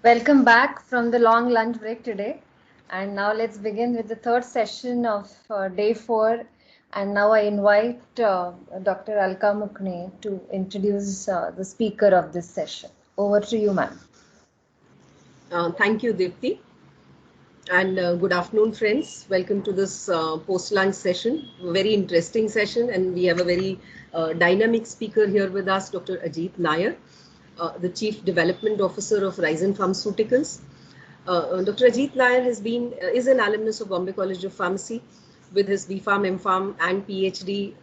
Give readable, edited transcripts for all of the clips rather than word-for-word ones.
Welcome back from the long lunch break today. And now let's begin with the third session of day 4. And now I invite Dr. Alka Mukne to introduce the speaker of this session. Over to you, ma'am. Thank you, Deepthi. And good afternoon, friends. Welcome to this post-lunch session. Very interesting session. And we have a very dynamic speaker here with us, Dr. Ajit Nair, the Chief Development Officer of Ryzen Pharmaceuticals. Dr. Ajit Nair is an alumnus of Bombay College of Pharmacy with his B.Pharm, M.Pharm and PhD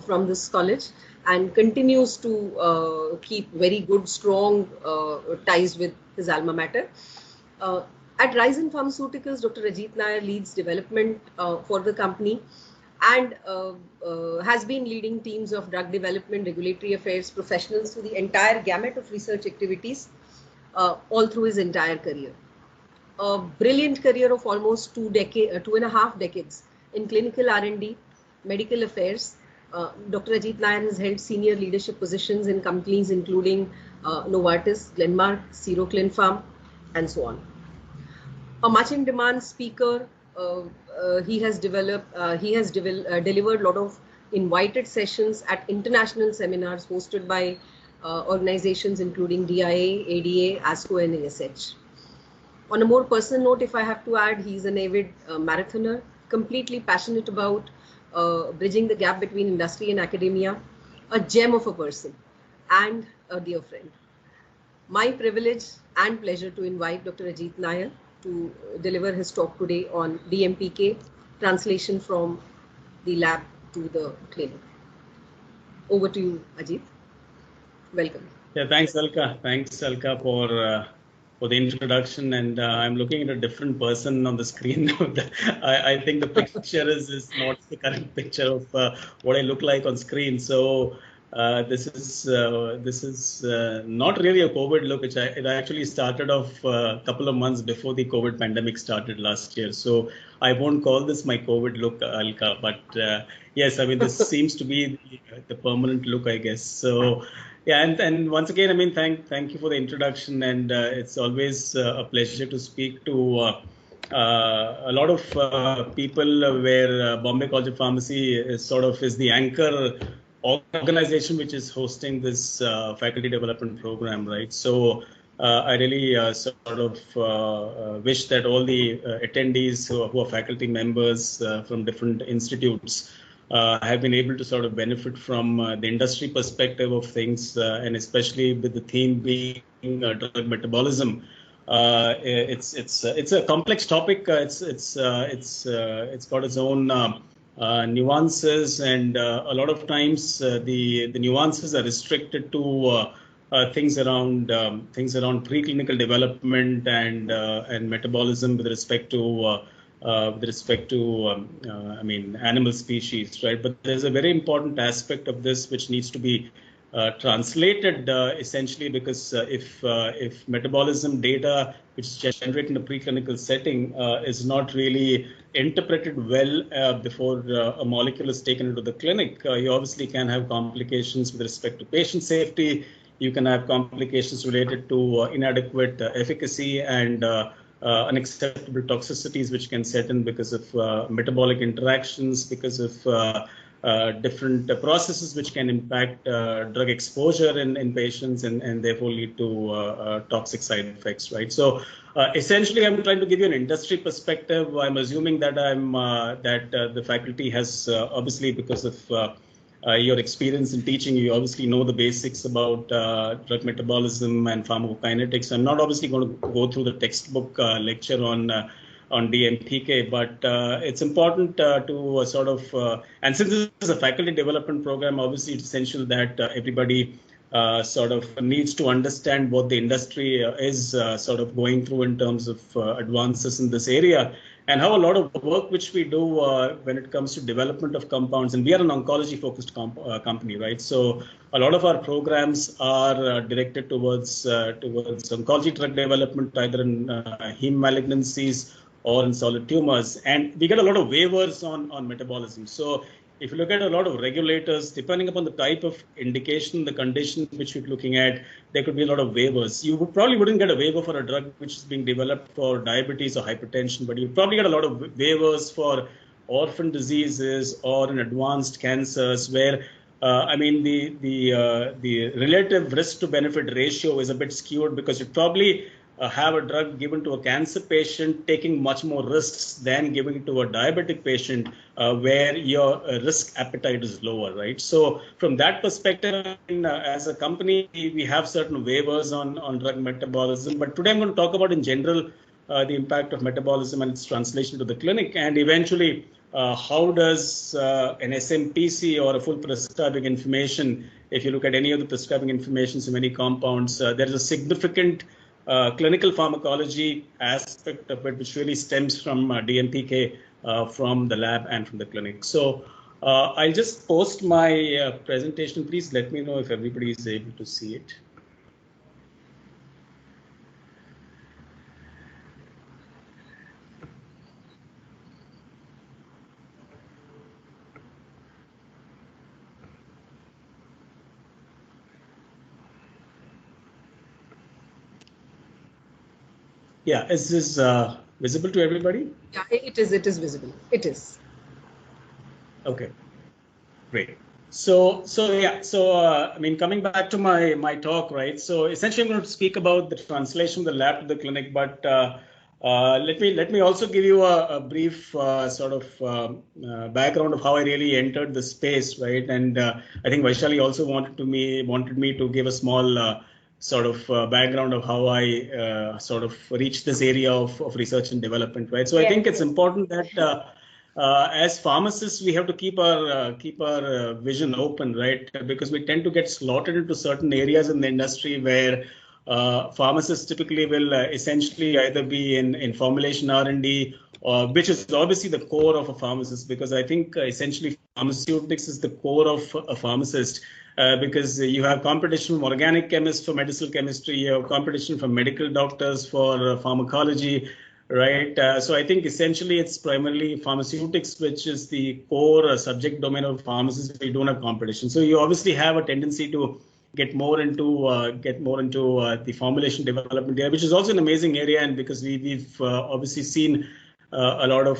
from this college, and continues to keep very good, strong ties with his alma mater. At Ryzen Pharmaceuticals, Dr. Ajit Nair leads development for the company and has been leading teams of drug development, regulatory affairs professionals through the entire gamut of research activities all through his entire career. A brilliant career of almost 2.5 decades in clinical R&D, medical affairs. Dr. Ajit Nair has held senior leadership positions in companies including Novartis, Glenmark, Seroclin Pharm, and so on. A much in demand speaker, he has delivered a lot of invited sessions at international seminars hosted by organizations including DIA, ADA, ASCO, and ASH. On a more personal note, if I have to add, he's an avid marathoner, completely passionate about bridging the gap between industry and academia, a gem of a person, and a dear friend. My privilege and pleasure to invite Dr. Ajit Nair to deliver his talk today on DMPK, translation from the lab to the clinic. Over to you, Ajit. Welcome. Yeah, thanks, Alka. Thanks, Alka, for the introduction. And I'm looking at a different person on the screen. I think the picture is not the current picture of what I look like on screen. So this is not really a COVID look. It actually started off a couple of months before the COVID pandemic started last year. So I won't call this my COVID look, Alka. But yes, I mean, this seems to be the permanent look, I guess. So yeah, and once again, I mean, thank you for the introduction. And it's always a pleasure to speak to a lot of people where Bombay College of Pharmacy is the anchor organization which is hosting this faculty development program, right? So I really wish that all the attendees who are faculty members from different institutes have been able to benefit from the industry perspective of things, and especially with the theme being drug metabolism. It's a complex topic. It's got its own nuances, and a lot of times the nuances are restricted to things around preclinical development and metabolism with respect to I mean, animal species, right? But there's a very important aspect of this which needs to be translated essentially, because if metabolism data which is generated in a preclinical setting is not really interpreted well before a molecule is taken into the clinic, you obviously can have complications with respect to patient safety. You can have complications related to inadequate efficacy and unacceptable toxicities which can set in because of metabolic interactions, because of different processes which can impact drug exposure in patients and therefore lead to toxic side effects, right? So essentially, I'm trying to give you an industry perspective. I'm assuming that the faculty has obviously, because of your experience in teaching, you obviously know the basics about drug metabolism and pharmacokinetics. I'm not obviously going to go through the textbook lecture on DMPK, but it's important to and since this is a faculty development program, obviously it's essential that everybody needs to understand what the industry is going through in terms of advances in this area, and how a lot of work which we do when it comes to development of compounds, and we are an oncology-focused company, right? So a lot of our programs are directed towards oncology drug development, either in heme malignancies or in solid tumors, and we get a lot of waivers on metabolism. So if you look at a lot of regulators, depending upon the type of indication, the condition which you're looking at, there could be a lot of waivers. You probably wouldn't get a waiver for a drug which is being developed for diabetes or hypertension, but you probably get a lot of waivers for orphan diseases or in advanced cancers where the relative risk to benefit ratio is a bit skewed because you probably have a drug given to a cancer patient taking much more risks than giving it to a diabetic patient where your risk appetite is lower, right? So from that perspective, as a company, we have certain waivers on drug metabolism. But today I'm going to talk about in general the impact of metabolism and its translation to the clinic, and eventually how does an SMPC or a full prescribing information, if you look at any of the prescribing informations in many compounds, there is a significant clinical pharmacology aspect of it, which really stems from DMPK from the lab and from the clinic. So I'll just post my presentation. Please let me know if everybody is able to see it. Yeah, is this visible to everybody? Yeah, it is visible. It is. Okay, great. So I mean, coming back to my talk, right? So essentially, I'm going to speak about the translation of the lab to the clinic, but let me also give you a brief sort of background of how I really entered the space, right? And I think Vaishali also wanted me to give a small sort of background of how I sort of reached this area of research and development, right? So I think it's important that as pharmacists, we have to keep our vision open, right? Because we tend to get slotted into certain areas in the industry where pharmacists typically will essentially either be in formulation R&D, which is obviously the core of a pharmacist, because I think essentially pharmaceutics is the core of a pharmacist. Because you have competition from organic chemists for medicinal chemistry, you have competition from medical doctors for pharmacology, right? So I think essentially it's primarily pharmaceutics, which is the core subject domain of pharmacists. We don't have competition. So you obviously have a tendency to get more into the formulation development area, which is also an amazing area, and because we've obviously seen a lot of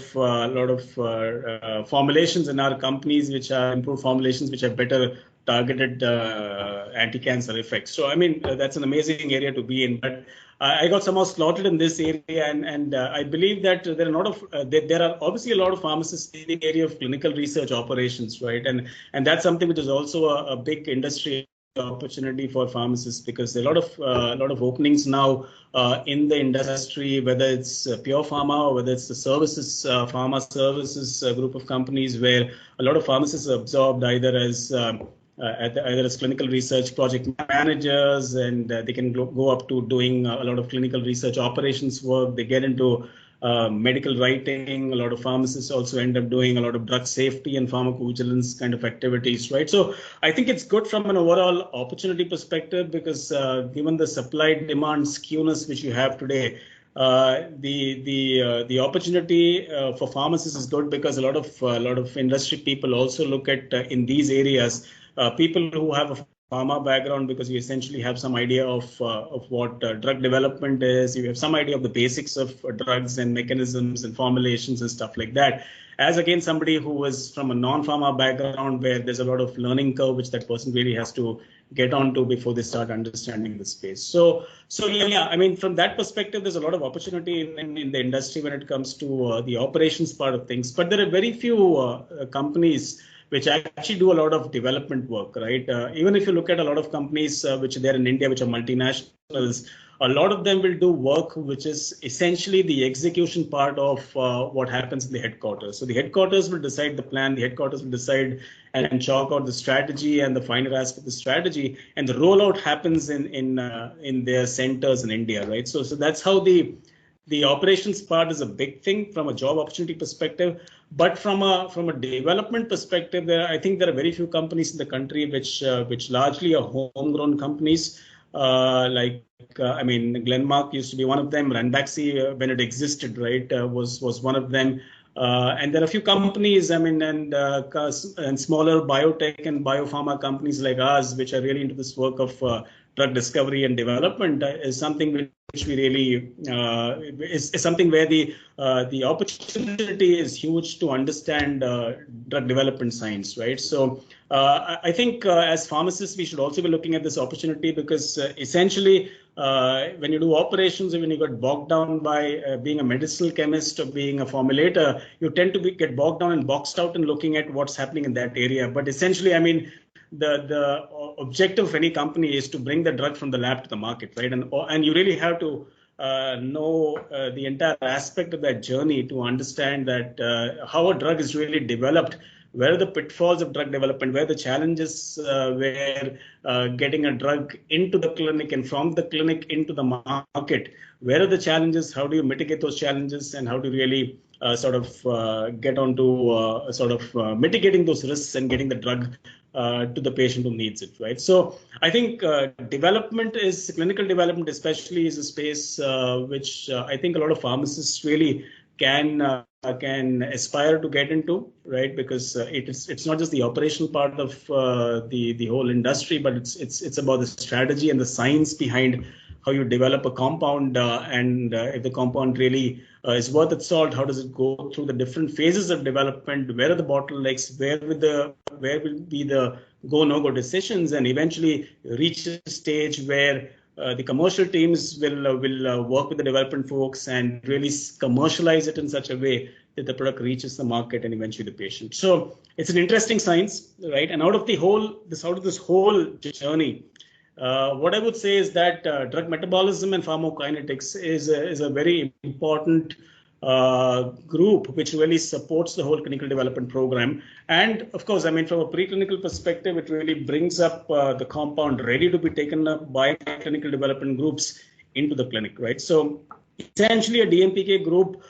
formulations in our companies, which are improved formulations, which have better targeted anti-cancer effects. So I mean that's an amazing area to be in. But I got somehow slotted in this area, and I believe that there are obviously a lot of pharmacists in the area of clinical research operations, right? And that's something which is also a big industry opportunity for pharmacists, because there are a lot of openings now in the industry, whether it's pure pharma or whether it's the services, pharma services group of companies, where a lot of pharmacists are absorbed either as clinical research project managers, and they can go up to doing a lot of clinical research operations work. They get into medical writing. A lot of pharmacists also end up doing a lot of drug safety and pharmacovigilance kind of activities, right? So I think it's good from an overall opportunity perspective, because given the supply-demand skewness which you have today, the opportunity for pharmacists is good, because a lot of industry people also look at in these areas people who have a pharma background, because you essentially have some idea of what drug development is. You have some idea of the basics of drugs and mechanisms and formulations and stuff like that. As again, somebody who was from a non-pharma background, where there's a lot of learning curve which that person really has to get onto before they start understanding the space. So yeah, I mean, from that perspective, there's a lot of opportunity in the industry when it comes to the operations part of things. But there are very few companies which actually do a lot of development work, right? Even if you look at a lot of companies which are there in India, which are multinationals, a lot of them will do work which is essentially the execution part of what happens in the headquarters. So the headquarters will decide the plan, the headquarters will decide and chalk out the strategy and the finer aspect of the strategy, and the rollout happens in their centers in India, right? So that's how the operations part is a big thing from a job opportunity perspective. But from a development perspective, I think there are very few companies in the country which largely are homegrown companies. I mean, Glenmark used to be one of them. Ranbaxy, when it existed, right, was one of them. And there are a few companies, I mean, and smaller biotech and biopharma companies like ours, which are really into this work of drug discovery and development, is something which we really is something where the opportunity is huge to understand drug development science, right? So I think as pharmacists, we should also be looking at this opportunity because essentially, when you do operations, when you get bogged down by being a medicinal chemist or being a formulator, you tend to get bogged down and boxed out in looking at what's happening in that area. But essentially, I mean, the objective of any company is to bring the drug from the lab to the market, right? And you really have to know the entire aspect of that journey to understand that how a drug is really developed. Where are the pitfalls of drug development? Where are the challenges where getting a drug into the clinic and from the clinic into the market? Where are the challenges? How do you mitigate those challenges? And how do you really get on to mitigating those risks and getting the drug to the patient who needs it, right? So I think clinical development especially is a space which I think a lot of pharmacists really can aspire to get into, right? Because it's not just the operational part of the whole industry, but it's about the strategy and the science behind how you develop a compound, and if the compound really is worth its salt, how does it go through the different phases of development? Where are the bottlenecks? Where will be the go/no-go decisions, and eventually reach a stage where the commercial teams will work with the development folks and really commercialize it in such a way that the product reaches the market and eventually the patient. So it's an interesting science, right? And out of this whole journey, what I would say is that drug metabolism and pharmacokinetics is a very important group which really supports the whole clinical development program. And of course, I mean, from a preclinical perspective, it really brings up the compound ready to be taken up by clinical development groups into the clinic, right? So essentially a DMPK group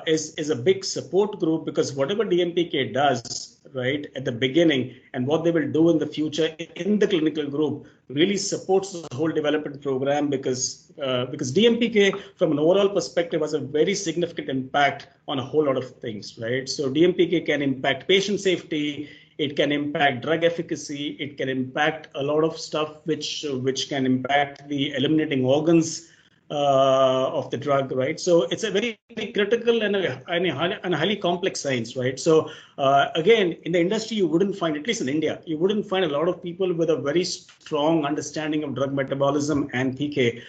is a big support group, because whatever DMPK does, right, at the beginning and what they will do in the future in the clinical group really supports the whole development program, because DMPK from an overall perspective has a very significant impact on a whole lot of things, right? So DMPK can impact patient safety, it can impact drug efficacy, it can impact a lot of stuff which can impact the eliminating organs of the drug, right? So it's a very critical and a highly complex science, right? So again, in the industry, you wouldn't find, at least in India, you wouldn't find a lot of people with a very strong understanding of drug metabolism and PK,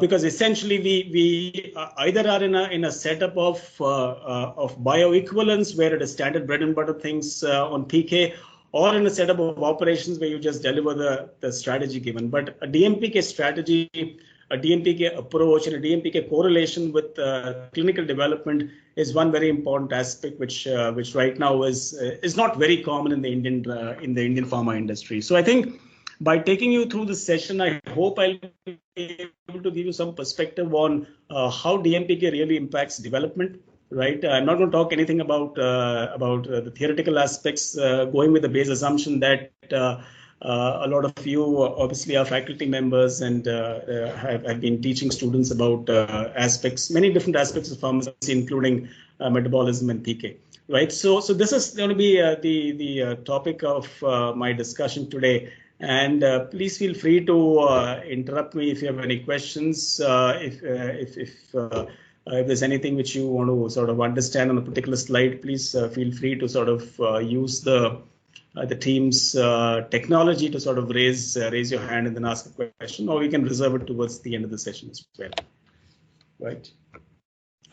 because essentially we either are in a setup of bioequivalence where it is standard bread and butter things on PK, or in a setup of operations where you just deliver the strategy given. But a DMPK strategy, a DMPK approach, and a DMPK correlation with clinical development is one very important aspect, which right now is not very common in the Indian pharma industry. So I think by taking you through this session, I hope I'll be able to give you some perspective on how DMPK really impacts development. Right, I'm not going to talk anything about the theoretical aspects, going with the base assumption that a lot of you obviously are faculty members and have been teaching students about many different aspects of pharmacy, including metabolism and PK. Right, so this is going to be the topic of my discussion today. And please feel free to interrupt me if you have any questions. If there's anything which you want to sort of understand on a particular slide, please feel free to sort of use the team's technology to sort of raise your hand and then ask a question, or we can reserve it towards the end of the session as well. Right.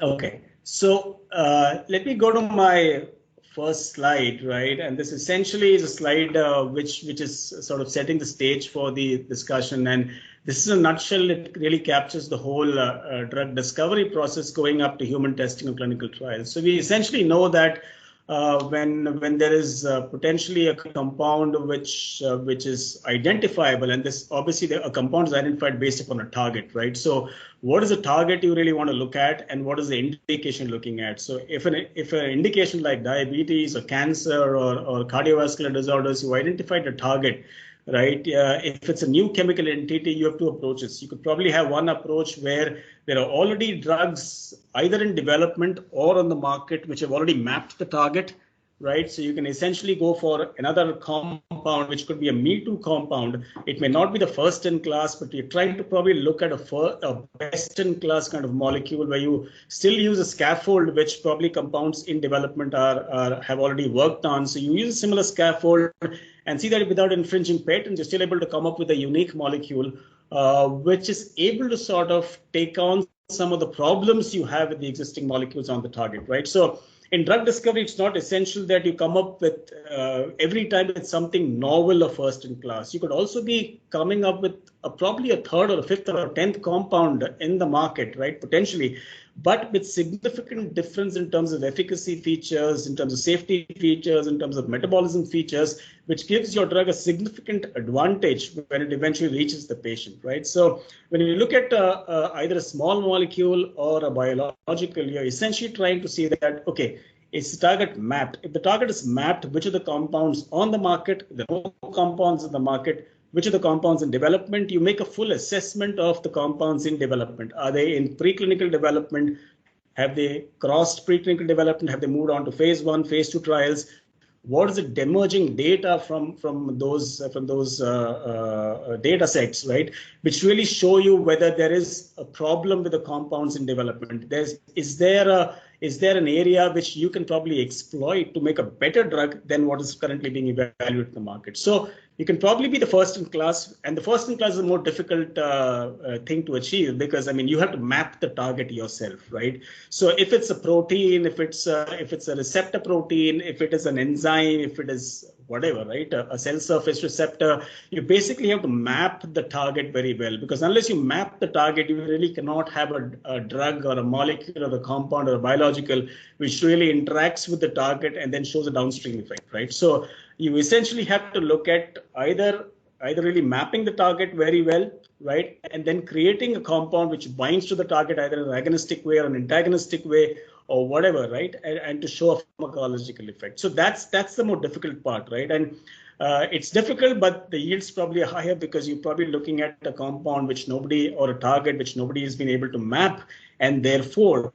Okay. So let me go to my first slide, right? And this essentially is a slide which is sort of setting the stage for the discussion. And this is a nutshell. It really captures the whole drug discovery process going up to human testing and clinical trials. So we essentially know that when there is potentially a compound which is identifiable, and this obviously a compound is identified based upon a target, right? So what is the target you really want to look at, and what is the indication looking at? So if an indication like diabetes or cancer or cardiovascular disorders, you identified a target, right? If it's a new chemical entity, you have two approaches. You could probably have one approach where there are already drugs either in development or on the market which have already mapped the target, right? So you can essentially go for another compound, which could be a Me Too compound. It may not be the first in class, but you're trying to probably look at a best in class kind of molecule where you still use a scaffold, which probably compounds in development have already worked on. So you use a similar scaffold and see that without infringing patents, you're still able to come up with a unique molecule, which is able to sort of take on some of the problems you have with the existing molecules on the target, right? So in drug discovery, it's not essential that you come up with every time it's something novel or first in class. You could also be coming up with probably a third or a fifth or a 10th compound in the market, right? Potentially, but with significant difference in terms of efficacy features, in terms of safety features, in terms of metabolism features, which gives your drug a significant advantage when it eventually reaches the patient, right? So when you look at either a small molecule or a biological, you're essentially trying to see that, okay, is the target mapped? If the target is mapped, which are the compounds on the market, the no compounds in the market, which are the compounds in development? You make a full assessment of the compounds in development. Are they in preclinical development? Have they crossed preclinical development? Have they moved on to phase 1, phase 2 trials? What is the emerging data from those data sets, right? Which really show you whether there is a problem with the compounds in development. Is there an area which you can probably exploit to make a better drug than what is currently being evaluated in the market? So you can probably be the first in class, and the first in class is a more difficult thing to achieve because, I mean, you have to map the target yourself, right? So if it's a protein, if it's a receptor protein, if it is an enzyme, if it is whatever, right, a cell surface receptor, you basically have to map the target very well, because unless you map the target, you really cannot have a drug or a molecule or a compound or a biological which really interacts with the target and then shows a downstream effect, right? So you essentially have to look at either really mapping the target very well, right, and then creating a compound which binds to the target either in an agonistic way or an antagonistic way or whatever, right, and to show a pharmacological effect. So that's the more difficult part, right? And it's difficult, but the yields probably are higher because you're probably looking at a compound which nobody, or a target which nobody has been able to map, and therefore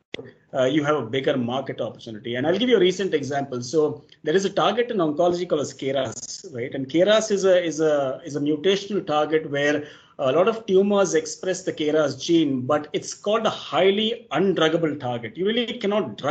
you have a bigger market opportunity. And I'll give you a recent example. So there is a target in oncology called as KRAS, right? And KRAS is a mutational target where a lot of tumors express the KRAS gene, but it's called a highly undruggable target. You really cannot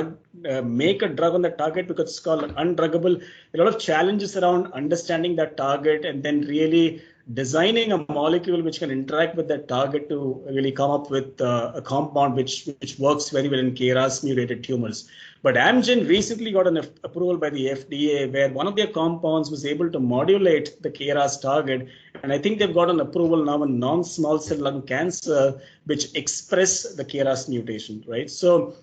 make a drug on that target because it's called undruggable. There are a lot of challenges around understanding that target and then really designing a molecule which can interact with that target to really come up with a compound which works very well in KRAS mutated tumors. But Amgen recently got an approval by the FDA where one of their compounds was able to modulate the KRAS target. And I think they've got an approval now in non-small cell lung cancer, which express the KRAS mutation, right? So,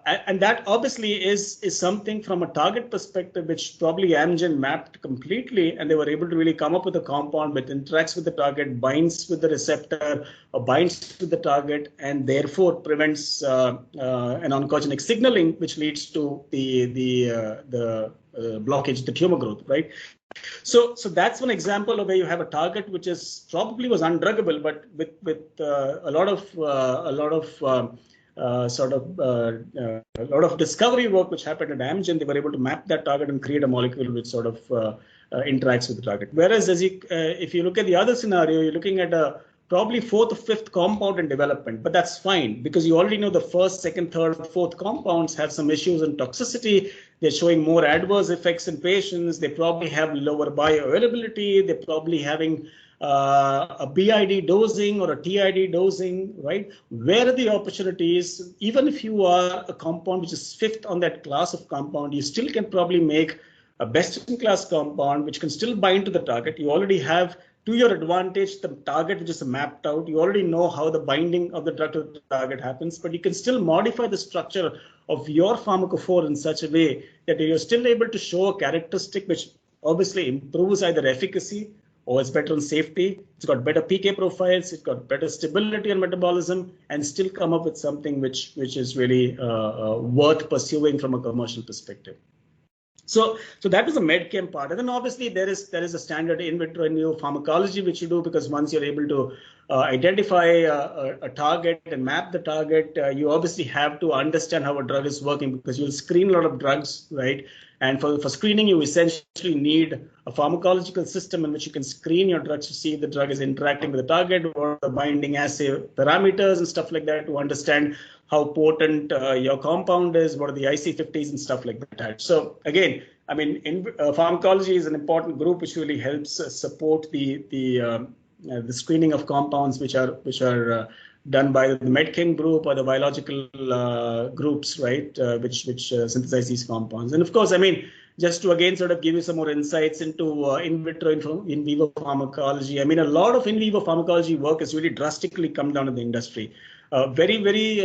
and that obviously is something from a target perspective, which probably Amgen mapped completely, and they were able to really come up with a compound that interacts with the target, binds with the receptor, or binds with the target, and therefore prevents an oncogenic signaling, which leads to the blockage, the tumor growth, right? So that's one example of where you have a target which is probably was undruggable, but with a lot of discovery work which happened at Amgen, they were able to map that target and create a molecule which sort of interacts with the target. Whereas if you look at the other scenario, you're looking at a probably fourth or fifth compound in development, but that's fine because you already know the first, second, third, fourth compounds have some issues in toxicity. They're showing more adverse effects in patients. They probably have lower bioavailability. They're probably having a BID dosing or a TID dosing, right? Where are the opportunities? Even if you are a compound which is fifth on that class of compound, you still can probably make a best-in-class compound which can still bind to the target. You already have, to your advantage, the target which is mapped out. You already know how the binding of the drug to the target happens, but you can still modify the structure of your pharmacophore in such a way that you're still able to show a characteristic which obviously improves either efficacy or it's better on safety. It's got better PK profiles. It's got better stability and metabolism, and still come up with something which is really worth pursuing from a commercial perspective. So that was the medchem part, and then obviously there is a standard in vitro in vivo pharmacology which you do, because once you're able to identify a target and map the target, you obviously have to understand how a drug is working, because you'll screen a lot of drugs, right? And for screening, you essentially need a pharmacological system in which you can screen your drugs to see if the drug is interacting with the target, or the binding assay parameters and stuff like that, to understand how potent your compound is, what are the IC50s and stuff like that. So again, I mean, pharmacology is an important group which really helps support the screening of compounds which are done by the medchem group or the biological groups, right, which synthesize these compounds. And of course, I mean, just to again sort of give you some more insights into in vitro in vivo pharmacology, I mean, a lot of in vivo pharmacology work has really drastically come down in the industry. Very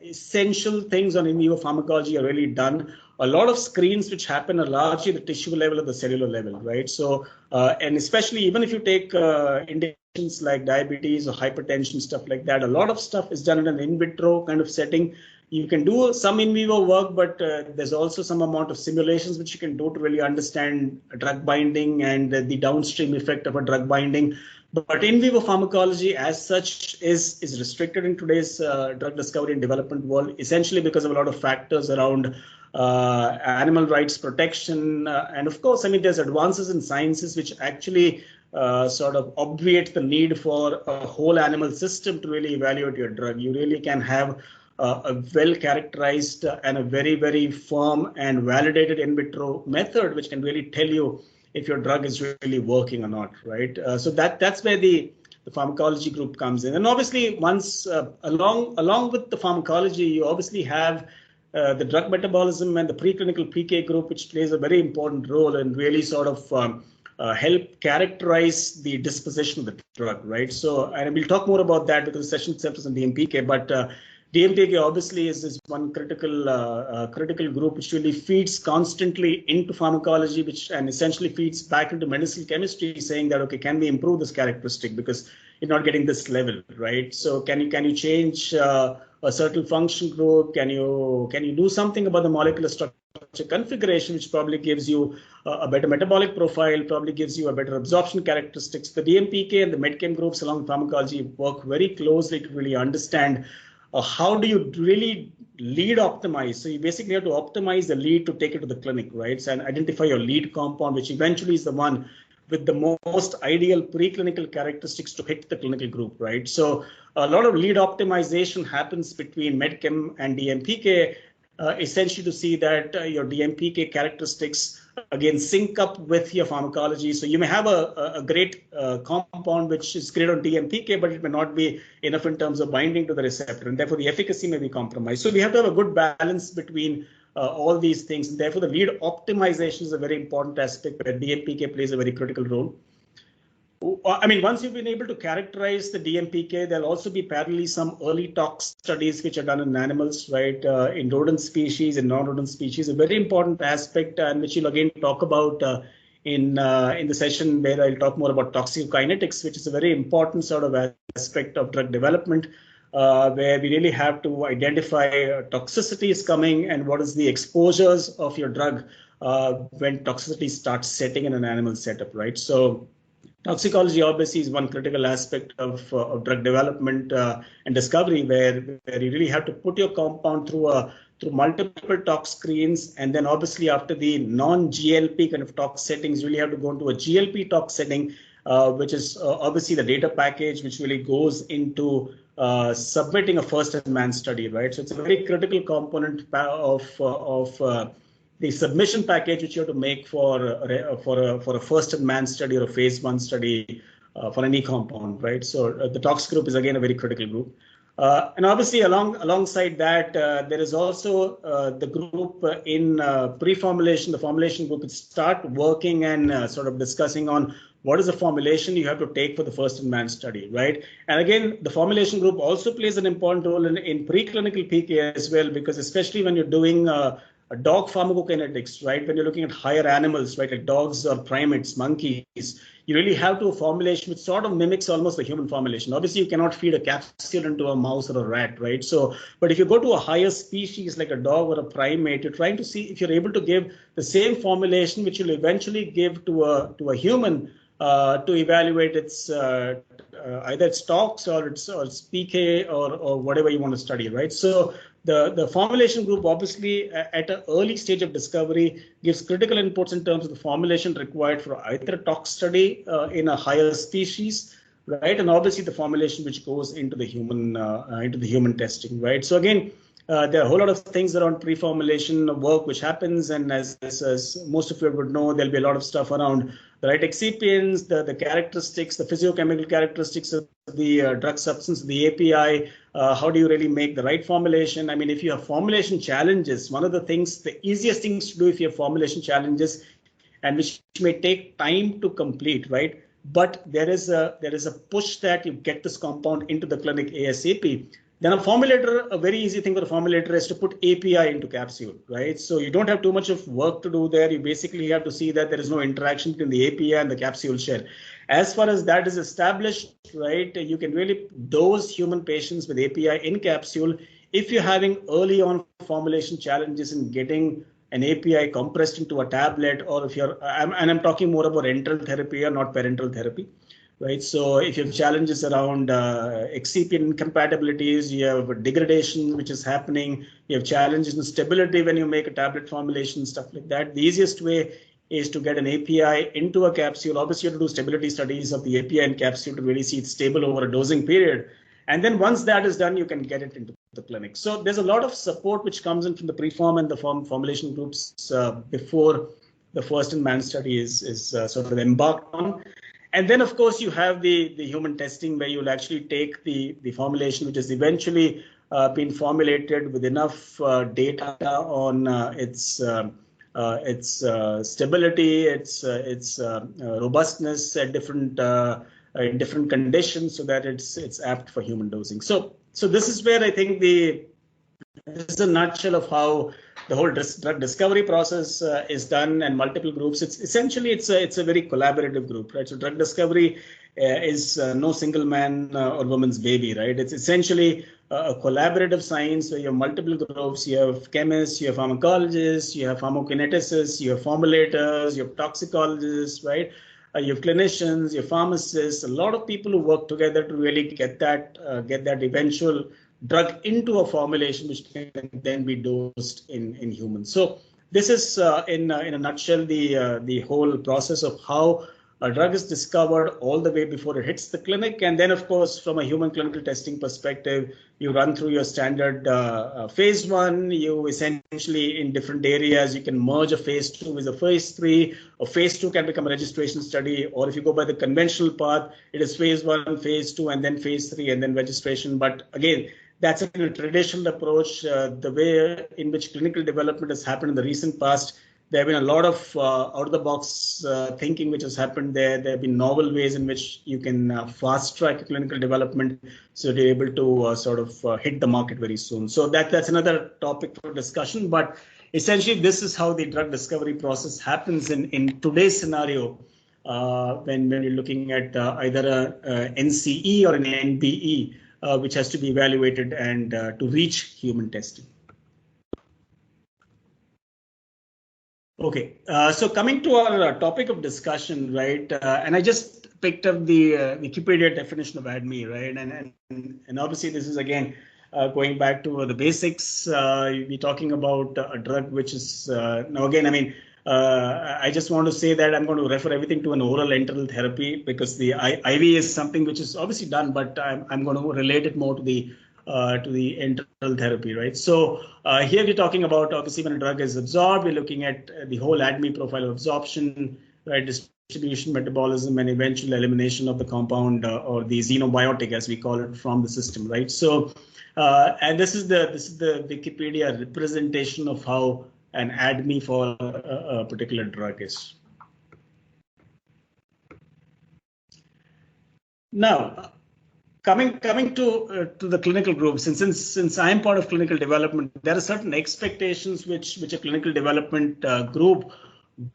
essential things on in vivo pharmacology are really done. A lot of screens which happen are largely the tissue level or the cellular level, right? So, and especially even if you take indications like diabetes or hypertension, stuff like that, a lot of stuff is done in an in vitro kind of setting. You can do some in vivo work, but there's also some amount of simulations which you can do to really understand drug binding and the downstream effect of a drug binding. But in vivo pharmacology as such is restricted in today's drug discovery and development world, essentially because of a lot of factors around animal rights protection. And of course, I mean, there's advances in sciences which actually sort of obviate the need for a whole animal system to really evaluate your drug. You really can have a well-characterized and a very firm and validated in vitro method which can really tell you if your drug is really working or not, right? So that's where the pharmacology group comes in. And obviously, once along with the pharmacology, you obviously have the drug metabolism and the preclinical PK group, which plays a very important role in really sort of help characterize the disposition of the drug, right? So, and we'll talk more about that because the session itself is on DMPK, but DMPK obviously is one critical group which really feeds constantly into pharmacology, and essentially feeds back into medicinal chemistry, saying that, okay, can we improve this characteristic because you're not getting this level, right? So can you change a certain function group? Can you do something about the molecular structure configuration, which probably gives you a better metabolic profile, probably gives you a better absorption characteristics? The DMPK and the medchem groups along with pharmacology work very closely to really understand how do you really lead optimize? So you basically have to optimize the lead to take it to the clinic, right? So, and identify your lead compound, which eventually is the one with the most ideal preclinical characteristics to hit the clinical group, right? So a lot of lead optimization happens between medchem and DMPK, essentially to see that your DMPK characteristics again sync up with your pharmacology. So you may have a great compound which is great on DMPK, but it may not be enough in terms of binding to the receptor, and therefore the efficacy may be compromised. So we have to have a good balance between all these things, and therefore the lead optimization is a very important aspect where DMPK plays a very critical role. I mean, once you've been able to characterize the DMPK, there'll also be parallelly some early tox studies which are done in animals, right, in rodent species and non-rodent species. A very important aspect, and which you'll again talk about in the session where I'll talk more about toxicokinetics, which is a very important sort of aspect of drug development, where we really have to identify toxicity is coming and what is the exposures of your drug when toxicity starts setting in an animal setup, right? So toxicology obviously is one critical aspect of drug development and discovery, where you really have to put your compound through multiple tox screens, and then obviously after the non-GLP kind of tox settings, you really have to go into a GLP tox setting, which is obviously the data package which really goes into submitting a first-in-man study, right? So it's a very critical component of the submission package which you have to make for a first-in-man study or a phase 1 study for any compound, right? So the tox group is again a very critical group. And obviously alongside that, there is also the group in pre-formulation, the formulation group, would start working and sort of discussing on what is the formulation you have to take for the first-in-man study, right? And again, the formulation group also plays an important role in preclinical PK as well, because especially when you're doing dog pharmacokinetics, right? When you're looking at higher animals, right, like dogs or primates, monkeys, you really have to a formulation which sort of mimics almost the human formulation. Obviously, you cannot feed a capsule into a mouse or a rat, right? So, but if you go to a higher species like a dog or a primate, you're trying to see if you're able to give the same formulation which you'll eventually give to a human to evaluate its either its tox or its PK or whatever you want to study, right? So the formulation group obviously at an early stage of discovery gives critical inputs in terms of the formulation required for either tox study in a higher species, right, and obviously the formulation which goes into the human testing, right? So again, there are a whole lot of things around pre-formulation work which happens, and as most of you would know, there'll be a lot of stuff around the right excipients, the characteristics, the physiochemical characteristics of the drug substance, the API. How do you really make the right formulation? I mean, if you have formulation challenges, one of the things, the easiest things to do if you have formulation challenges, and which may take time to complete, right? But there is a push that you get this compound into the clinic ASAP. Then a formulator, a very easy thing for a formulator is to put API into capsule, right? So you don't have too much of work to do there. You basically have to see that there is no interaction between the API and the capsule shell. As far as that is established, right, you can really dose human patients with API in capsule if you're having early on formulation challenges in getting an API compressed into a tablet, or if you're, I'm talking more about enteral therapy or not parenteral therapy. Right, so if you have challenges around excipient incompatibilities, you have degradation which is happening, you have challenges in stability when you make a tablet formulation, stuff like that. The easiest way is to get an API into a capsule. Obviously, you have to do stability studies of the API in capsule to really see it's stable over a dosing period. And then once that is done, you can get it into the clinic. So there's a lot of support which comes in from the pre-form and the formulation groups before the first in man study is sort of embarked on. And then, of course, you have the human testing where you'll actually take the formulation which has eventually been formulated with enough data on its stability, its robustness at different in different conditions, so that it's apt for human dosing. So this is where I think this is a nutshell of how the whole drug discovery process is done, and multiple groups. It's essentially it's a very collaborative group, right? So drug discovery is no single man or woman's baby, right? It's essentially a collaborative science where you have multiple groups. You have chemists, you have pharmacologists, you have pharmacokineticists, you have formulators, you have toxicologists, right? You have clinicians, you have pharmacists, a lot of people who work together to really get that eventual drug into a formulation which can then be dosed in humans. So this is in a nutshell the whole process of how a drug is discovered all the way before it hits the clinic. And then, of course, from a human clinical testing perspective, you run through your standard phase 1. You essentially, in different areas, you can merge a phase 2 with a phase 3. A phase 2 can become a registration study, or if you go by the conventional path, it is phase 1, phase 2, and then phase 3, and then registration. But again, that's a traditional approach. The way in which clinical development has happened in the recent past, there have been a lot of out-of-the-box thinking which has happened there. There have been novel ways in which you can fast-track clinical development, so you're able to hit the market very soon. So that's another topic for discussion. But essentially, this is how the drug discovery process happens in today's scenario when you're looking at either a NCE or an NBE, which has to be evaluated and to reach human testing. Okay, so coming to our topic of discussion, right? And I just picked up the Wikipedia definition of ADME, right? And obviously this is again going back to the basics. We're talking about a drug which is now again, I mean, I just want to say that I'm going to refer everything to an oral enteral therapy, because the IV is something which is obviously done, but I'm going to relate it more to the enteral therapy, right? So here we're talking about, obviously, when a drug is absorbed, we're looking at the whole ADME profile of absorption, right? Distribution, metabolism, and eventual elimination of the compound or the xenobiotic, as we call it, from the system, right? So, and this is the Wikipedia representation of how an ADME for a particular drug is. Now, coming to the clinical groups, and since I am part of clinical development, there are certain expectations which a clinical development group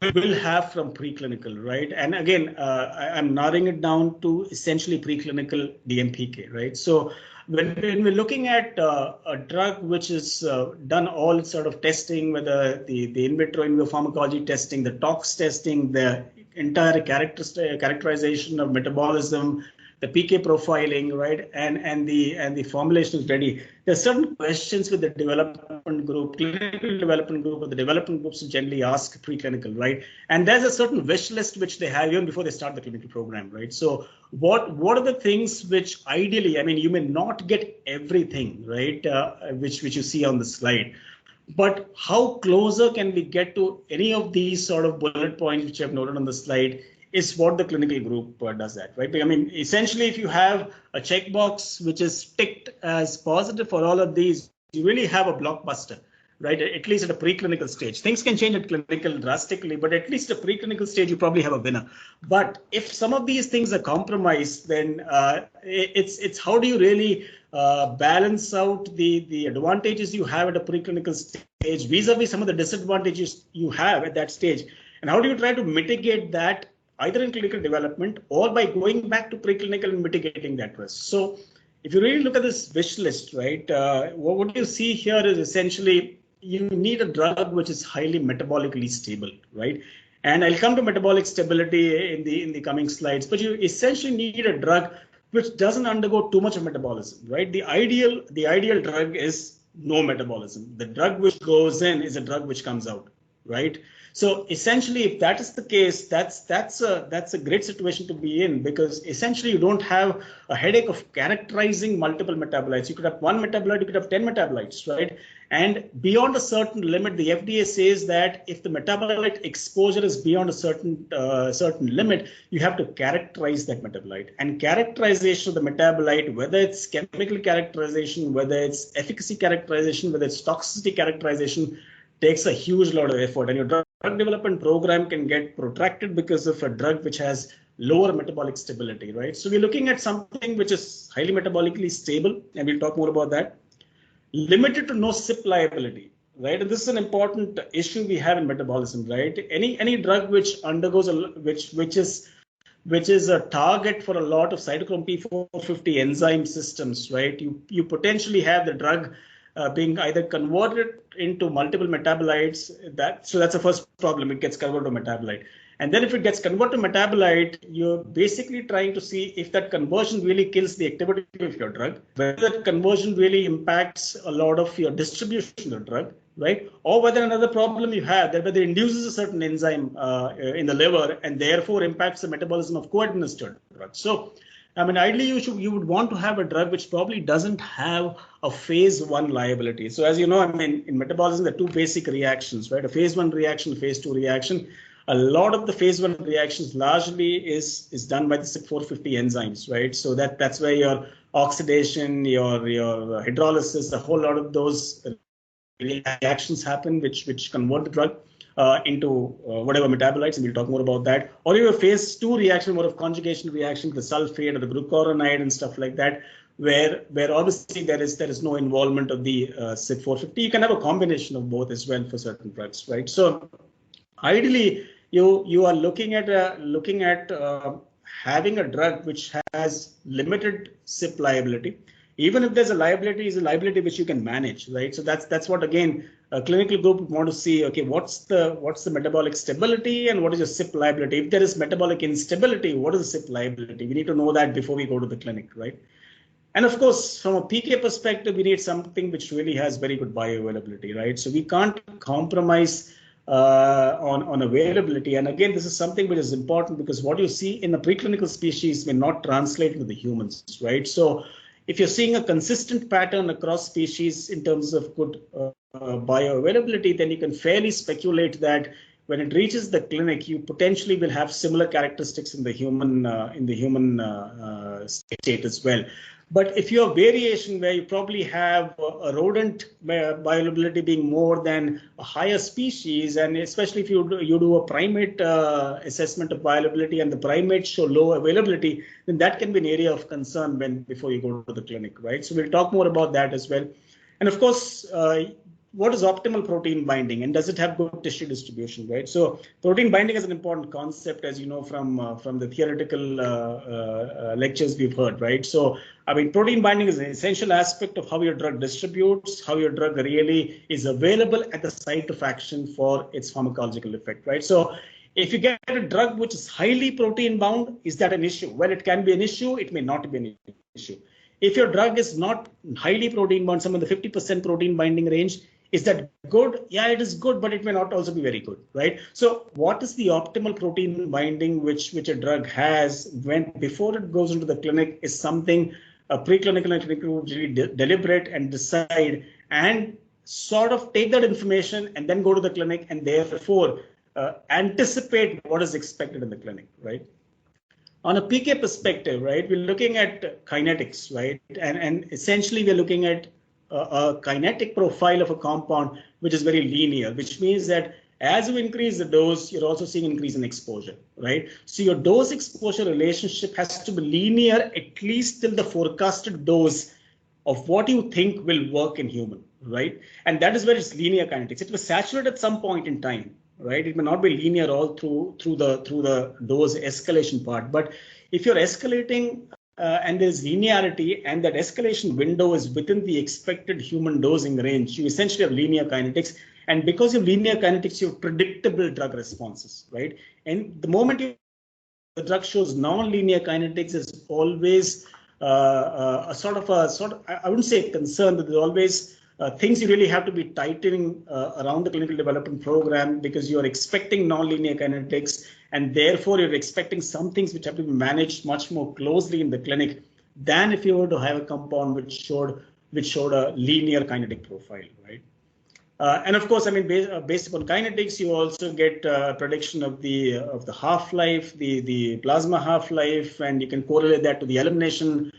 will have from preclinical, right? And again, I'm narrowing it down to essentially preclinical DMPK, right? So when we're looking at a drug which is done all sort of testing, whether the in vitro in vivo pharmacology testing, the tox testing, the entire characterization of metabolism, the PK profiling, right, and the formulation is ready. There's certain questions with the development group, clinical development group, or the development groups generally ask preclinical, right? And there's a certain wish list which they have even before they start the clinical program, right? So what are the things which ideally, I mean, you may not get everything, right, which you see on the slide. But how closer can we get to any of these sort of bullet points which I've noted on the slide is what the clinical group does that, right? I mean, essentially, if you have a checkbox which is ticked as positive for all of these, you really have a blockbuster, right? At least at a preclinical stage. Things can change at clinical drastically, but at least at a preclinical stage, you probably have a winner. But if some of these things are compromised, then it's how do you really balance out the advantages you have at a preclinical stage vis-a-vis some of the disadvantages you have at that stage, and how do you try to mitigate that either in clinical development or by going back to preclinical and mitigating that risk. So if you really look at this wish list, right, what you see here is essentially you need a drug which is highly metabolically stable, right? And I'll come to metabolic stability in the coming slides, but you essentially need a drug which doesn't undergo too much of metabolism, right? The ideal drug is no metabolism. The drug which goes in is a drug which comes out, right? So essentially, if that is the case, that's a great situation to be in, because essentially you don't have a headache of characterizing multiple metabolites. You could have one metabolite, you could have 10 metabolites, right? And beyond a certain limit, the FDA says that if the metabolite exposure is beyond a certain limit, you have to characterize that metabolite. And characterization of the metabolite, whether it's chemical characterization, whether it's efficacy characterization, whether it's toxicity characterization, takes a huge lot of effort, and your drug development program can get protracted because of a drug which has lower metabolic stability, right? So we're looking at something which is highly metabolically stable, and we'll talk more about that. Limited to no CYP liability, right? And this is an important issue we have in metabolism, right? Any drug which undergoes which is a target for a lot of cytochrome P450 enzyme systems, right? You potentially have the drug being either converted into multiple metabolites. So that's the first problem. It gets converted to metabolite. And then if it gets converted to metabolite, you're basically trying to see if that conversion really kills the activity of your drug, whether that conversion really impacts a lot of your distribution of the drug, right? Or whether another problem you have, that whether it induces a certain enzyme in the liver and therefore impacts the metabolism of co-administered drugs. So I mean, ideally, you would want to have a drug which probably doesn't have a phase 1 liability. So as you know, I mean, in metabolism, there are two basic reactions, right? A phase 1 reaction, a phase 2 reaction. A lot of the phase 1 reactions largely is done by the CYP450 enzymes, right? So that's where your oxidation, your hydrolysis, a whole lot of those reactions happen, which convert the drug into whatever metabolites, and we'll talk more about that. Or you have a phase 2 reaction, more of conjugation reaction, the sulfate or the glucuronide and stuff like that, where obviously there is no involvement of the CYP450. You can have a combination of both as well for certain drugs, right? So ideally, you are looking at having a drug which has limited CYP liability. Even if there's a liability, is a liability which you can manage, right? So that's what, again, a clinical group would want to see. Okay, what's the metabolic stability and what is your CYP liability? If there is metabolic instability, what is the CYP liability? We need to know that before we go to the clinic, right? And of course, from a PK perspective, we need something which really has very good bioavailability, right? So we can't compromise on availability. And again, this is something which is important because what you see in the preclinical species may not translate into the humans, right? So if you're seeing a consistent pattern across species in terms of good bioavailability, then you can fairly speculate that when it reaches the clinic, you potentially will have similar characteristics in the human state as well. But if you have variation where you probably have a rodent bioavailability being more than a higher species, and especially if you do a primate assessment of bioavailability and the primates show low availability, then that can be an area of concern before you go to the clinic, right? So we'll talk more about that as well. And of course, what is optimal protein binding, and does it have good tissue distribution, right? So protein binding is an important concept, as you know, from the theoretical lectures we've heard, right? So I mean, protein binding is an essential aspect of how your drug distributes, how your drug really is available at the site of action for its pharmacological effect, right? So if you get a drug which is highly protein bound, is that an issue? Well, it can be an issue. It may not be an issue. If your drug is not highly protein bound, some of the 50% protein binding range, is that good? Yeah, it is good, but it may not also be very good, right? So what is the optimal protein binding which a drug has before it goes into the clinic is something a preclinical and clinical would really deliberate and decide and sort of take that information and then go to the clinic and therefore anticipate what is expected in the clinic, right? On a PK perspective, right, we're looking at kinetics, right? And essentially we're looking at a kinetic profile of a compound which is very linear, which means that as you increase the dose, you're also seeing increase in exposure, right? So your dose exposure relationship has to be linear, at least till the forecasted dose of what you think will work in human, right? And that is where it's linear kinetics. It will saturate at some point in time, right? It may not be linear all through the dose escalation part, but if you're escalating and there's linearity and that escalation window is within the expected human dosing range, you essentially have linear kinetics. And because of linear kinetics, you have predictable drug responses, right? And the moment the drug shows non-linear kinetics, is always a sort of I wouldn't say concern, but there's always things you really have to be tightening around the clinical development program, because you're expecting non-linear kinetics, and therefore you're expecting some things which have to be managed much more closely in the clinic than if you were to have a compound which showed a linear kinetic profile, right? And of course, I mean, based upon kinetics, you also get prediction of the half-life, the plasma half-life, and you can correlate that to the elimination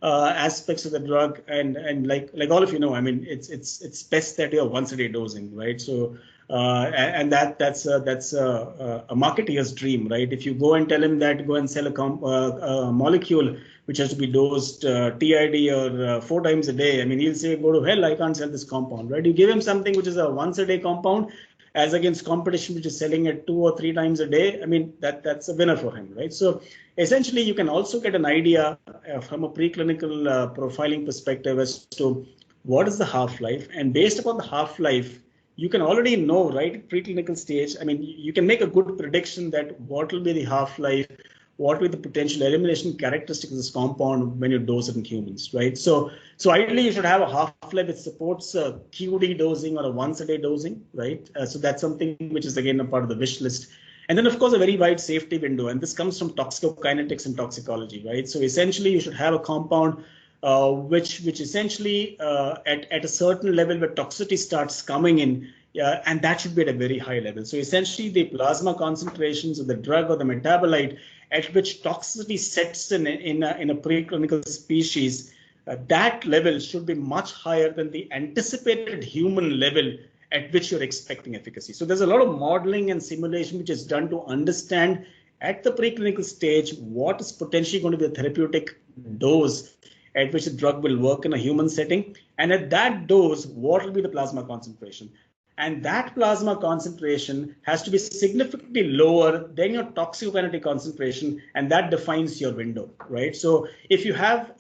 aspects of the drug. And like all of you know, I mean, it's best that you have once-a-day dosing, right? So and that's a marketeer's dream, right? If you go and tell him that go and sell a molecule which has to be dosed TID or 4 times a day, I mean, he'll say, go to hell, I can't sell this compound, right? You give him something which is a once-a-day compound as against competition which is selling it 2 or 3 times a day. I mean, that's a winner for him, right? So essentially, you can also get an idea from a preclinical profiling perspective as to what is the half-life, and based upon the half-life, you can already know, right, preclinical stage. I mean, you can make a good prediction that what will be the half-life, what will be the potential elimination characteristics of this compound when you dose it in humans, right? So ideally, you should have a half-life that supports QD dosing or a once-a-day dosing, right? So that's something which is again a part of the wish list. And then, of course, a very wide safety window, and this comes from toxicokinetics and toxicology, right? So essentially, you should have a compound which essentially at a certain level where toxicity starts coming in, and that should be at a very high level. So essentially, the plasma concentrations of the drug or the metabolite at which toxicity sets in a preclinical species, that level should be much higher than the anticipated human level at which you're expecting efficacy. So there's a lot of modeling and simulation which is done to understand at the preclinical stage what is potentially going to be a therapeutic dose at which the drug will work in a human setting, and at that dose, what will be the plasma concentration? And that plasma concentration has to be significantly lower than your toxicokinetic concentration, and that defines your window, right? So if you have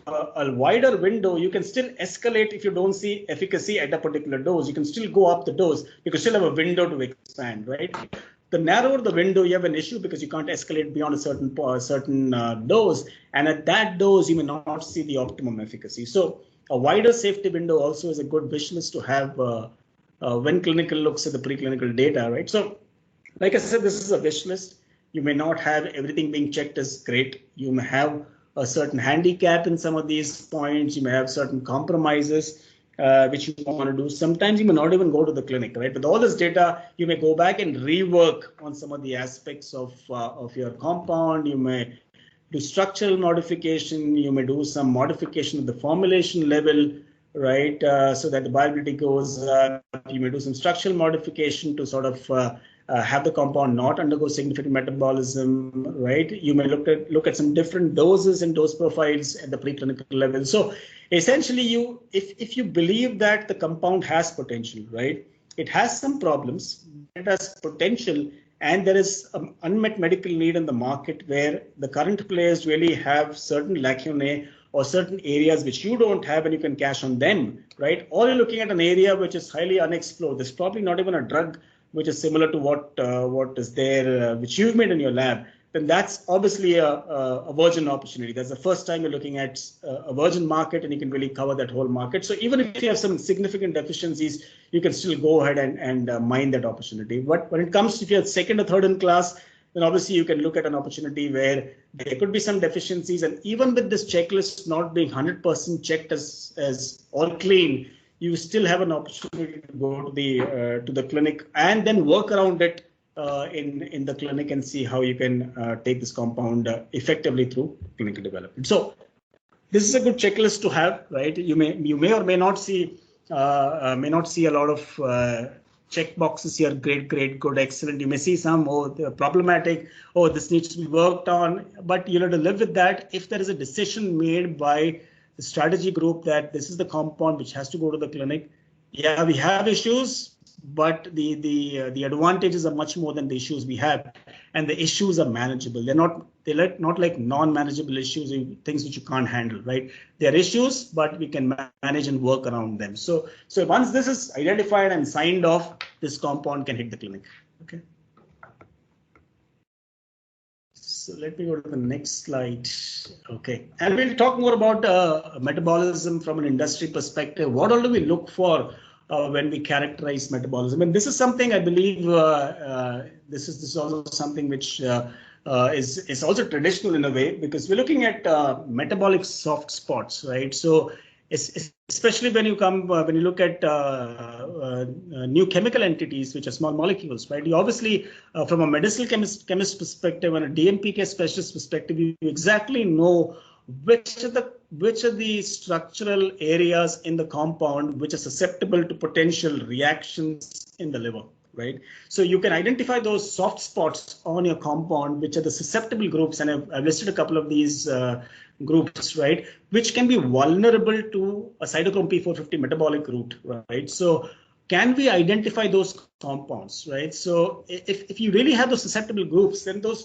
a wider window, you can still escalate if you don't see efficacy at a particular dose. You can still go up the dose. You can still have a window to expand, right? The narrower the window, you have an issue because you can't escalate beyond a certain dose, and at that dose, you may not see the optimum efficacy. So a wider safety window also is a good wish list to have when clinical looks at the preclinical data, right? So, like I said, this is a wish list. You may not have everything being checked as great. You may have a certain handicap in some of these points. You may have certain compromises which you want to do. Sometimes you may not even go to the clinic, right? With all this data, you may go back and rework on some of the aspects of your compound. You may do structural modification, you may do some modification at the formulation level, right? So that the bioavailability goes up. You may do some structural modification to sort of have the compound not undergo significant metabolism, right? You may look at some different doses and dose profiles at the preclinical level. So essentially, if you believe that the compound has potential, right? It has some problems, it has potential, and there is an unmet medical need in the market where the current players really have certain lacunae or certain areas which you don't have and you can cash on them, right? Or you're looking at an area which is highly unexplored. There's probably not even a drug which is similar to what is there, which you've made in your lab. Then that's obviously a virgin opportunity. That's the first time you're looking at a virgin market and you can really cover that whole market. So even if you have some significant deficiencies, you can still go ahead and mine that opportunity. But when it comes to if you're second or third in class, then obviously you can look at an opportunity where there could be some deficiencies. And even with this checklist not being 100% checked as all clean, you still have an opportunity to go to the clinic and then work around it in the clinic and see how you can take this compound effectively through clinical development. So this is a good checklist to have, right? You may or may not see a lot of check boxes here. Great, good, excellent. You may see some they're problematic. This needs to be worked on. But you'll have to live with that. If there is a decision made by the strategy group that this is the compound which has to go to the clinic, yeah, we have issues, but the advantages are much more than the issues we have, and the issues are manageable. They're not like non-manageable issues, things which you can't handle, right? They're issues, but we can manage and work around them. So once this is identified and signed off, this compound can hit the clinic. Okay. So let me go to the next slide. Okay, and we'll talk more about metabolism from an industry perspective. What all do we look for when we characterize metabolism? And this is something I believe this is also something which is also traditional in a way, because we're looking at metabolic soft spots, right? So especially when you look at new chemical entities which are small molecules, right? You obviously from a medicinal chemist perspective and a DMPK specialist perspective, you exactly know which are the structural areas in the compound which are susceptible to potential reactions in the liver, right? So you can identify those soft spots on your compound, which are the susceptible groups, and I've listed a couple of these groups, right, which can be vulnerable to a cytochrome P450 metabolic route, right? So can we identify those compounds, right? So if you really have those susceptible groups, then those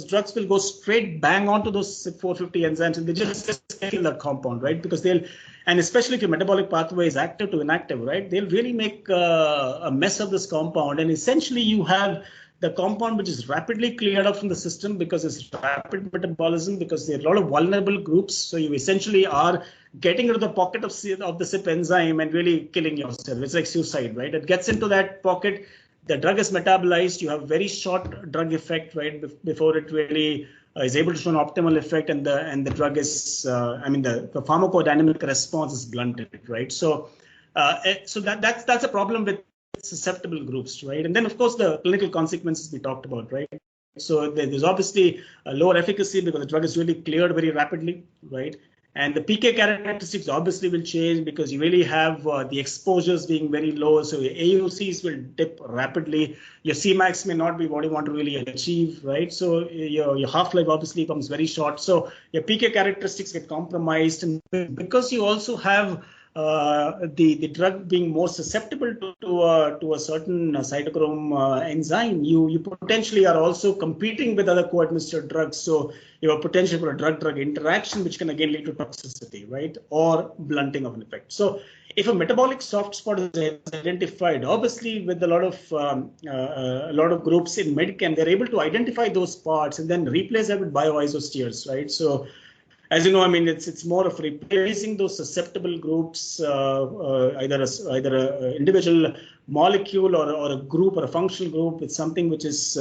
drugs will go straight bang onto those 450 enzymes and they just kill that compound, right? Because and especially if your metabolic pathway is active to inactive, right, they'll really make a mess of this compound. And essentially you have the compound which is rapidly cleared out from the system because it's rapid metabolism, because there are a lot of vulnerable groups. So you essentially are getting into the pocket of the CYP enzyme and really killing yourself. It's like suicide, right? It gets into that pocket, the drug is metabolized, you have very short drug effect, right, before it really is able to show an optimal effect, and the drug is, the pharmacodynamic response is blunted, right? So that's a problem with susceptible groups, right? And then of course the clinical consequences we talked about, right? So there's obviously a lower efficacy because the drug is really cleared very rapidly, right? And the PK characteristics obviously will change because you really have the exposures being very low. So your AUCs will dip rapidly. Your Cmax may not be what you want to really achieve, right? So your half-life obviously becomes very short. So your PK characteristics get compromised. And because you also have the drug being more susceptible to a certain cytochrome enzyme, you potentially are also competing with other co-administered drugs. So you have potential for a drug-drug interaction, which can again lead to toxicity, right, or blunting of an effect. So if a metabolic soft spot is identified, obviously with a lot of groups in medchem, they're able to identify those parts and then replace them with bioisosteres, right? So as you know, I mean, it's more of replacing those susceptible groups, either an individual molecule or a group or a functional group with something which is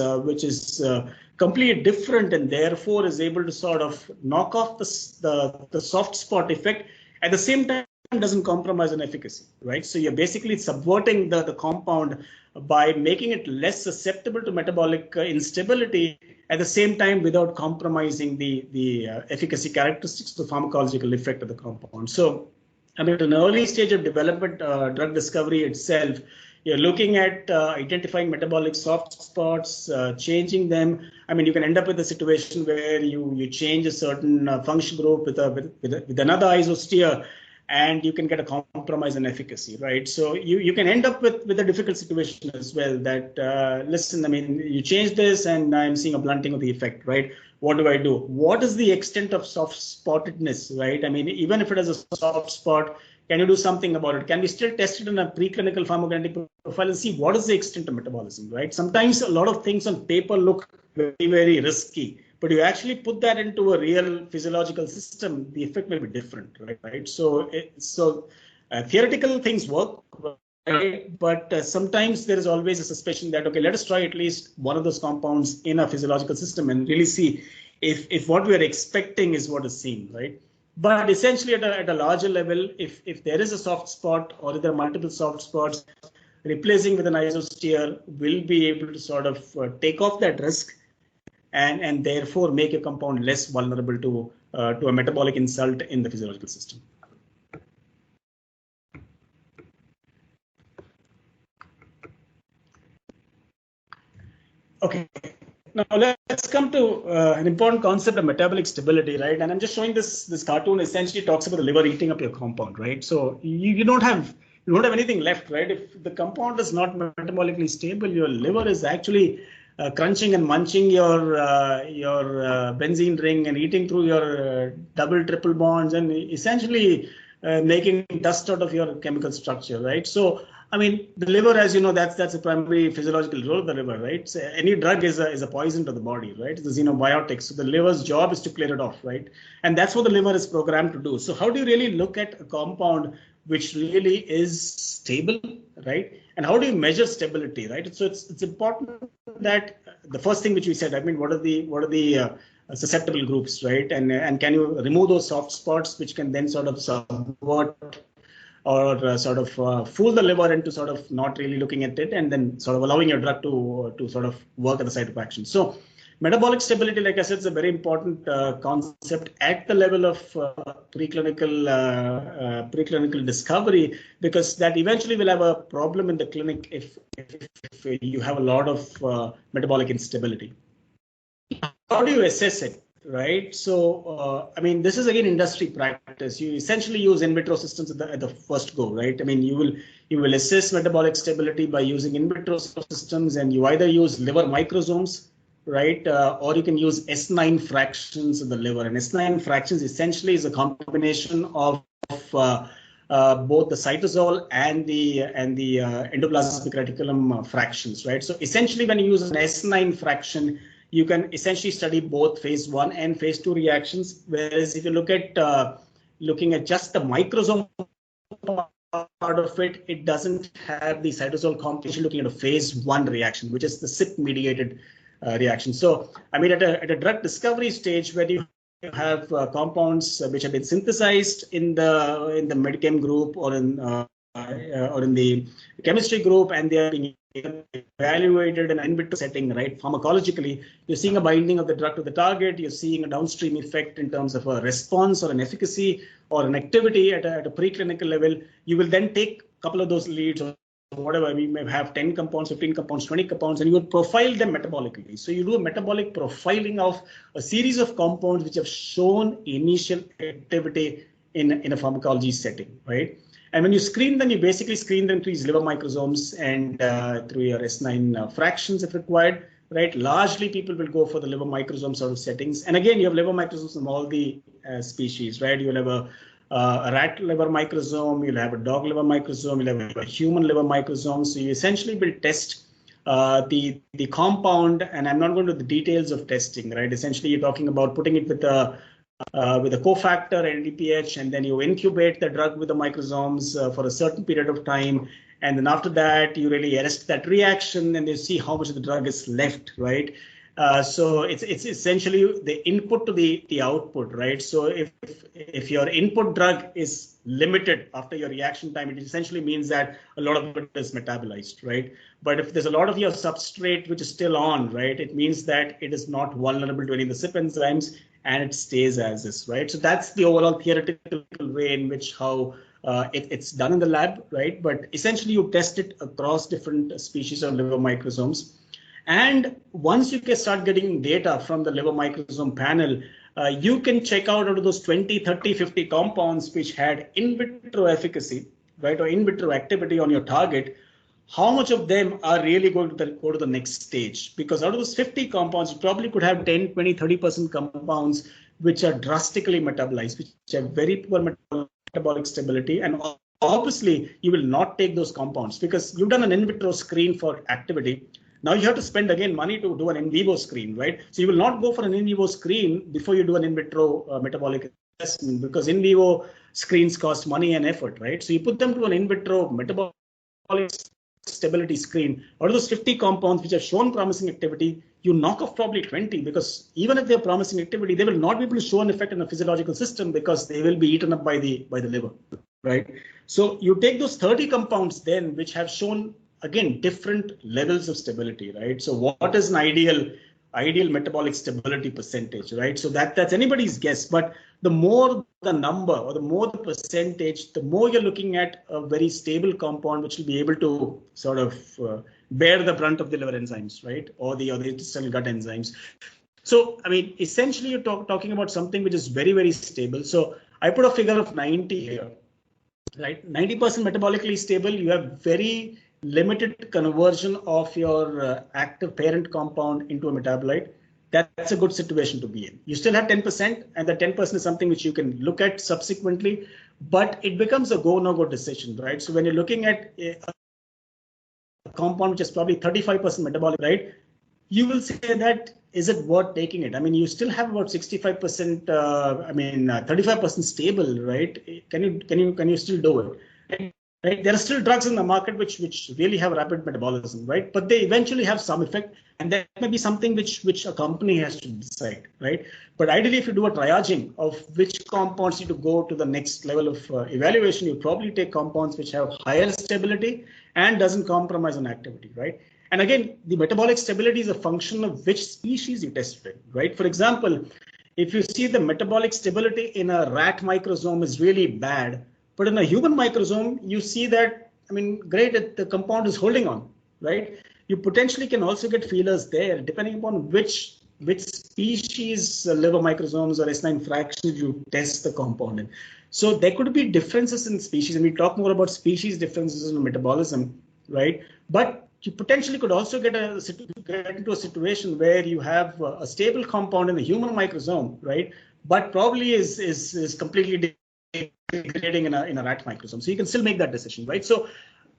completely different, and therefore is able to sort of knock off the soft spot effect. At the same time, doesn't compromise on efficacy, right? So you're basically subverting the compound by making it less susceptible to metabolic instability. at the same time without compromising the efficacy characteristics, the pharmacological effect of the compound. So, I mean, at an early stage of development, drug discovery itself, you're looking at identifying metabolic soft spots, changing them. I mean, you can end up with a situation where you change a certain function group with another isosteer, and you can get a compromise in efficacy, right? So you can end up with a difficult situation as well that, listen, I mean, you change this and I'm seeing a blunting of the effect, right? What do I do? What is the extent of soft spottedness, right? I mean, even if it has a soft spot, can you do something about it? Can we still test it in a preclinical pharmacokinetic profile and see what is the extent of metabolism, right? Sometimes a lot of things on paper look very, very risky, but you actually put that into a real physiological system, the effect will be different, right? So theoretical things work, right? But sometimes there is always a suspicion that, okay, let us try at least one of those compounds in a physiological system and really see if what we are expecting is what is seen, right? But essentially at a larger level, if there is a soft spot or if there are multiple soft spots, replacing with an isosteer will be able to sort of take off that risk and therefore make a compound less vulnerable to a metabolic insult in the physiological system. Okay, now let's come to an important concept of metabolic stability, right? And I'm just showing this cartoon essentially talks about the liver eating up your compound, right? So you don't have anything left, right? If the compound is not metabolically stable, your liver is actually crunching and munching your benzene ring and eating through your double, triple bonds and essentially making dust out of your chemical structure, right? So, I mean, the liver, as you know, that's a primary physiological role of the liver, right? So any drug is a poison to the body, right? It's a xenobiotic. So the liver's job is to clear it off, right? And that's what the liver is programmed to do. So how do you really look at a compound which really is stable, right? And how do you measure stability, right? So it's important that the first thing which we said, I mean, what are the susceptible groups, right? And can you remove those soft spots which can then sort of subvert or sort of fool the liver into sort of not really looking at it and then sort of allowing your drug to sort of work at the site of action. So metabolic stability, like I said, is a very important concept at the level of preclinical discovery, because that eventually will have a problem in the clinic if you have a lot of metabolic instability. How do you assess it? Right. So, I mean, this is again industry practice. You essentially use in vitro systems at the first go, right? I mean, you will assess metabolic stability by using in vitro systems, and you either use liver microsomes, right, or you can use S9 fractions of the liver. And S9 fractions essentially is a combination of both the cytosol and the endoplasmic reticulum fractions, right? So essentially, when you use an S9 fraction, you can essentially study both phase 1 and phase 2 reactions. Whereas if you look at looking at just the microsome part of it, it doesn't have the cytosol composition. Looking at a phase 1 reaction, which is the CYP-mediated reaction. So, I mean, at a drug discovery stage, where you have compounds which have been synthesized in the medchem group or in the chemistry group, and they are being evaluated in an in vitro setting, right? Pharmacologically, you're seeing a binding of the drug to the target. You're seeing a downstream effect in terms of a response or an efficacy or an activity at a preclinical level. You will then take a couple of those leads or whatever. We may have 10 compounds, 15 compounds, 20 compounds, and you will profile them metabolically. So you do a metabolic profiling of a series of compounds which have shown initial activity in a pharmacology setting, right? And when you screen them, you basically screen them through these liver microsomes and through your S9 fractions if required, right? Largely, people will go for the liver microsome sort of settings. And again, you have liver microsomes from all the species, right? You'll have a rat liver microsome, you'll have a dog liver microsome, you'll have a human liver microsome. So you essentially will test the compound, and I'm not going to the details of testing, right? Essentially, you're talking about putting it with a cofactor NADPH, and then you incubate the drug with the microsomes for a certain period of time, and then after that you really arrest that reaction and you see how much of the drug is left, right? So it's essentially the input to the output, right? So if your input drug is limited after your reaction time, it essentially means that a lot of it is metabolized, right? But if there's a lot of your substrate which is still on, right, it means that it is not vulnerable to any of the CYP enzymes and it stays as is, right? So that's the overall theoretical way in which how it's done in the lab, right? But essentially you test it across different species of liver microsomes. And once you start getting data from the liver microsome panel, you can check out of those 20, 30, 50 compounds which had in vitro efficacy, right, or in vitro activity on your target, how much of them are really going to go to the next stage? Because out of those 50 compounds, you probably could have 10, 20, 30% compounds which are drastically metabolized, which have very poor metabolic stability. And obviously, you will not take those compounds because you've done an in vitro screen for activity. Now you have to spend again money to do an in vivo screen, right? So you will not go for an in vivo screen before you do an in vitro metabolic assessment because in vivo screens cost money and effort, right? So you put them to an in vitro metabolic stability screen. Out of those 50 compounds which have shown promising activity, you knock off probably 20 because even if they're promising activity, they will not be able to show an effect in the physiological system because they will be eaten up by the liver, right? So you take those 30 compounds then which have shown again different levels of stability, right? So what is an ideal metabolic stability percentage, right? So that's anybody's guess, but the more the number or the more the percentage, the more you're looking at a very stable compound which will be able to sort of bear the brunt of the liver enzymes, right, or the intestinal gut enzymes. So I mean, essentially you're talking about something which is very, very stable. So I put a figure of 90 here, right? 90% metabolically stable. You have very limited conversion of your active parent compound into a metabolite. That's a good situation to be in. You still have 10%, and the 10% is something which you can look at subsequently, but it becomes a go, no go decision, right? So when you're looking at a compound which is probably 35% metabolic, right, you will say that, is it worth taking it? I mean, you still have about 65%, 35% stable, right? Can you still do it? Right? There are still drugs in the market which really have rapid metabolism, right? But they eventually have some effect, and that may be something which a company has to decide, right? But ideally, if you do a triaging of which compounds need to go to the next level of evaluation, you probably take compounds which have higher stability and doesn't compromise on activity, right? And again, the metabolic stability is a function of which species you tested, right? For example, if you see the metabolic stability in a rat microsome is really bad, but in a human microsome, you see that, I mean, great, the compound is holding on, right? You potentially can also get feelers there, depending upon which species liver microsomes or S9 fractions you test the compound in. So there could be differences in species, and we talk more about species differences in metabolism, right? But you potentially could also get into a situation where you have a stable compound in the human microsome, right? But probably is completely degrading in a rat microsome. So you can still make that decision, right? So,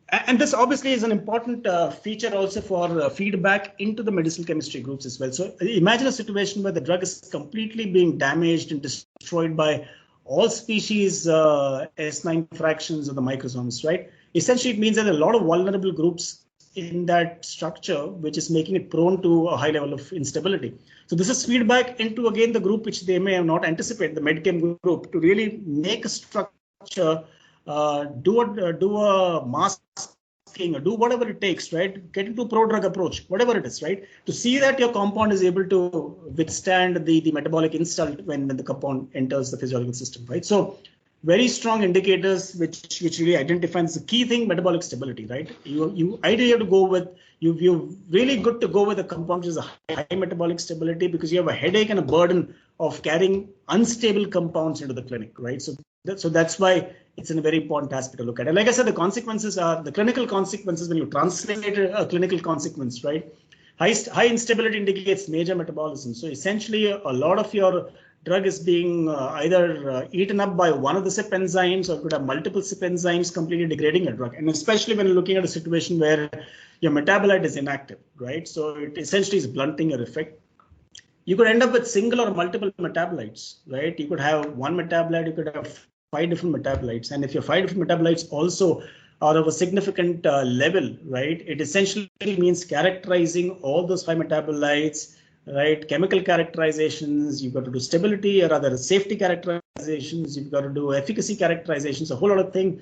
and this obviously is an important feature also for feedback into the medicinal chemistry groups as well. So imagine a situation where the drug is completely being damaged and destroyed by all species S9 fractions of the microsomes, right? Essentially, it means that there are a lot of vulnerable groups in that structure, which is making it prone to a high level of instability. So this is feedback into, again, the group which they may have not anticipated, the medchem group, to really make a structure, do a masking, or do whatever it takes, right? Get into a pro-drug approach, whatever it is, right? To see that your compound is able to withstand the metabolic insult when the compound enters the physiological system, right? So very strong indicators which really identifies the key thing, metabolic stability, right? You ideally have to go with, you're really good to go with a compound which is a high metabolic stability, because you have a headache and a burden of carrying unstable compounds into the clinic, right? So that's why it's a very important aspect to look at. And like I said, the consequences are the clinical consequences when you translate a clinical consequence, right? High instability indicates major metabolism. So essentially, a lot of your drug is being either eaten up by one of the CYP enzymes, or could have multiple CYP enzymes completely degrading a drug. And especially when you're looking at a situation where your metabolite is inactive, right? So it essentially is blunting your effect. You could end up with single or multiple metabolites, right? You could have one metabolite, you could have 5 different metabolites. And if your 5 different metabolites also are of a significant level, right, it essentially means characterizing all those 5 metabolites right? Chemical characterizations, you've got to do stability or other safety characterizations, you've got to do efficacy characterizations, a whole lot of thing,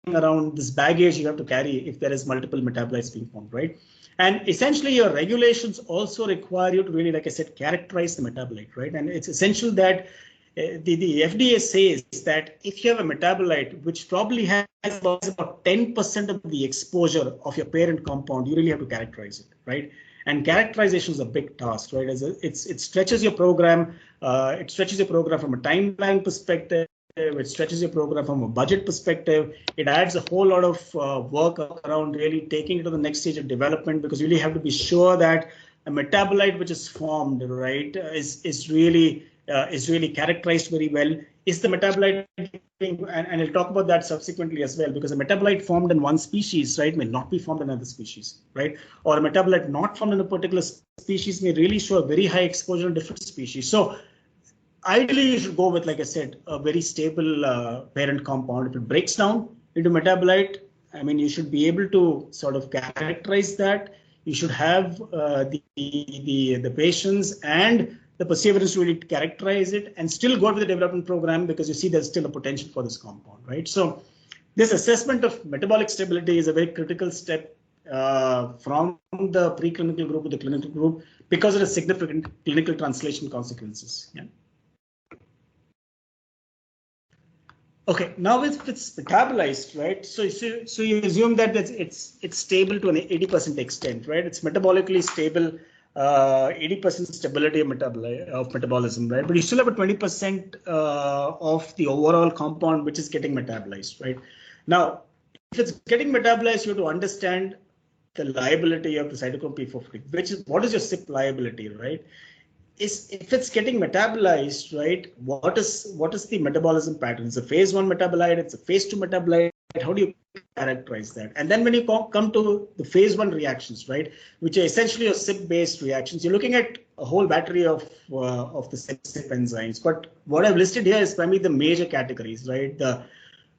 around this baggage you have to carry if there is multiple metabolites being formed, right? And essentially your regulations also require you to really, like I said, characterize the metabolite, right? And it's essential that the FDA says that if you have a metabolite which probably has about 10% of the exposure of your parent compound, you really have to characterize it, right? And characterization is a big task, right? It stretches your program. It stretches your program from a timeline perspective. It stretches your program from a budget perspective. It adds a whole lot of work around really taking it to the next stage of development, because you really have to be sure that a metabolite which is formed, right, is really characterized very well. Is the metabolite, and I'll talk about that subsequently as well, because a metabolite formed in one species, right, may not be formed in another species, right? Or a metabolite not formed in a particular species may really show a very high exposure in different species. So ideally, you should go with, like I said, a very stable parent compound. If it breaks down into metabolite, I mean, you should be able to sort of characterize that. You should have the patience and the perseverance to really characterize it and still go with the development program, because you see there's still a potential for this compound, right? So this assessment of metabolic stability is a very critical step from the preclinical group to the clinical group, because it has significant clinical translation consequences. Yeah. Okay, now if it's metabolized, right? So you assume that it's stable to an 80% extent, right? It's metabolically stable, 80% stability of metabolism, right? But you still have a 20% of the overall compound which is getting metabolized, right? Now, if it's getting metabolized, you have to understand the liability of the cytochrome P450, what is your CYP liability, right? If it's getting metabolized, right, what is the metabolism pattern? It's a phase 1 metabolite, it's a phase 2 metabolite. How do you characterize that? And then when you come to the phase 1 reactions, right, which are essentially your CYP-based reactions, you're looking at a whole battery of the CYP enzymes. But what I've listed here is primarily the major categories, right? The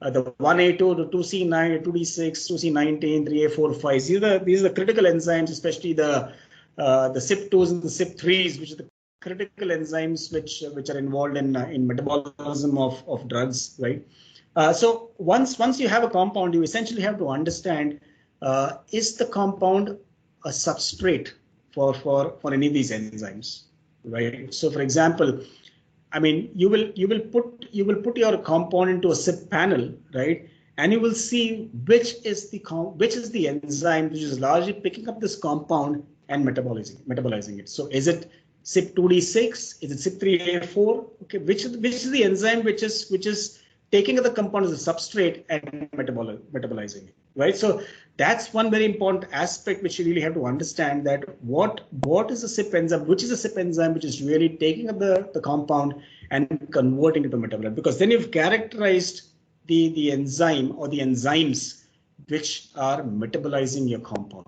1A2 to 2C9, 2D6, 2C19, 3A4, 5. These are the critical enzymes, especially the CYP2s and the CYP3s, which are the critical enzymes which are involved in metabolism of drugs, right? So once you have a compound, you essentially have to understand, is the compound a substrate for any of these enzymes, right? So for example, I mean, you will put your compound into a CYP panel, right? And you will see which is the enzyme which is largely picking up this compound and metabolizing it. So is it CYP2D6? Is it CYP3A4? Okay, which is the enzyme which is taking the compound as a substrate and metabolizing it, right? So that's one very important aspect which you really have to understand, that what is a CYP enzyme, which is a CYP enzyme which is really taking up the compound and converting it to metabolite, because then you've characterized the enzyme or the enzymes which are metabolizing your compound.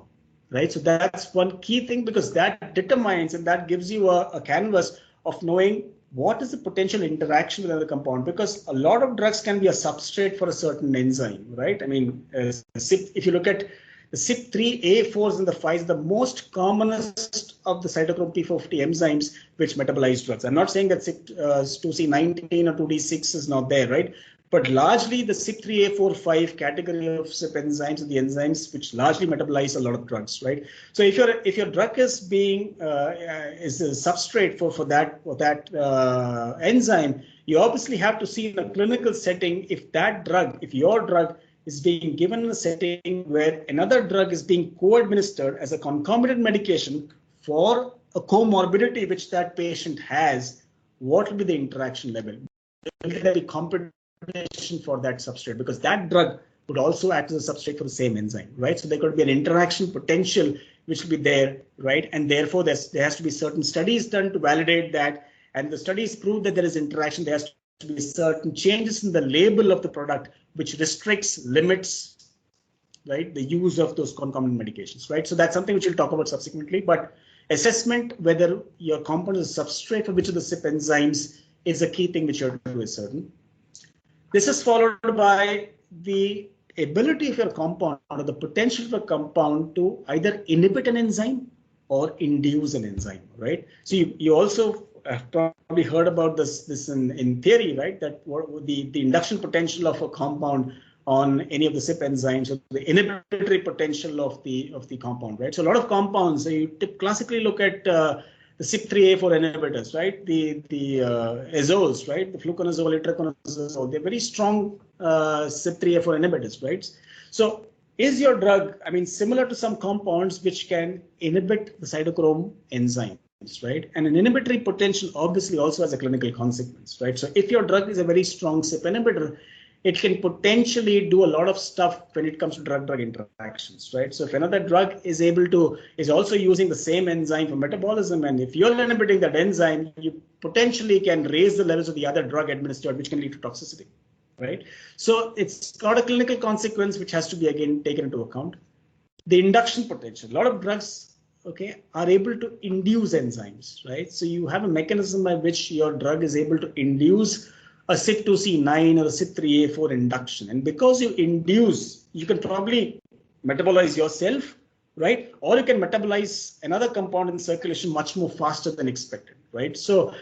Right, so that's one key thing, because that determines and that gives you a canvas of knowing what is the potential interaction with another compound, because a lot of drugs can be a substrate for a certain enzyme, right? I mean, if you look at the CYP3A4s and the 5s, the most commonest of the cytochrome P450 enzymes which metabolize drugs. I'm not saying that CYP2C19 or 2D6 is not there, right? But largely the CYP3A4-5 category of CYP enzymes are the enzymes which largely metabolize a lot of drugs, right? So if your drug is being is a substrate for that enzyme, you obviously have to see in a clinical setting if your drug is being given in a setting where another drug is being co-administered as a concomitant medication for a comorbidity which that patient has, what will be the interaction level? Will there be competition for that substrate, because that drug would also act as a substrate for the same enzyme, right? So there could be an interaction potential which will be there, right? And therefore there has to be certain studies done to validate that, and the studies prove that there is interaction. There has to be certain changes in the label of the product which limits, right, the use of those concomitant medications, right? So that's something which we'll talk about subsequently. But assessment whether your compound is a substrate for which of the CYP enzymes is a key thing which you have to do is certain. This is followed by the ability of your compound or the potential for a compound to either inhibit an enzyme or induce an enzyme, right? So you also have probably heard about this in theory, right? That the induction potential of a compound on any of the CYP enzymes, or the inhibitory potential of the compound, right? So a lot of compounds, so you classically look at the CYP3A4 inhibitors, right? The azoles, right? The fluconazole, itraconazole, they're very strong CYP3A4 inhibitors, right? So is your drug, I mean, similar to some compounds which can inhibit the cytochrome enzymes, right? And an inhibitory potential obviously also has a clinical consequence, right? So if your drug is a very strong CYP inhibitor, it can potentially do a lot of stuff when it comes to drug-drug interactions, right? So if another drug is also using the same enzyme for metabolism, and if you're inhibiting that enzyme, you potentially can raise the levels of the other drug administered, which can lead to toxicity, right? So it's got a clinical consequence which has to be again taken into account. The induction potential, a lot of drugs, okay, are able to induce enzymes, right? So you have a mechanism by which your drug is able to induce a CYP2C9 or a CYP3A4 induction. And because you induce, you can probably metabolize yourself, right? Or you can metabolize another compound in circulation much more faster than expected, right? So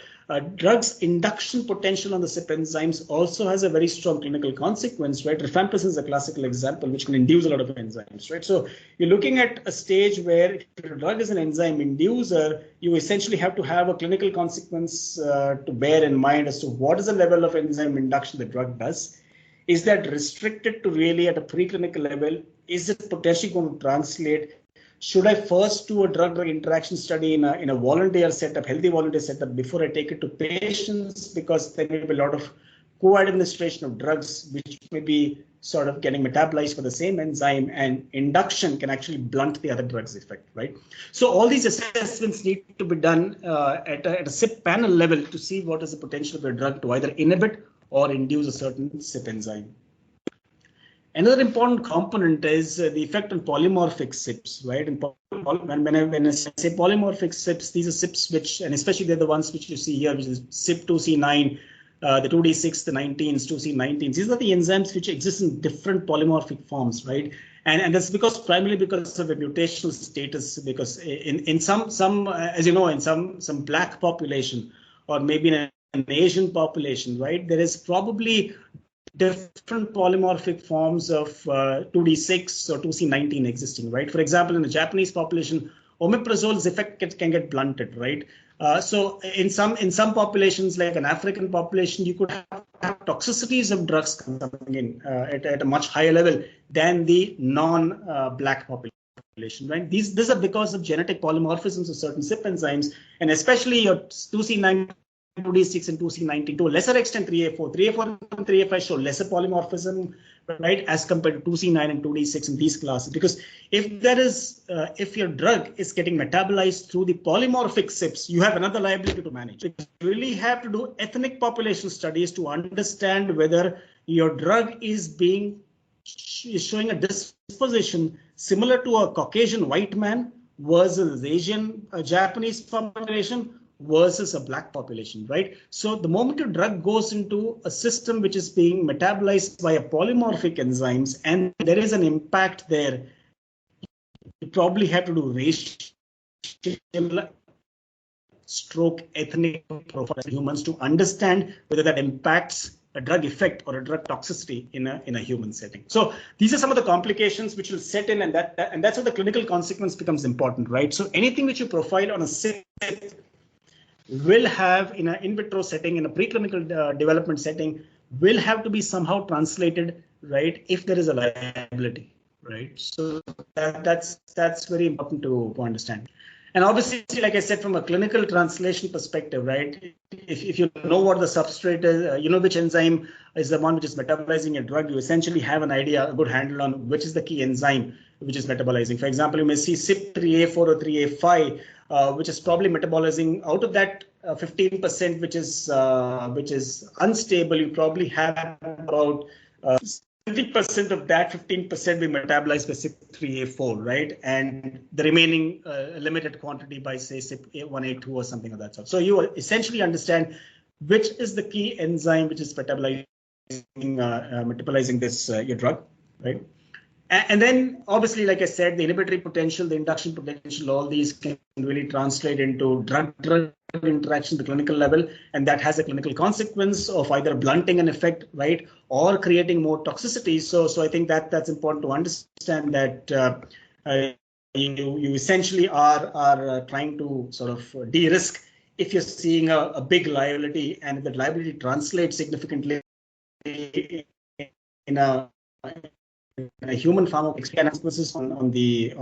drugs induction potential on the CYP enzymes also has a very strong clinical consequence, right? Rifampicin is a classical example which can induce a lot of enzymes, right? So you're looking at a stage where if your drug is an enzyme inducer, you essentially have to have a clinical consequence to bear in mind as to what is the level of enzyme induction the drug does. Is that restricted to really at a preclinical level? Is it potentially going to translate? Should I first do a drug-drug interaction study in a volunteer setup, healthy volunteer setup, before I take it to patients? Because there may be a lot of co-administration of drugs which may be sort of getting metabolized for the same enzyme, and induction can actually blunt the other drug's effect, right? So all these assessments need to be done at a CYP panel level to see what is the potential of a drug to either inhibit or induce a certain CYP enzyme. Another important component is the effect on polymorphic CYPs, right? And when I say polymorphic CYPs, these are CYPs which, and especially they're the ones which you see here, which is CYP2C9, the 2D6, the 19s, 2C19s. These are the enzymes which exist in different polymorphic forms, right? And that's primarily because of a mutational status. Because in some as you know, in some black population, or maybe in an Asian population, right, there is probably different polymorphic forms of 2D6 or 2C19 existing, right? For example, in the Japanese population, omeprazole's effect can get blunted, right? So in some populations, like an African population, you could have toxicities of drugs coming in at a much higher level than the non-black population, right? These are because of genetic polymorphisms of certain CYP enzymes, and especially your 2C9, 2D6 and 2C19, to a lesser extent 3A4. 3A4 and 3A5 show lesser polymorphism, right, as compared to 2C9 and 2D6 in these classes. Because if your drug is getting metabolized through the polymorphic CYPs, you have another liability to manage. You really have to do ethnic population studies to understand whether your drug is showing a disposition similar to a Caucasian white man versus Asian Japanese population versus a black population, right? So the moment your drug goes into a system which is being metabolized by a polymorphic enzymes, and there is an impact there, you probably have to do racial stroke ethnic profile in humans to understand whether that impacts a drug effect or a drug toxicity in a human setting. So these are some of the complications which will set in, and that's where the clinical consequence becomes important, right? So anything which you profile on a CYP will have in an in vitro setting, in a preclinical development setting, will have to be somehow translated, right, if there is a liability, right? So that's very important to understand. And obviously, like I said, from a clinical translation perspective, right, if you know what the substrate is, you know which enzyme is the one which is metabolizing a drug, you essentially have an idea, a good handle on which is the key enzyme which is metabolizing. For example, you may see CYP3A4 or 3A5, which is probably metabolizing out of that 15% which is unstable. You probably have about 70% of that 15% be metabolized by CYP3A4, right? And the remaining limited quantity by, say, CYP1A2 or something of that sort. So you essentially understand which is the key enzyme which is metabolizing this your drug, right? And then obviously, like I said, the inhibitory potential, the induction potential, all these can really translate into drug-drug interaction at the clinical level, and that has a clinical consequence of either blunting an effect, right, or creating more toxicity. So I think that's important to understand that you essentially are trying to sort of de-risk if you're seeing a big liability, and if that liability translates significantly in a human pharmacoexperience on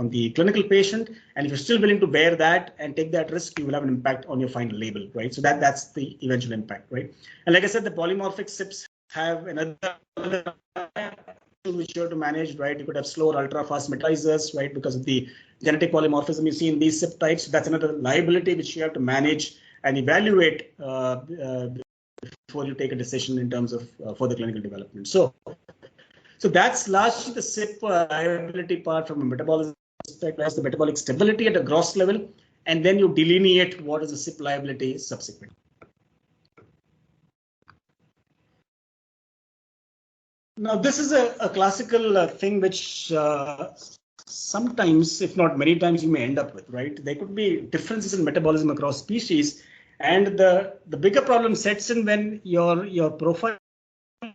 the clinical patient, and if you're still willing to bear that and take that risk, you will have an impact on your final label, right? So that's the eventual impact, right? And like I said, the polymorphic CYPs have another which you have to manage, right? You could have slow or ultra-fast metabolizers, right? Because of the genetic polymorphism you see in these CYP types. That's another liability which you have to manage and evaluate before you take a decision in terms of further clinical development. So that's largely the CYP liability part from a metabolism perspective, as the metabolic stability at a gross level, and then you delineate what is the CYP liability subsequently. Now, this is a classical thing which sometimes, if not many times, you may end up with, right? There could be differences in metabolism across species, and the bigger problem sets in when your profile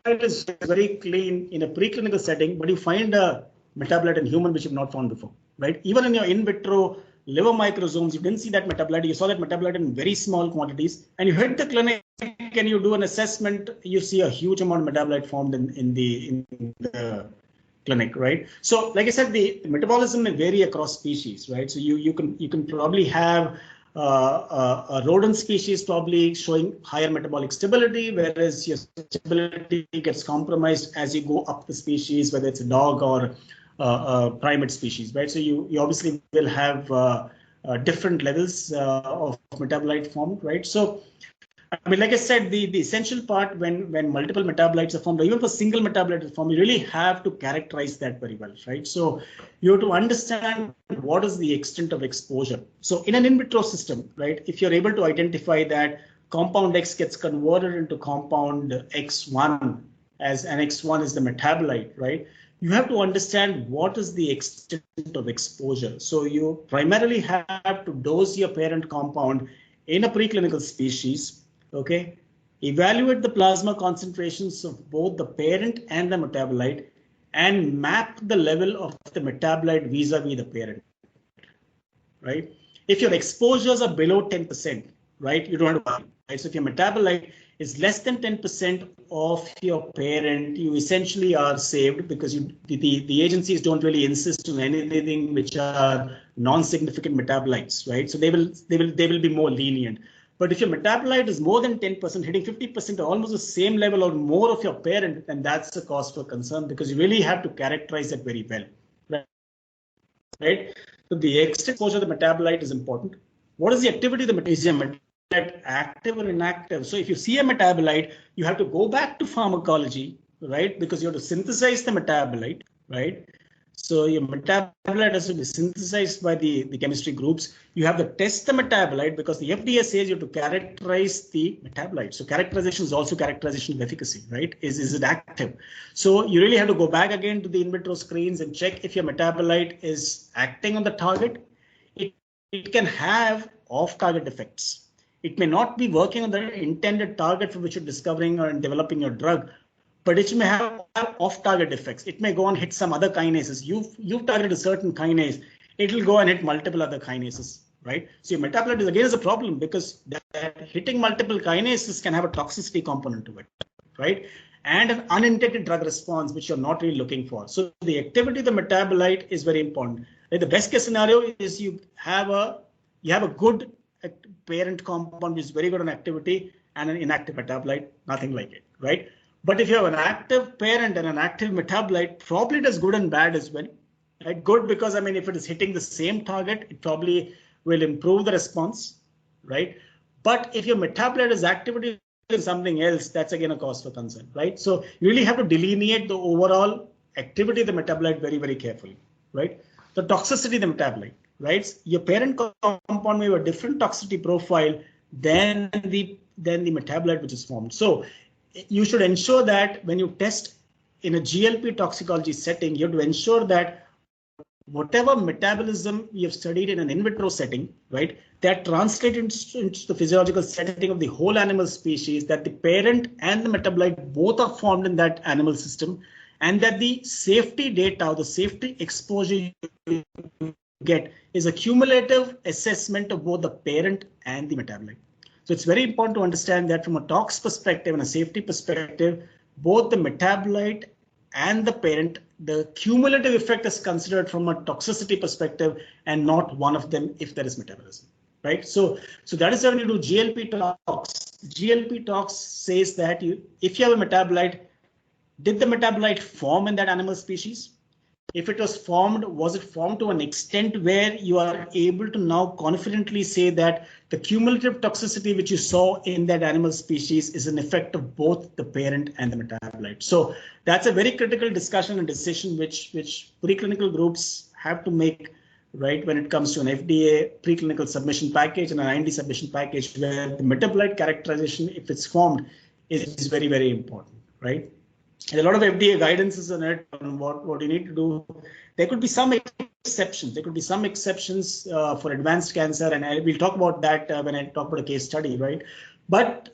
is very clean in a preclinical setting, but you find a metabolite in human which you've not found before, right? Even in your in vitro liver microsomes, you didn't see that metabolite. You saw that metabolite in very small quantities, and you hit the clinic and you do an assessment, you see a huge amount of metabolite formed in the clinic, right? So, like I said, the metabolism may vary across species, right? So you can probably have a rodent species probably showing higher metabolic stability, whereas your stability gets compromised as you go up the species, whether it's a dog or a primate species, right? So you obviously will have different levels of metabolite formed, right? So, I mean, like I said, the essential part when multiple metabolites are formed, or even if a single metabolite is formed, you really have to characterize that very well, right? So you have to understand what is the extent of exposure. So in an in vitro system, right, if you're able to identify that compound X gets converted into compound X1 as an X1 is the metabolite, right? You have to understand what is the extent of exposure. So you primarily have to dose your parent compound in a preclinical species. Okay, evaluate the plasma concentrations of both the parent and the metabolite and map the level of the metabolite vis-a-vis the parent, right? If your exposures are below 10%, right, you don't have to worry, right? So if your metabolite is less than 10% of your parent, you essentially are saved because the agencies don't really insist on anything which are non-significant metabolites, right? So they will be more lenient. But if your metabolite is more than 10%, hitting 50%, almost the same level or more of your parent, then that's a cause for concern because you really have to characterize it very well, right? So the exposure of the metabolite is important. What is the activity of the metabolite? Active or inactive? So if you see a metabolite, you have to go back to pharmacology, right? Because you have to synthesize the metabolite, right? So your metabolite has to be synthesized by the chemistry groups. You have to test the metabolite because the FDA says you have to characterize the metabolite. So characterization is also characterization of efficacy, right? Is it active? So you really have to go back again to the in vitro screens and check if your metabolite is acting on the target. It can have off-target effects. It may not be working on the intended target for which you're discovering or developing your drug, but it may have off-target effects. It may go and hit some other kinases. You've targeted a certain kinase, it will go and hit multiple other kinases, right? So your metabolite is again is a problem because that hitting multiple kinases can have a toxicity component to it, right? And an unintended drug response, which you're not really looking for. So the activity of the metabolite is very important. Right? The best case scenario is you have a good parent compound which is very good on activity and an inactive metabolite, nothing like it, right? But if you have an active parent and an active metabolite, probably it is good and bad as well. Right? Good because, I mean, if it is hitting the same target, it probably will improve the response, right? But if your metabolite is activity in something else, that's again a cause for concern, right? So you really have to delineate the overall activity of the metabolite very, very carefully, right? The toxicity of the metabolite, right? Your parent compound may have a different toxicity profile than the metabolite which is formed. So you should ensure that when you test in a GLP toxicology setting, you have to ensure that whatever metabolism you have studied in an in vitro setting, right, that translated into the physiological setting of the whole animal species, that the parent and the metabolite both are formed in that animal system, and that the safety data or the safety exposure you get is a cumulative assessment of both the parent and the metabolite. So it's very important to understand that from a tox perspective and a safety perspective, both the metabolite and the parent, the cumulative effect is considered from a toxicity perspective and not one of them if there is metabolism, right? So that is when you do GLP tox. GLP tox says that if you have a metabolite, did the metabolite form in that animal species? If it was formed, was it formed to an extent where you are able to now confidently say that the cumulative toxicity which you saw in that animal species is an effect of both the parent and the metabolite? So that's a very critical discussion and decision which preclinical groups have to make, right, when it comes to an FDA preclinical submission package and an IND submission package, where the metabolite characterization, if it's formed, is very, very important, right? And a lot of FDA guidance is on it on what you need to do. There could be some exceptions. There could be some exceptions for advanced cancer, and we'll talk about that when I talk about a case study, right? But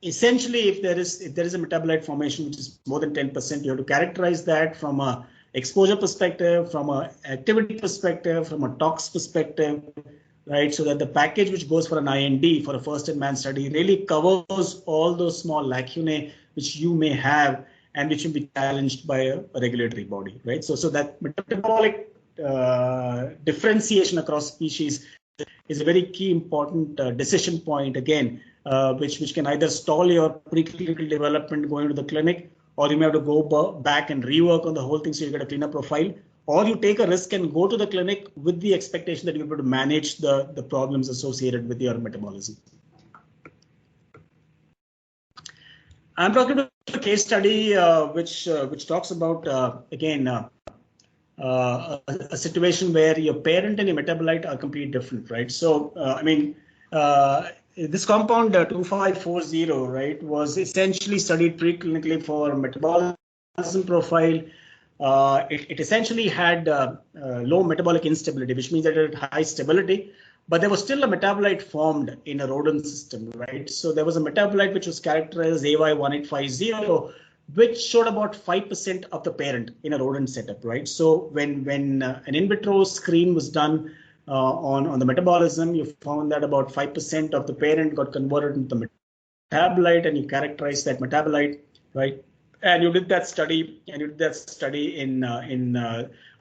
essentially, if there is a metabolite formation which is more than 10%, you have to characterize that from a exposure perspective, from a activity perspective, from a tox perspective, right? So that the package which goes for an IND for a first-in-man study really covers all those small lacunae which you may have and which will be challenged by a regulatory body, right? So that metabolic differentiation across species is a very key important decision point, again, which can either stall your preclinical development going to the clinic, or you may have to go back and rework on the whole thing so you get a cleaner profile, or you take a risk and go to the clinic with the expectation that you'll be able to manage the problems associated with your metabolism. I'm talking about a case study which talks about, again, a situation where your parent and your metabolite are completely different, right? So, this compound 2540, right, was essentially studied preclinically for metabolism profile. It essentially had low metabolic instability, which means that it had high stability. But there was still a metabolite formed in a rodent system, right? So there was a metabolite which was characterized as AY1850, which showed about 5% of the parent in a rodent setup, right? So when an in vitro screen was done on the metabolism, you found that about 5% of the parent got converted into the metabolite, and you characterized that metabolite, right? And you did that study, in a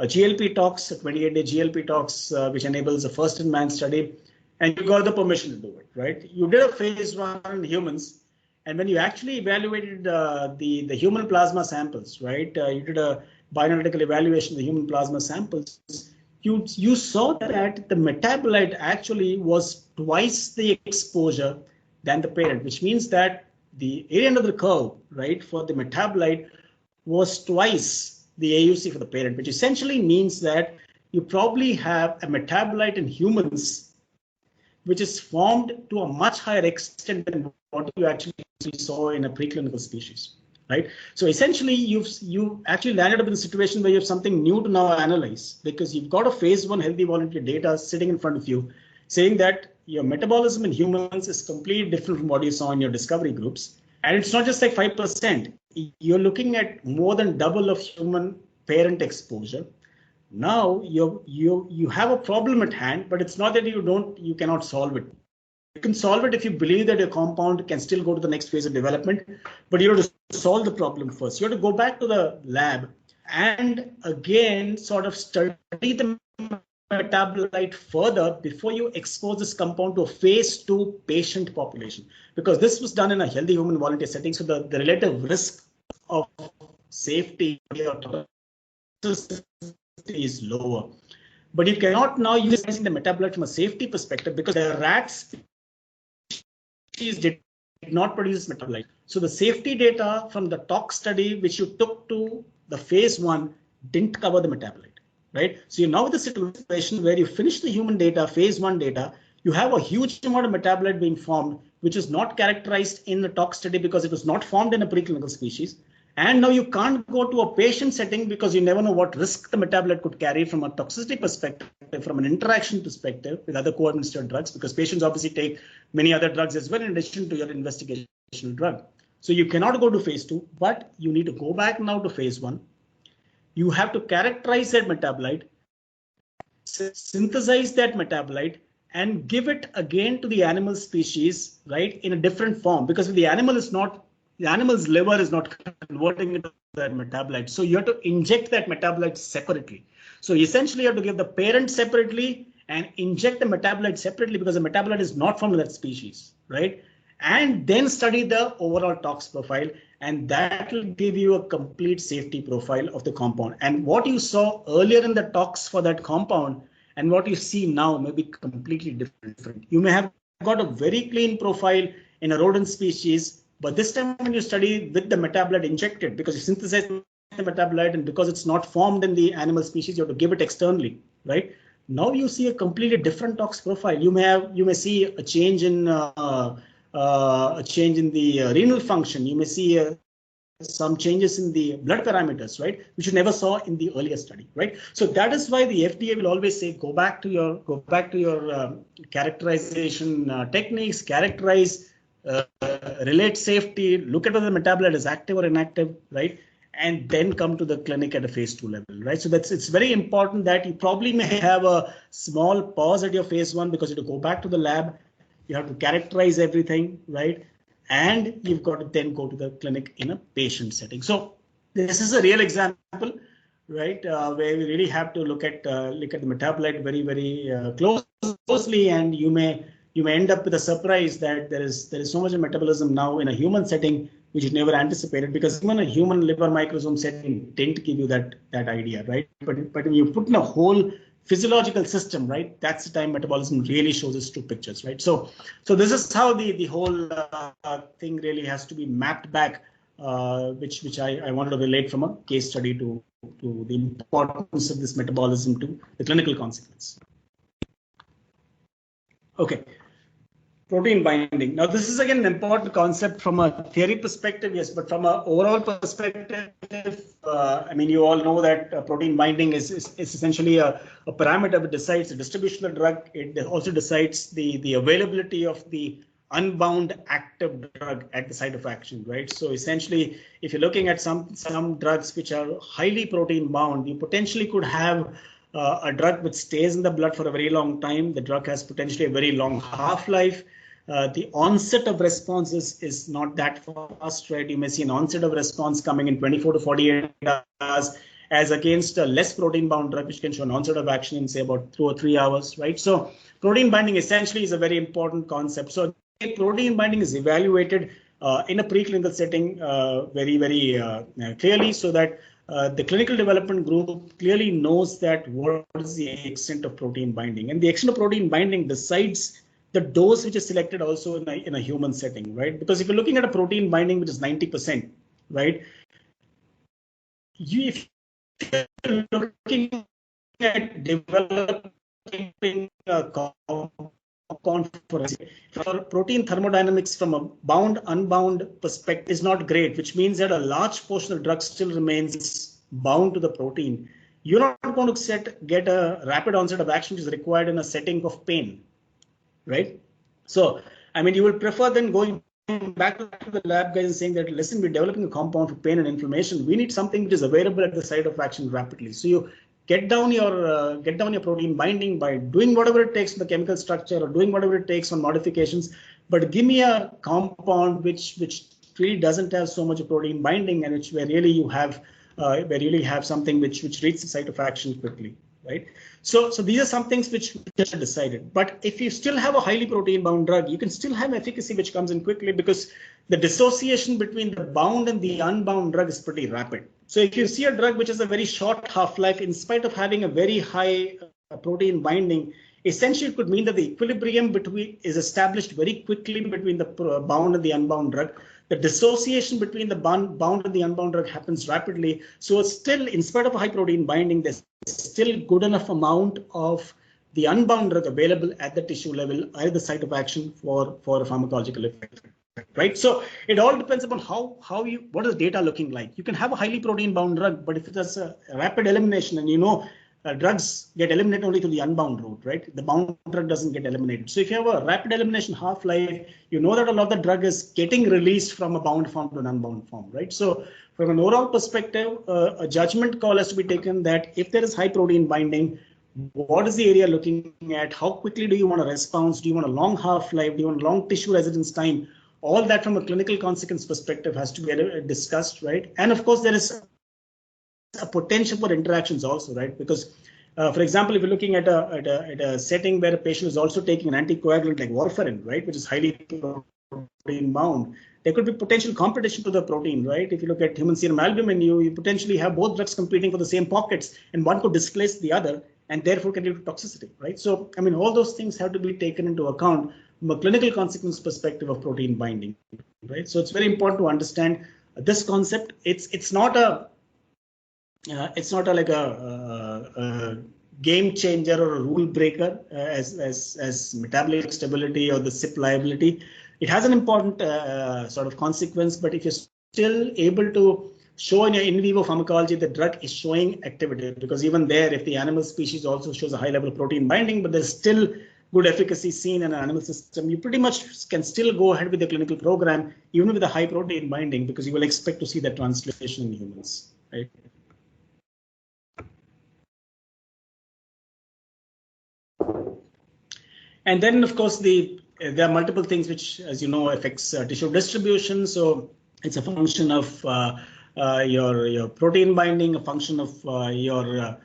GLP tox, a 28-day GLP tox, which enables a first-in-man study, and you got the permission to do it, right? You did a phase 1 in humans, and when you actually evaluated the human plasma samples, right? You did a bioanalytical evaluation of the human plasma samples. You saw that the metabolite actually was twice the exposure than the parent, which means that the area under the curve, right, for the metabolite was twice the AUC for the parent, which essentially means that you probably have a metabolite in humans which is formed to a much higher extent than what you actually saw in a preclinical species, right? So essentially, you actually landed up in a situation where you have something new to now analyze, because you've got a phase 1 healthy volunteer data sitting in front of you, saying that your metabolism in humans is completely different from what you saw in your discovery groups. And it's not just like 5%. You're looking at more than double of human parent exposure. Now you have a problem at hand, but it's not that you cannot solve it. You can solve it if you believe that your compound can still go to the next phase of development, but you have to solve the problem first. You have to go back to the lab and again sort of study the metabolite further before you expose this compound to a phase 2 patient population, because this was done in a healthy human volunteer setting. So the relative risk of safety or toxicity is lower. But you cannot now use the metabolite from a safety perspective, because the rats did not produce metabolite. So the safety data from the tox study, which you took to the phase 1, didn't cover the metabolite. Right. So you're now in the situation where you finish the human data, phase 1 data, you have a huge amount of metabolite being formed, which is not characterized in the tox study because it was not formed in a preclinical species. And now you can't go to a patient setting because you never know what risk the metabolite could carry from a toxicity perspective, from an interaction perspective with other co-administered drugs, because patients obviously take many other drugs as well in addition to your investigational drug. So you cannot go to phase 2, but you need to go back now to phase 1. You have to characterize that metabolite, synthesize that metabolite, and give it again to the animal species, right, in a different form, because if the animal's liver is not converting into that metabolite. So you have to inject that metabolite separately. So essentially you have to give the parent separately and inject the metabolite separately, because the metabolite is not from that species, right? And then study the overall tox profile, and that will give you a complete safety profile of the compound. And what you saw earlier in the tox for that compound and what you see now may be completely different. You may have got a very clean profile in a rodent species, but this time when you study with the metabolite injected, because you synthesize the metabolite and because it's not formed in the animal species, you have to give it externally, right? Now you see a completely different tox profile. You may see a change in the renal function. You may see some changes in the blood parameters, right, which you never saw in the earlier study, right? So that is why the FDA will always say go back to your characterization techniques, characterize, relate safety, look at whether the metabolite is active or inactive, right, and then come to the clinic at a phase 2 level, right? So it's very important that you probably may have a small pause at your phase 1 because you have to go back to the lab. You have to characterize everything, right? And you've got to then go to the clinic in a patient setting. So this is a real example, right, where we really have to look at the metabolite very, very closely, and you may end up with a surprise that there is so much of metabolism now in a human setting which you never anticipated, because even a human liver microsome setting didn't give you that idea, right? But when you put in a whole physiological system, right, that's the time metabolism really shows its true pictures, right? So this is how the whole thing really has to be mapped back, which I wanted to relate from a case study to the importance of this metabolism to the clinical consequence. Okay. Protein binding. Now, this is again an important concept from a theory perspective, yes, but from an overall perspective, I mean, you all know that protein binding is essentially a parameter that decides the distribution of the drug. It also decides the availability of the unbound active drug at the site of action, right? So essentially, if you're looking at some drugs which are highly protein bound, you potentially could have a drug which stays in the blood for a very long time. The drug has potentially a very long half-life. The onset of response is not that fast, right? You may see an onset of response coming in 24 to 48 hours, as against a less protein bound drug, which can show an onset of action in, say, about 2 or 3 hours, right? So protein binding essentially is a very important concept. So protein binding is evaluated in a preclinical setting very, very clearly, so that the clinical development group clearly knows that what is the extent of protein binding, and the extent of protein binding decides the dose which is selected also in a human setting, right? Because if you're looking at a protein binding which is 90%, right? If you're looking at developing a compound for protein thermodynamics from a bound unbound perspective is not great, which means that a large portion of the drug still remains bound to the protein. You're not going to get a rapid onset of action which is required in a setting of pain, right? So, I mean, you would prefer then going back to the lab guys and saying that, listen, we're developing a compound for pain and inflammation. We need something which is available at the site of action rapidly. So you get down your protein binding by doing whatever it takes in the chemical structure or doing whatever it takes on modifications. But give me a compound which really doesn't have so much of protein binding, and where really you have something which reaches the site of action quickly. Right. So these are some things which are decided. But if you still have a highly protein bound drug, you can still have efficacy which comes in quickly, because the dissociation between the bound and the unbound drug is pretty rapid. So if you see a drug which has a very short half-life, in spite of having a very high protein binding, essentially it could mean that the equilibrium is established very quickly between the bound and the unbound drug. The dissociation between the bound and the unbound drug happens rapidly. So it's still, in spite of a high protein binding, there's still good enough amount of the unbound drug available at the tissue level at the site of action for a pharmacological effect. right? So it all depends upon what is the data looking like. You can have a highly protein bound drug, but if it has a rapid elimination, and drugs get eliminated only through the unbound route, right? The bound drug doesn't get eliminated. So if you have a rapid elimination half-life, you know that a lot of the drug is getting released from a bound form to an unbound form, right? So from an overall perspective, a judgment call has to be taken that if there is high protein binding, what is the area looking at? How quickly do you want a response? Do you want a long half-life? Do you want a long tissue residence time? All that from a clinical consequence perspective has to be discussed, right? And of course, there is a potential for interactions also, right? Because, for example, if you're looking at a setting where a patient is also taking an anticoagulant like warfarin, right, which is highly protein bound, there could be potential competition to the protein, right? If you look at human serum albumin, you potentially have both drugs competing for the same pockets, and one could displace the other, and therefore can lead to toxicity, right? So, I mean, all those things have to be taken into account from a clinical consequence perspective of protein binding, right? So it's very important to understand this concept. It's not like a game changer or a rule breaker as metabolic stability or the CYP liability. It has an important sort of consequence, but if you're still able to show in your in vivo pharmacology the drug is showing activity, because even there, if the animal species also shows a high level of protein binding, but there's still good efficacy seen in an animal system, you pretty much can still go ahead with the clinical program, even with a high protein binding, because you will expect to see that translation in humans, right? And then, of course, there are multiple things which, as you know, affects tissue distribution. So it's a function of your protein binding, a function of your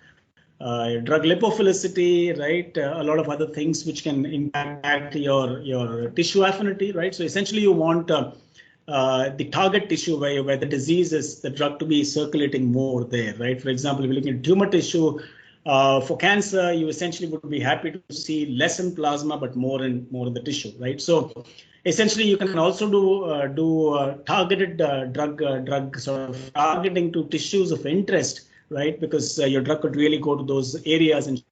drug lipophilicity, right? A lot of other things which can impact your tissue affinity, right? So essentially, you want the target tissue where the disease is, the drug to be circulating more there, right? For example, if you're looking at tumor tissue, for cancer, you essentially would be happy to see less in plasma, but more in the tissue, right? So essentially, you can also do targeted drug sort of targeting to tissues of interest, right? Because your drug could really go to those areas and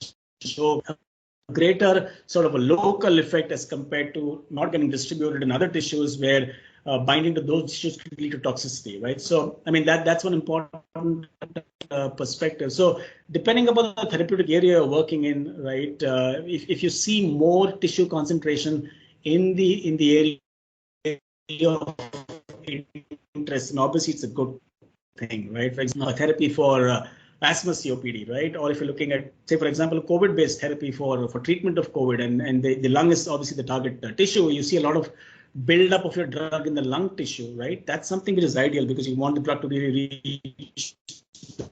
show a greater sort of a local effect as compared to not getting distributed in other tissues where binding to those tissues could lead to toxicity, right? So, I mean, that's one important perspective. So, depending upon the therapeutic area you're working in, right? If you see more tissue concentration in the area of interest, and obviously it's a good thing, right? For example, therapy for asthma COPD, right? Or if you're looking at, say, for example, COVID-based therapy for treatment of COVID, and the lung is obviously the target tissue, you see a lot of build-up of your drug in the lung tissue, right? That's something which is ideal because you want the drug to really reach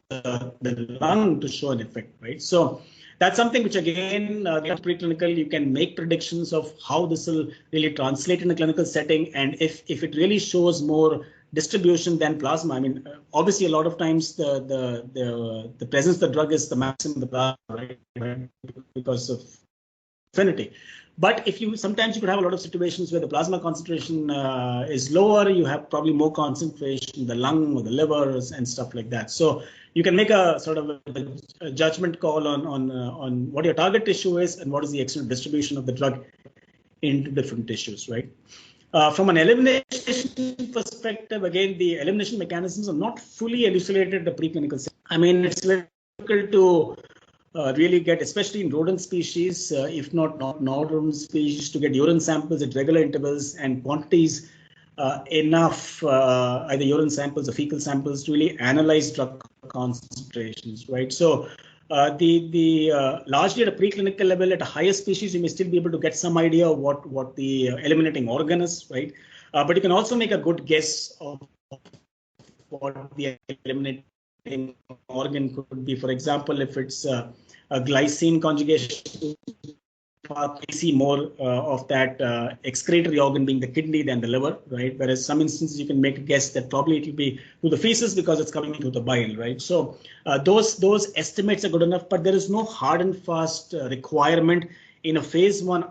the lung to show an effect, right? So that's something which, again, preclinical, you can make predictions of how this will really translate in a clinical setting, and if it really shows more distribution than plasma. I mean, obviously, a lot of times the presence of the drug is the maximum of the plasma, right? Because of affinity. But sometimes you could have a lot of situations where the plasma concentration is lower, you have probably more concentration in the lung or the livers and stuff like that. So you can make a sort of a judgment call on what your target tissue is and what is the extent distribution of the drug into different tissues, right? From an elimination perspective, again, the elimination mechanisms are not fully elucidated in the preclinical setting. I mean, it's very difficult to really get, especially in rodent species, if not non-rodent species, to get urine samples at regular intervals and quantities enough, either urine samples or fecal samples, to really analyze drug concentrations, right? So the largely at a preclinical level, at a higher species, you may still be able to get some idea of what the eliminating organ is, right? But you can also make a good guess of what the eliminating organ could be. For example, if it's a glycine conjugation path, we see more of that excretory organ being the kidney than the liver, right? Whereas some instances you can make a guess that probably it will be through the feces because it's coming through the bile, right? So those estimates are good enough, but there is no hard and fast requirement in a phase 1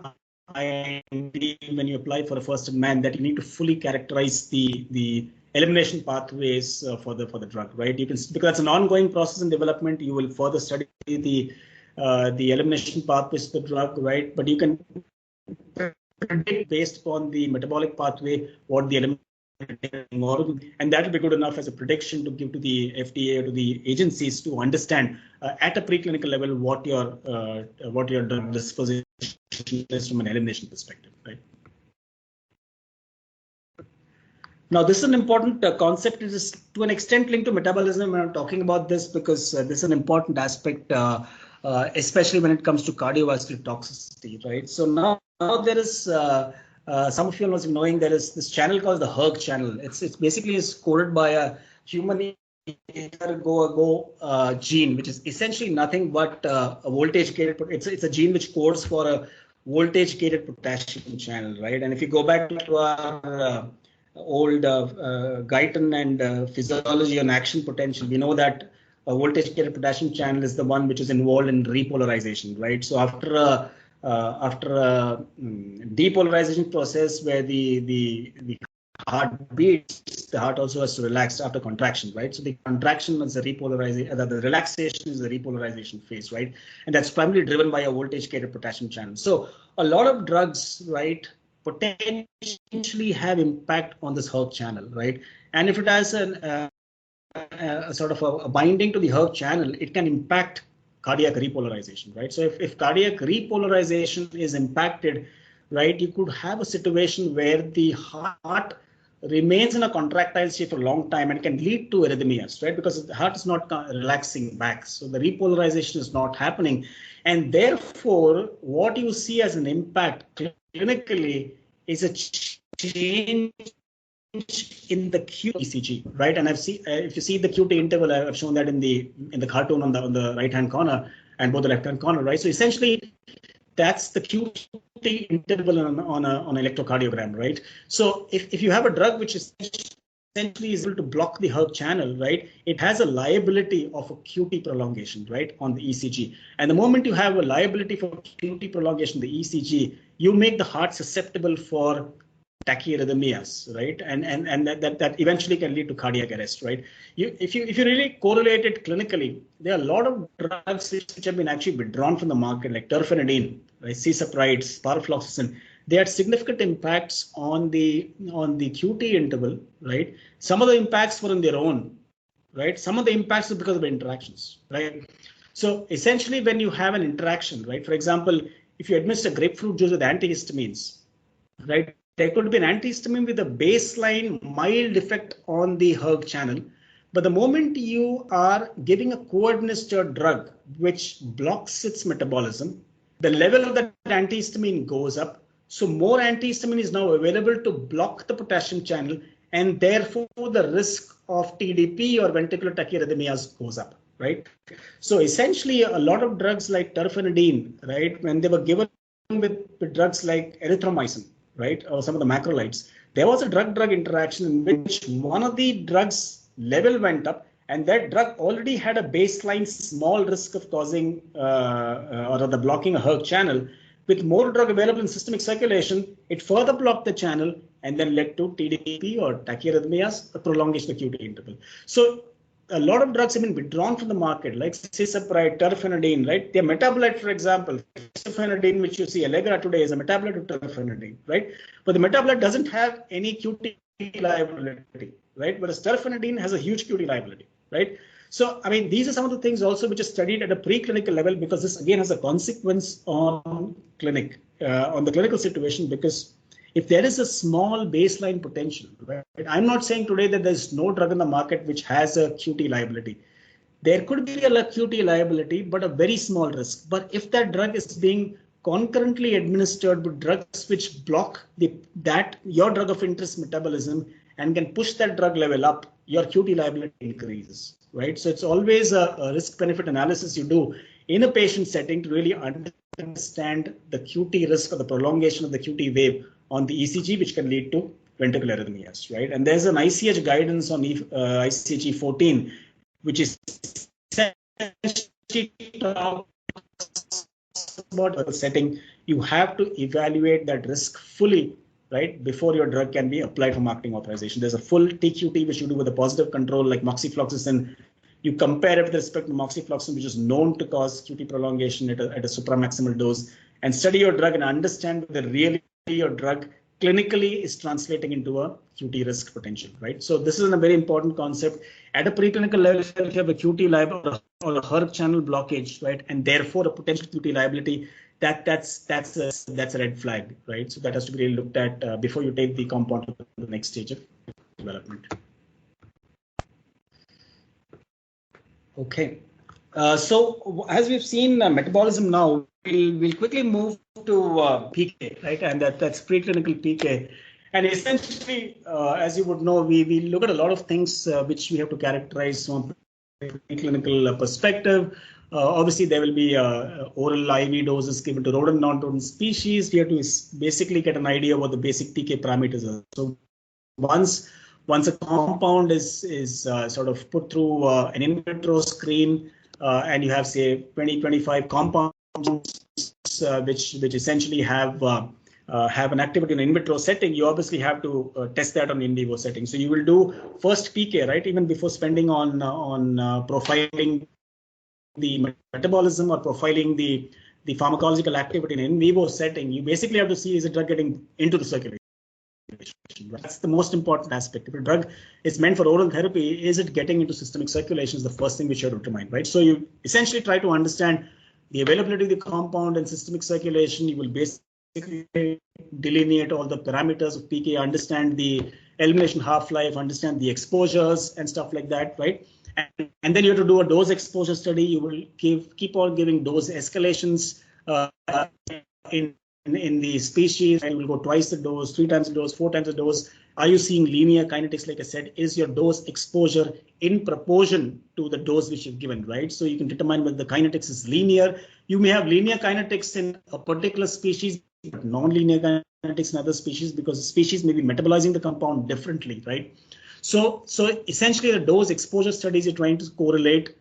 IND when you apply for a first in man that you need to fully characterize the elimination pathways for the drug, right? You can, because that's an ongoing process in development. You will further study the elimination pathways of the drug, right? But you can predict based upon the metabolic pathway what the element, and that will be good enough as a prediction to give to the FDA or to the agencies to understand at a preclinical level what your drug disposition is from an elimination perspective, right? Now, this is an important concept. It is to an extent linked to metabolism, and I'm talking about this because this is an important aspect, especially when it comes to cardiovascular toxicity, right? So now there is some of you must be knowing there is this channel called the hERG channel. It's basically is coded by a human go gene, which is essentially nothing but a voltage gated. It's a gene which codes for a voltage gated potassium channel, right? And if you go back to our old Guyton and physiology and action potential, we know that a voltage gated potassium channel is the one which is involved in repolarization, right? So after a depolarization process where the heart beats, the heart also has to relax after contraction, right? So the contraction is the repolarization, the relaxation is the repolarization phase, right? And that's primarily driven by a voltage gated potassium channel. So a lot of drugs, right, potentially have impact on this hERG channel, right? And if it has a sort of a binding to the hERG channel, it can impact cardiac repolarization, right? So if cardiac repolarization is impacted, right, you could have a situation where the heart remains in a contractile state for a long time and can lead to arrhythmias, right? Because the heart is not relaxing back. So the repolarization is not happening. And therefore, what you see as an impact clinically is a change in the QT ECG, right? And I've seen if you see the QT interval, I've shown that in the cartoon on the right hand corner and both the left hand corner, right? So essentially, that's the QT interval on an electrocardiogram, right? So if you have a drug which is essentially is able to block the hERG channel, right, it has a liability of a QT prolongation, right, on the ECG. And the moment you have a liability for QT prolongation, the ECG, you make the heart susceptible for tachyarrhythmias, right, and that eventually can lead to cardiac arrest, right? If you really correlate it clinically, there are a lot of drugs which have been actually withdrawn from the market, like terfenadine, right, cisapride, parafloxacin. They had significant impacts on the QT interval, right? Some of the impacts were on their own, right? Some of the impacts are because of interactions, right? So essentially, when you have an interaction, right? For example, if you administer grapefruit juice with antihistamines, right? There could be an antihistamine with a baseline mild effect on the hERG channel. But the moment you are giving a co-administered drug which blocks its metabolism, the level of that antihistamine goes up. So more antihistamine is now available to block the potassium channel, and therefore the risk of TDP or ventricular tachyarrhythmias goes up, right? So essentially, a lot of drugs like terfenadine, right, when they were given with drugs like erythromycin, right, or some of the macrolides, there was a drug-drug interaction in which one of the drugs level went up, and that drug already had a baseline small risk of causing or the blocking a hERG channel. With more drug available in systemic circulation, it further blocked the channel and then led to TDP or tachyarrhythmias, a prolongation of QT interval. So a lot of drugs have been withdrawn from the market, like cisapride, terfenadine, right? Their metabolite, for example, terfenadine, which you see Allegra today, is a metabolite of terfenadine, right? But the metabolite doesn't have any QT liability, right? Whereas terfenadine has a huge QT liability, right? So, I mean, these are some of the things also which are studied at a preclinical level, because this again has a consequence on on the clinical situation, because if there is a small baseline potential, right? I'm not saying today that there's no drug in the market which has a QT liability. There could be a QT liability, but a very small risk. But if that drug is being concurrently administered with drugs which block your drug of interest metabolism and can push that drug level up, your QT liability increases, right? So it's always a risk-benefit analysis you do in a patient setting to really understand the QT risk or the prolongation of the QT wave on the ECG, which can lead to ventricular arrhythmias, right? And there's an ICH guidance on ICH 14, which is essentially about the setting. You have to evaluate that risk fully, right, before your drug can be applied for marketing authorization. There's a full TQT which you do with a positive control like moxifloxacin. You compare it with respect to moxifloxacin, which is known to cause QT prolongation at a supramaximal dose, and study your drug and understand whether really your drug clinically is translating into a QT risk potential, right? So this is a very important concept. At a preclinical level, if you have a QT liability or a hERG channel blockage, right, and therefore a potential QT liability, that's a red flag, right? So that has to be really looked at before you take the compound to the next stage of development. Okay. So as we've seen metabolism now, we'll quickly move to PK, right? And that's preclinical PK. And essentially, as you would know, we look at a lot of things which we have to characterize from a preclinical perspective. Obviously, there will be oral IV doses given to rodent, non-rodent species. We have to basically get an idea of what the basic PK parameters are. So once a compound is sort of put through an in vitro screen, and you have say 20-25 compounds which essentially have an activity in an in vitro setting, you obviously have to test that on in vivo setting. So you will do first PK, right? Even before spending on profiling the metabolism or profiling the pharmacological activity in vivo setting, you basically have to see, is the drug getting into the circulation? That's the most important aspect. If a drug is meant for oral therapy, is it getting into systemic circulation is the first thing we should determine, right? So you essentially try to understand the availability of the compound in systemic circulation. You will basically delineate all the parameters of PK, understand the elimination half-life, understand the exposures and stuff like that, right? And then you have to do a dose exposure study. You will keep on giving dose escalations in the species, and you will go twice the dose, 3 times the dose, 4 times the dose. Are you seeing linear kinetics? Like I said, is your dose exposure in proportion to the dose which you've given, right? So you can determine whether the kinetics is linear. You may have linear kinetics in a particular species, but non-linear kinetics in other species, because the species may be metabolizing the compound differently, right? So essentially the dose exposure studies are trying to correlate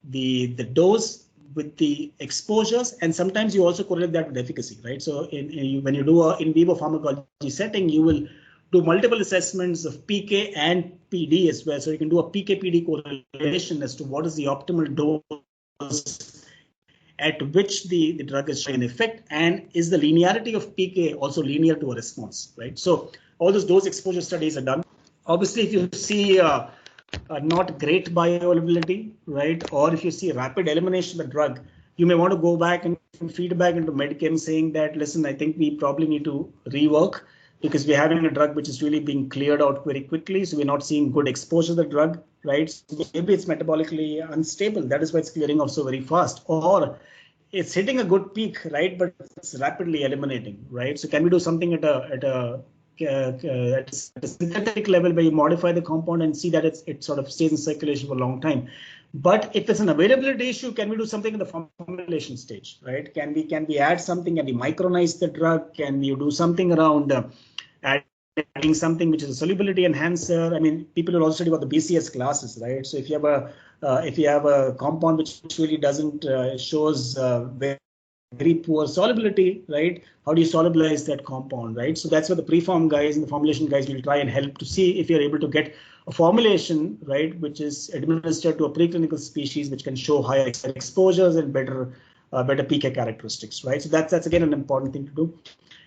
the dose with the exposures, and sometimes you also correlate that with efficacy, right? So when you do a in vivo pharmacology setting, you will do multiple assessments of PK and PD as well. So you can do a PK-PD correlation as to what is the optimal dose at which the drug is showing an effect, and is the linearity of PK also linear to a response, right? So all those dose exposure studies are done. Obviously, if you see not great bioavailability, right? Or if you see rapid elimination of the drug, you may want to go back and feedback into Medichem saying that, listen, I think we probably need to rework, because we're having a drug which is really being cleared out very quickly. So we're not seeing good exposure to the drug, right? So maybe it's metabolically unstable. That is why it's clearing off so very fast. Or it's hitting a good peak, right? But it's rapidly eliminating, right? So can we do something at a synthetic level where you modify the compound and see that it sort of stays in circulation for a long time? But if it's an availability issue, can we do something in the formulation stage, right? Can we add something? Can we micronize the drug? Can we do something around adding something which is a solubility enhancer? I mean, people will also study about the BCS classes, right? So if you have a compound which really doesn't shows very poor solubility, right? How do you solubilize that compound, right? So that's where the preform guys and the formulation guys will try and help to see if you're able to get a formulation, right, which is administered to a preclinical species which can show higher exposures and better PK characteristics, right? So that's again an important thing to do.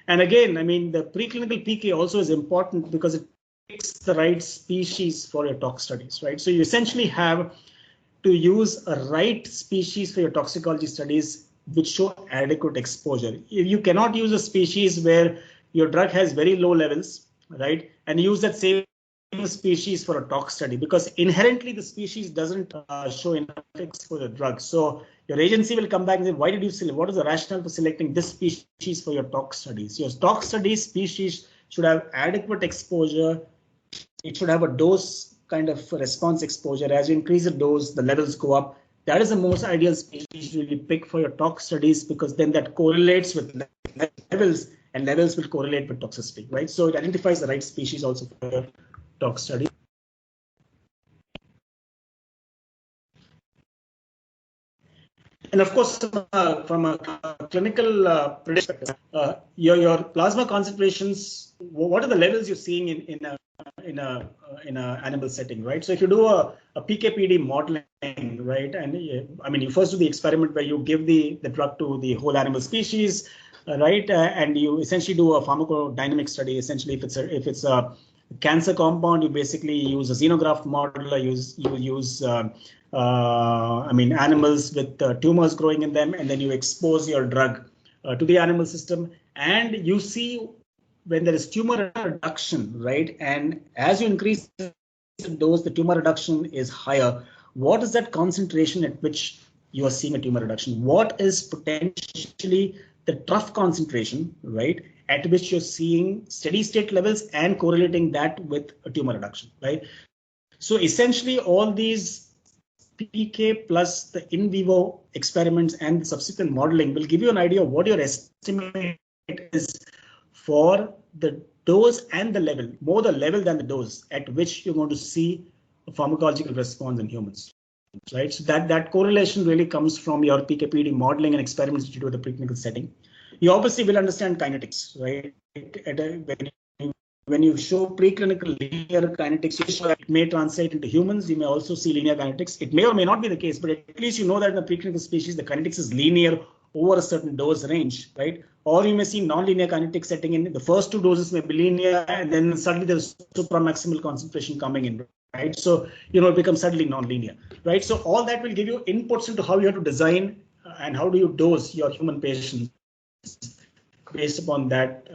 And again, I mean, the preclinical PK also is important because it picks the right species for your tox studies, right? So you essentially have to use a right species for your toxicology studies which show adequate exposure. You cannot use a species where your drug has very low levels, right, and use that same species for a tox study, because inherently the species doesn't show enough effects for the drug. So your agency will come back and say, why did you select? What is the rationale for selecting this species for your tox studies? Your tox studies species should have adequate exposure. It should have a dose kind of response exposure. As you increase the dose, the levels go up. That is the most ideal species to really pick for your tox studies, because then that correlates with levels, and levels will correlate with toxicity, right? So it identifies the right species also for your tox study. And of course, from a clinical perspective, your plasma concentrations, what are the levels you're seeing in a animal setting, right? So if you do a PK/PD modeling, right, and I mean, you first do the experiment where you give the drug to the whole animal species, right? And you essentially do a pharmacodynamic study. Essentially, if it's a cancer compound, you basically use a xenograft model. You use animals with tumors growing in them, and then you expose your drug to the animal system, and you see when there is tumor reduction, right? And as you increase the dose, the tumor reduction is higher. What is that concentration at which you are seeing a tumor reduction? What is potentially the trough concentration, right, at which you're seeing steady state levels and correlating that with a tumor reduction, right? So essentially all these PK plus the in vivo experiments and the subsequent modeling will give you an idea of what your estimate is for the dose and the level, more the level than the dose at which you're going to see a pharmacological response in humans, right? So that correlation really comes from your PK/PD modeling and experiments that you do at the preclinical setting. You obviously will understand kinetics, right? When you show preclinical linear kinetics, you show it may translate into humans. You may also see linear kinetics. It may or may not be the case, but at least you know that in the preclinical species, the kinetics is linear over a certain dose range, right? Or you may see non-linear kinetics setting in. The first two doses may be linear, and then suddenly there's supramaximal concentration coming in, right? So, it becomes suddenly non-linear, right? So all that will give you inputs into how you have to design and how do you dose your human patients based upon that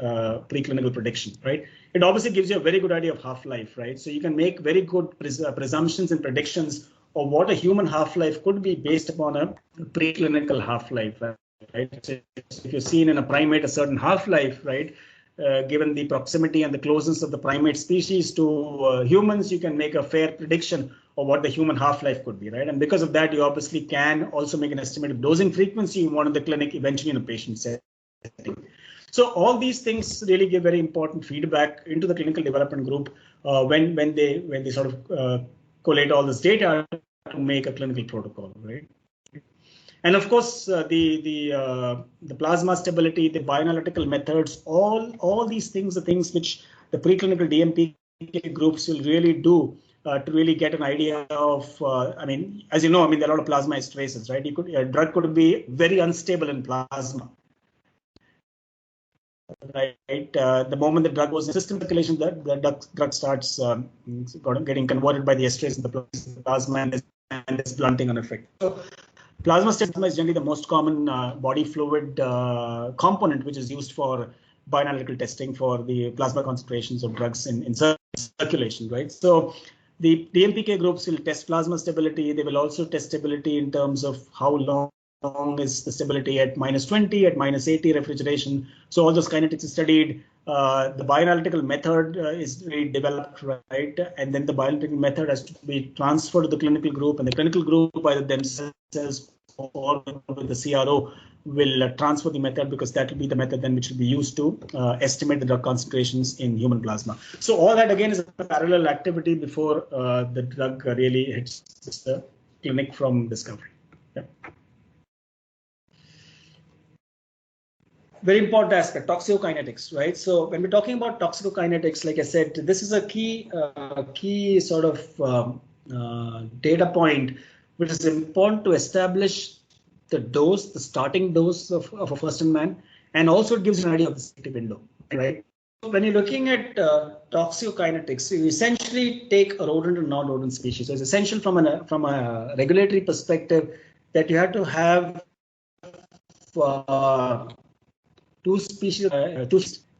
preclinical prediction, right? It obviously gives you a very good idea of half-life, right? So you can make very good presumptions and predictions of what a human half-life could be based upon a preclinical half-life, right? So if you're seeing in a primate a certain half-life, right, given the proximity and the closeness of the primate species to humans, you can make a fair prediction of what the human half-life could be, right? And because of that, you obviously can also make an estimate of dosing frequency you want in the clinic, eventually in a patient setting. So all these things really give very important feedback into the clinical development group when they sort of collate all this data to make a clinical protocol, right? And of course, the plasma stability, the bioanalytical methods, all these things are things which the preclinical DMPK groups will really do to really get an idea of. As you know, there are a lot of plasma esterases, right? A drug could be very unstable in plasma. Right. The moment the drug goes in system circulation, the drug starts getting converted by the esterase in the plasma, and this blunting on effect. So plasma is generally the most common body fluid component which is used for bioanalytical testing for the plasma concentrations of drugs in circulation, right? So the DMPK groups will test plasma stability. They will also test stability in terms of how long is the stability at -20, at -80 refrigeration. So all those kinetics is studied. The bioanalytical method is really developed, right? And then the bioanalytical method has to be transferred to the clinical group, and the clinical group either themselves or with the CRO will transfer the method, because that will be the method then which will be used to estimate the drug concentrations in human plasma. So all that again is a parallel activity before the drug really hits the clinic from discovery. Yeah. Very important aspect, toxicokinetics, right? So when we're talking about toxicokinetics, like I said, this is a key sort of data point which is important to establish the dose, the starting dose of a first-in-man, and also it gives you an idea of the safety window, right? So when you're looking at toxicokinetics, you essentially take a rodent and non-rodent species. So it's essential from a regulatory perspective that you have to have two species,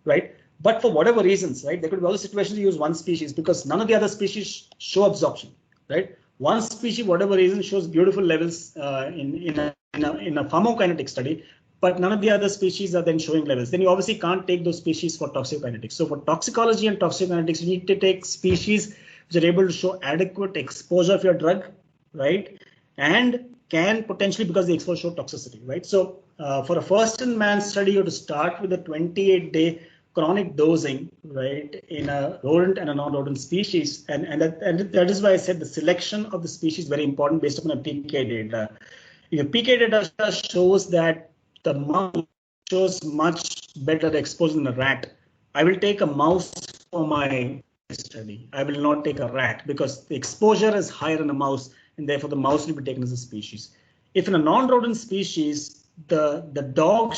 right? But for whatever reasons, right, there could be other situations you use one species because none of the other species show absorption, right? One species, whatever reason, shows beautiful levels in a pharmacokinetic study, but none of the other species are then showing levels. Then you obviously can't take those species for toxicokinetics. So for toxicology and toxicokinetics, you need to take species which are able to show adequate exposure of your drug, right? And can potentially, because the exposure show toxicity, right? So for a first-in-man study, you have to start with a 28-day chronic dosing, right, in a rodent and a non-rodent species, and that is why I said the selection of the species is very important based upon a PK data. If PK data shows that the mouse shows much better exposure than a rat, I will take a mouse for my study. I will not take a rat because the exposure is higher in a mouse, and therefore the mouse will be taken as a species. If in a non-rodent species, the dog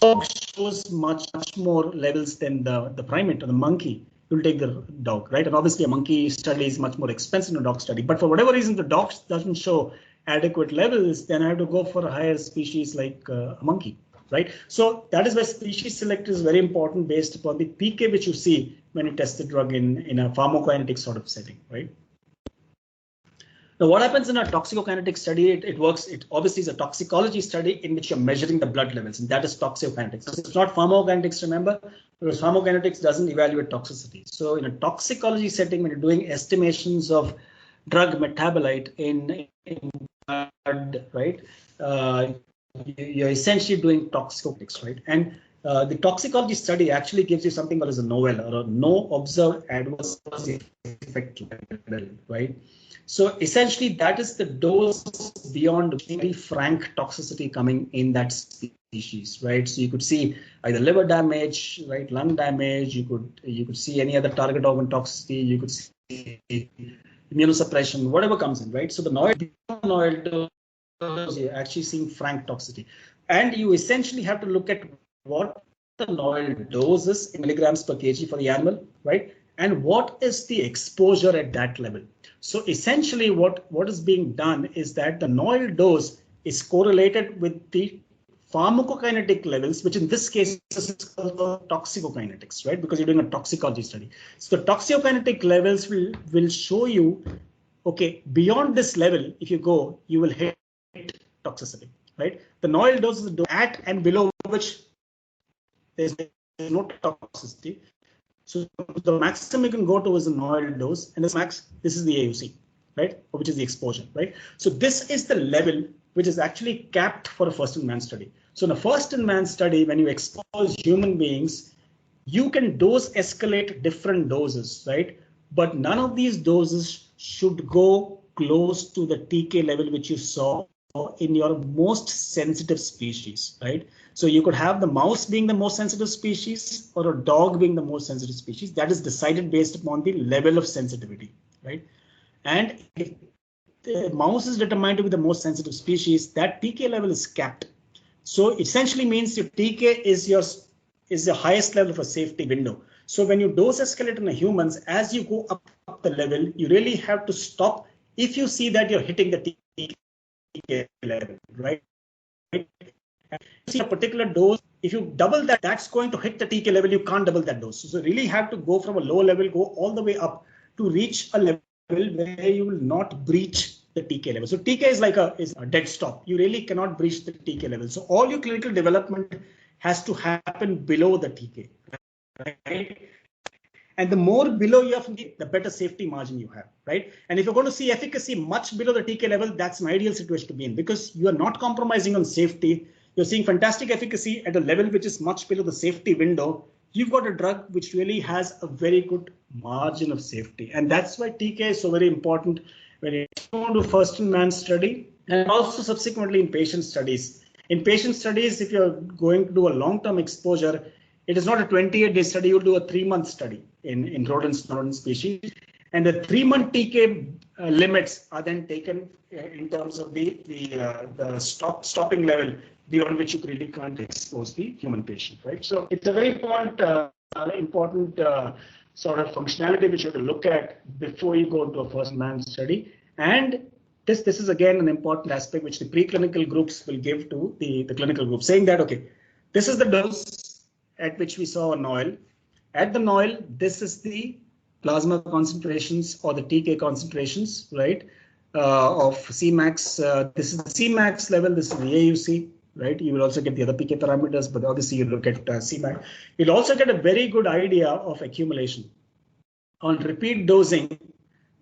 shows much more levels than the primate or the monkey, you'll take the dog, right? And obviously a monkey study is much more expensive than a dog study. But for whatever reason, the dog doesn't show adequate levels, then I have to go for a higher species like a monkey, right? So that is why species select is very important based upon the PK which you see when you test the drug in a pharmacokinetic sort of setting, right? Now, what happens in a toxicokinetic study? It works. It obviously is a toxicology study in which you're measuring the blood levels, and that is toxicokinetics. So it's not pharmacokinetics, remember, because pharmacokinetics doesn't evaluate toxicity. So in a toxicology setting, when you're doing estimations of drug metabolite in blood, right, you're essentially doing toxicokinetics, right? And the toxicology study actually gives you something called as a NOEL, or a no observed adverse effect level, right? So essentially, that is the dose beyond very frank toxicity coming in that species, right? So you could see either liver damage, right, lung damage. You could see any other target organ toxicity. You could see immunosuppression, whatever comes in, right? So the NOEL dose, you're actually seeing frank toxicity, and you essentially have to look at what the NOEL dose is in milligrams per kg for the animal, right? And what is the exposure at that level? So essentially what is being done is that the NOEL dose is correlated with the pharmacokinetic levels, which in this case is called toxicokinetics, right? Because you're doing a toxicology study. So the toxicokinetic levels will show you, okay, beyond this level, if you go, you will hit toxicity, right? The NOEL dose is at and below which there's no toxicity. So the maximum you can go to is the NOEL dose, and this is the AUC, right, which is the exposure, right? So this is the level which is actually capped for a first-in-man study. So in a first-in-man study, when you expose human beings, you can dose escalate different doses, right? But none of these doses should go close to the TK level which you saw in your most sensitive species, right? So you could have the mouse being the most sensitive species or a dog being the most sensitive species. That is decided based upon the level of sensitivity, right? And if the mouse is determined to be the most sensitive species, that TK level is capped. So essentially means your TK is the highest level of a safety window. So when you dose escalate in the humans, as you go up the level, you really have to stop if you see that you're hitting the TK level, right? See a particular dose, if you double that, that's going to hit the TK level. You can't double that dose. So you really have to go from a low level, go all the way up to reach a level where you will not breach the TK level. So TK is like a dead stop. You really cannot breach the TK level. So all your clinical development has to happen below the TK, right? And the more below you have, the better safety margin you have, right? And if you're going to see efficacy much below the TK level, that's an ideal situation to be in because you are not compromising on safety. You're seeing fantastic efficacy at a level which is much below the safety window. You've got a drug which really has a very good margin of safety. And that's why TK is so very important when you go to first-in-man study and also subsequently in patient studies. In patient studies, if you're going to do a long-term exposure, it is not a 28-day study. You'll do a 3-month study in rodents, non species. And the 3-month TK limits are then taken in terms of the stopping level beyond which you really can't expose the human patient, right? So it's a very important sort of functionality which you have to look at before you go into a first-man study. And this is again an important aspect which the preclinical groups will give to the clinical group, saying that, okay, this is the dose at which we saw a NOEL. At the NOEL, this is the plasma concentrations or the TK concentrations, right, of Cmax. This is the Cmax level, this is the AUC, right? You will also get the other PK parameters, but obviously you look at Cmax. You'll also get a very good idea of accumulation. On repeat dosing,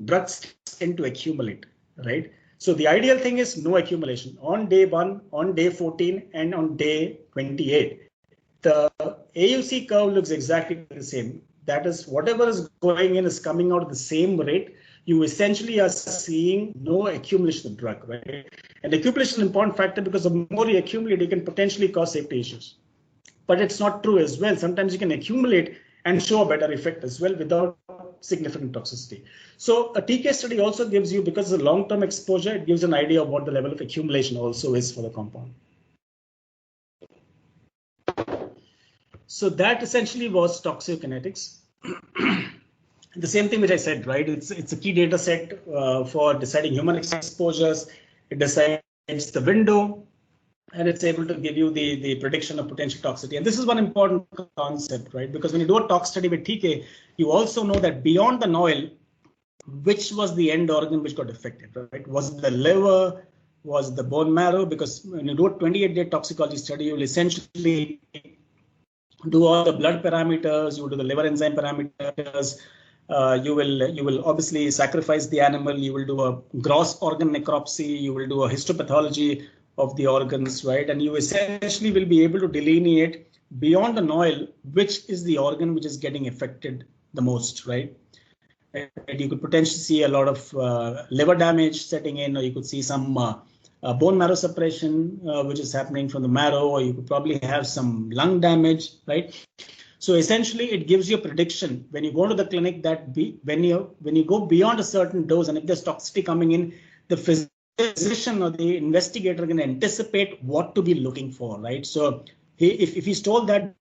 drugs tend to accumulate, right? So the ideal thing is no accumulation on day 1, on day 14, and on day 28. The AUC curve looks exactly the same. That is, whatever is going in is coming out at the same rate. You essentially are seeing no accumulation of drug, right? And accumulation is an important factor because the more you accumulate, you can potentially cause safety issues. But it's not true as well. Sometimes you can accumulate and show a better effect as well without significant toxicity. So a TK study also gives you, because of the long-term exposure, it gives an idea of what the level of accumulation also is for the compound. So that essentially was toxicokinetics. The same thing which I said, right? It's a key data set for deciding human exposures. It decides the window, and it's able to give you the prediction of potential toxicity. And this is one important concept, right? Because when you do a tox study with TK, you also know that beyond the NOEL, which was the end organ which got affected, right? Was it the liver? Was it the bone marrow? Because when you do a 28-day toxicology study, you will essentially do all the blood parameters, you will do the liver enzyme parameters, you will obviously sacrifice the animal, you will do a gross organ necropsy, you will do a histopathology of the organs, right? And you essentially will be able to delineate beyond the NOEL which is the organ which is getting affected the most, right? And you could potentially see a lot of liver damage setting in, or you could see some bone marrow suppression, which is happening from the marrow, or you could probably have some lung damage, right? So essentially, it gives you a prediction when you go to the clinic that when you go beyond a certain dose, and if there's toxicity coming in, the physician or the investigator can anticipate what to be looking for, right? So if he's told that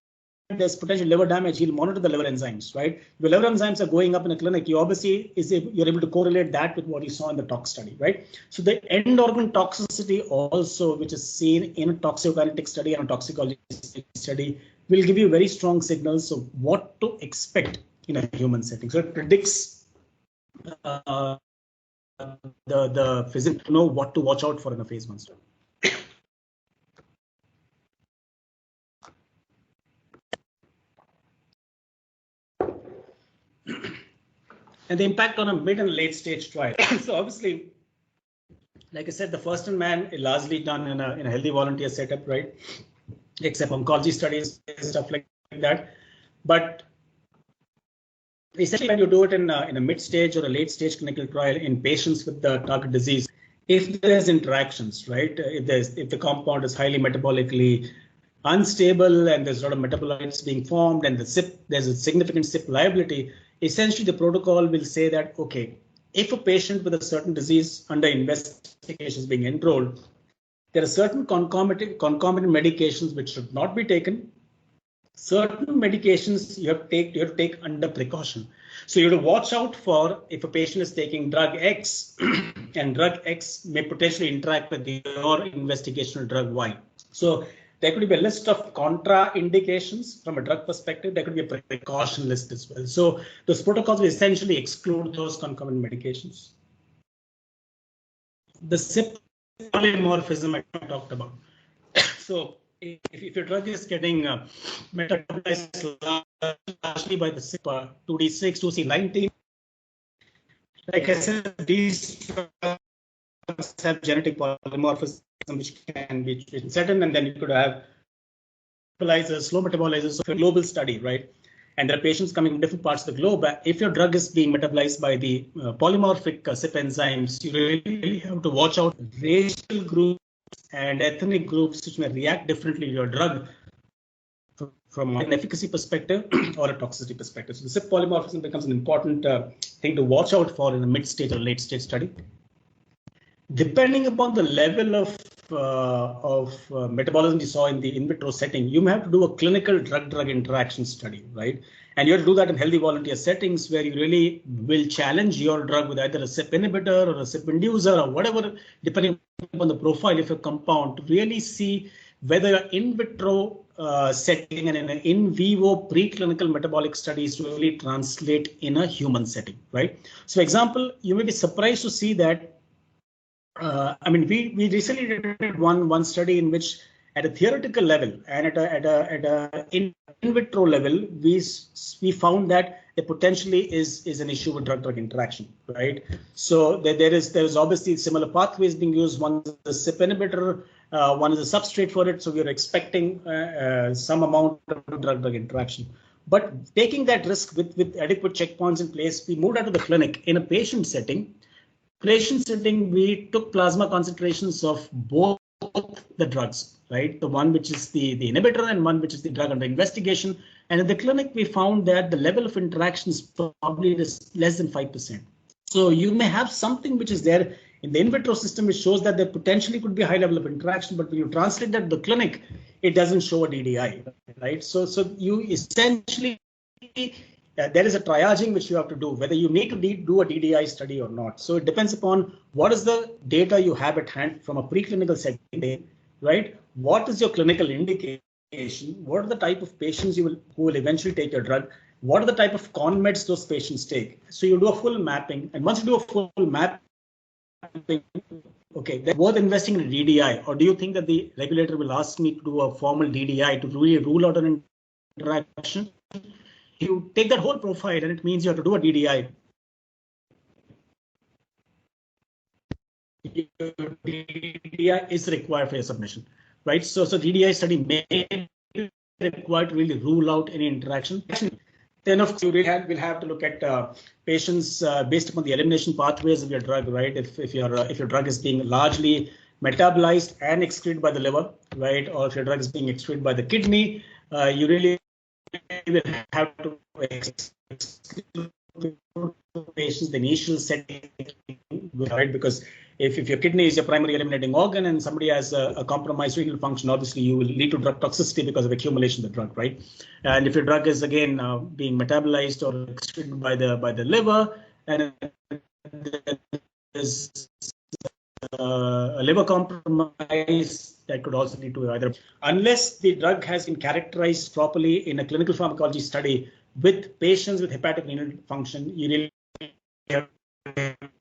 there's potential liver damage, he'll monitor the liver enzymes, right? If the liver enzymes are going up in a clinic, you obviously you're able to correlate that with what you saw in the tox study, right? So the end organ toxicity also, which is seen in a toxicokinetic study and a toxicology study, will give you very strong signals of what to expect in a human setting. So it predicts the physician to know what to watch out for in a phase 1 study. And the impact on a mid and late stage trial. So obviously, like I said, the first in man is largely done in a healthy volunteer setup, right? Except oncology studies and stuff like that. But essentially, when you do it in a mid stage or a late stage clinical trial in patients with the target disease, if there's interactions, right? If the compound is highly metabolically unstable and there's a lot of metabolites being formed and there's a significant CYP liability, essentially the protocol will say that, okay, if a patient with a certain disease under investigation is being enrolled, there are certain concomitant medications which should not be taken. Certain medications you have to take under precaution. So you have to watch out for if a patient is taking drug X and drug X may potentially interact with your investigational drug Y. So there could be a list of contraindications from a drug perspective. There could be a precaution list as well. So those protocols will essentially exclude those concomitant medications. The CYP polymorphism I talked about. So if your drug is getting metabolized largely by the CYP 2D6, 2C19, like I said, these drugs have genetic polymorphism which can be certain, and then you could have metabolizers, slow metabolizers. So a global study, right? And there are patients coming from different parts of the globe. If your drug is being metabolized by the polymorphic CYP enzymes, you really have to watch out racial groups and ethnic groups which may react differently to your drug from an efficacy perspective or a toxicity perspective. So the CYP polymorphism becomes an important thing to watch out for in a mid-stage or late-stage study. Depending upon the level of metabolism you saw in the in vitro setting, you may have to do a clinical drug-drug interaction study, right? And you have to do that in healthy volunteer settings where you really will challenge your drug with either a CYP inhibitor or a CYP inducer or whatever, depending upon the profile of your compound, to really see whether in vitro setting and in an in vivo preclinical metabolic studies really translate in a human setting, right? So, example, you may be surprised to see that. I mean, we recently did one study in which, at a theoretical level and at a in vitro level, we found that there potentially is an issue with drug-drug interaction, right? So there is obviously similar pathways being used. One is a CYP inhibitor, one is a substrate for it. So we are expecting some amount of drug-drug interaction. But taking that risk with adequate checkpoints in place, we moved out to the clinic in a patient setting. We took plasma concentrations of both the drugs, right? The one which is the inhibitor and one which is the drug under investigation. And in the clinic, we found that the level of interaction is probably less than 5%. So you may have something which is there in the in vitro system, which shows that there potentially could be a high level of interaction, but when you translate that to the clinic, it doesn't show a DDI, right? So you essentially, there is a triaging which you have to do, whether you need to do a DDI study or not. So it depends upon what is the data you have at hand from a preclinical setting, right? What is your clinical indication? What are the type of patients who will eventually take your drug? What are the type of con meds those patients take? So you do a full mapping, and once you do a full mapping, okay, then worth investing in a DDI, or do you think that the regulator will ask me to do a formal DDI to really rule out an interaction? You take that whole profile, and it means you have to do a DDI. DDI is required for your submission, right? So DDI study may be required to really rule out any interaction. Then of course you really will have to look at patients based upon the elimination pathways of your drug, right? If your drug is being largely metabolized and excreted by the liver, right, or if your drug is being excreted by the kidney, you really will have to exclude patients the initial setting, right? Because if your kidney is your primary eliminating organ and somebody has a compromised renal function, obviously you will lead to drug toxicity because of accumulation of the drug, right? And if your drug is again being metabolized or excreted by the liver, and there's a liver compromise, that could also lead to either, unless the drug has been characterized properly in a clinical pharmacology study with patients with hepatic renal function, you really have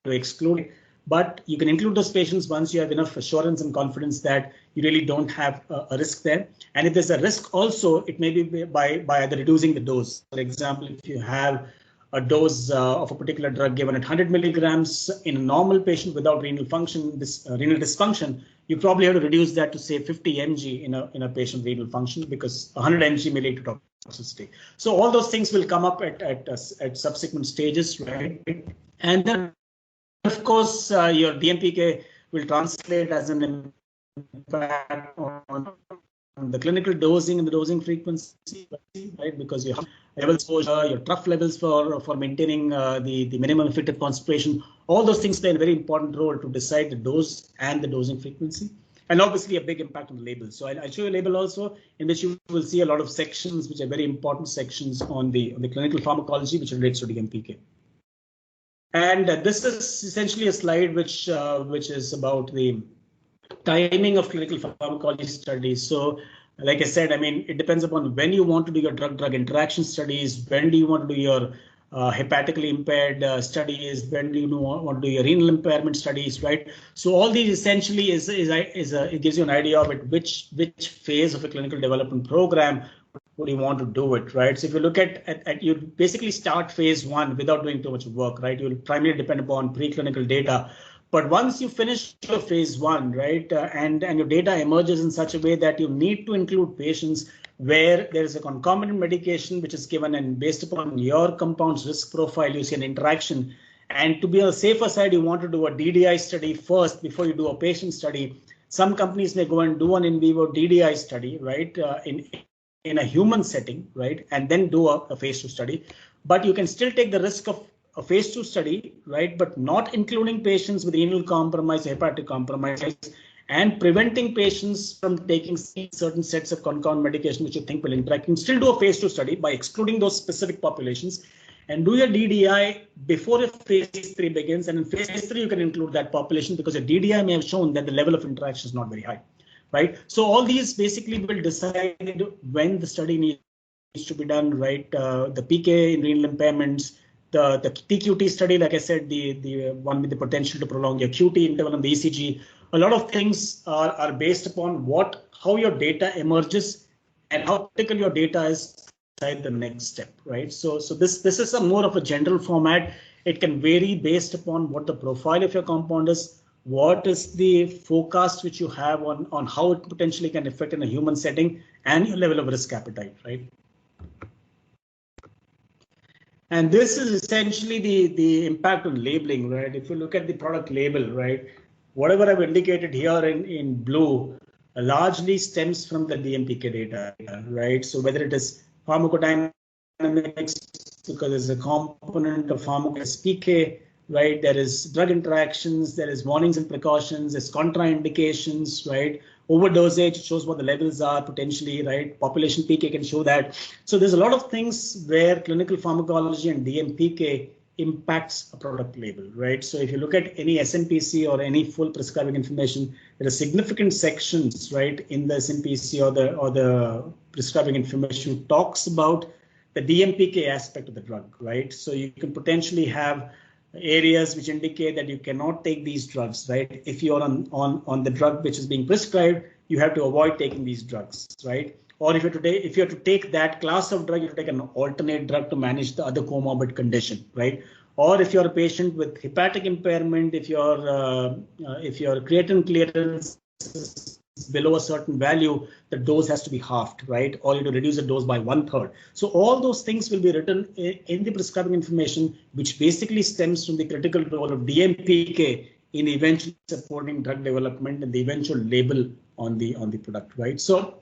to exclude it. But you can include those patients once you have enough assurance and confidence that you really don't have a risk there. And if there's a risk also, it may be by either reducing the dose. For example, if you have a dose of a particular drug given at 100 milligrams in a normal patient without renal function, renal dysfunction, you probably have to reduce that to say 50 mg in a patient renal function, because 100 mg may lead to toxicity. So all those things will come up at subsequent stages, right? And then, of course, your DMPK will translate as an impact on the clinical dosing and the dosing frequency, right? Because you have level exposure, your trough levels for maintaining the minimum effective concentration, all those things play a very important role to decide the dose and the dosing frequency. And obviously a big impact on the label. So I'll show you a label also in which you will see a lot of sections which are very important sections on the clinical pharmacology which relates to DMPK. And this is essentially a slide which is about the timing of clinical pharmacology studies. So, like I said, I mean, it depends upon when you want to do your drug-drug interaction studies, when do you want to do your hepatically impaired studies, when do you want to do your renal impairment studies, right? So all these essentially it gives you an idea of it, which phase of a clinical development program would you want to do it, right? So if you look at you basically start phase 1 without doing too much work, right? You'll primarily depend upon preclinical data. But once you finish your phase 1, right, and your data emerges in such a way that you need to include patients where there is a concomitant medication which is given, and based upon your compound's risk profile, you see an interaction. And to be on the safer side, you want to do a DDI study first before you do a patient study. Some companies may go and do an in vivo DDI study, right, in a human setting, right, and then do a phase 2 study. But you can still take the risk of a phase 2 study, right, but not including patients with renal compromise, hepatic compromise, and preventing patients from taking certain sets of concomitant medication which you think will interact. You can still do a phase 2 study by excluding those specific populations and do your DDI before your phase 3 begins. And in phase 3, you can include that population because your DDI may have shown that the level of interaction is not very high, right? So all these basically will decide when the study needs to be done, right? The PK in renal impairments, the TQT study, like I said, the one with the potential to prolong your QT interval on the ECG. A lot of things are based upon how your data emerges and how critical your data is inside the next step, right? So this is more of a general format. It can vary based upon what the profile of your compound is, what is the forecast which you have on how it potentially can affect in a human setting, and your level of risk appetite, right? And this is essentially the impact on labeling, right? If you look at the product label, right, whatever I've indicated here in blue largely stems from the DMPK data, right? So whether it is pharmacodynamics, because there's a component of pharmacodynamics PK, right? There is drug interactions, there is warnings and precautions, there's contraindications, right? Overdosage shows what the levels are potentially, right? Population PK can show that. So there's a lot of things where clinical pharmacology and DMPK impacts a product label, right? So if you look at any SNPC or any full prescribing information, there are significant sections, right, in the SNPC or the prescribing information talks about the DMPK aspect of the drug, right? So you can potentially have areas which indicate that you cannot take these drugs, right? If you're on the drug which is being prescribed, you have to avoid taking these drugs, right? Or if you're to take that class of drug, you have to take an alternate drug to manage the other comorbid condition, right? Or if you're a patient with hepatic impairment, if your creatinine clearance is below a certain value, the dose has to be halved, right? Or you have to reduce the dose by 1/3. So all those things will be written in the prescribing information, which basically stems from the critical role of DMPK in eventually supporting drug development and the eventual label on the product, right? So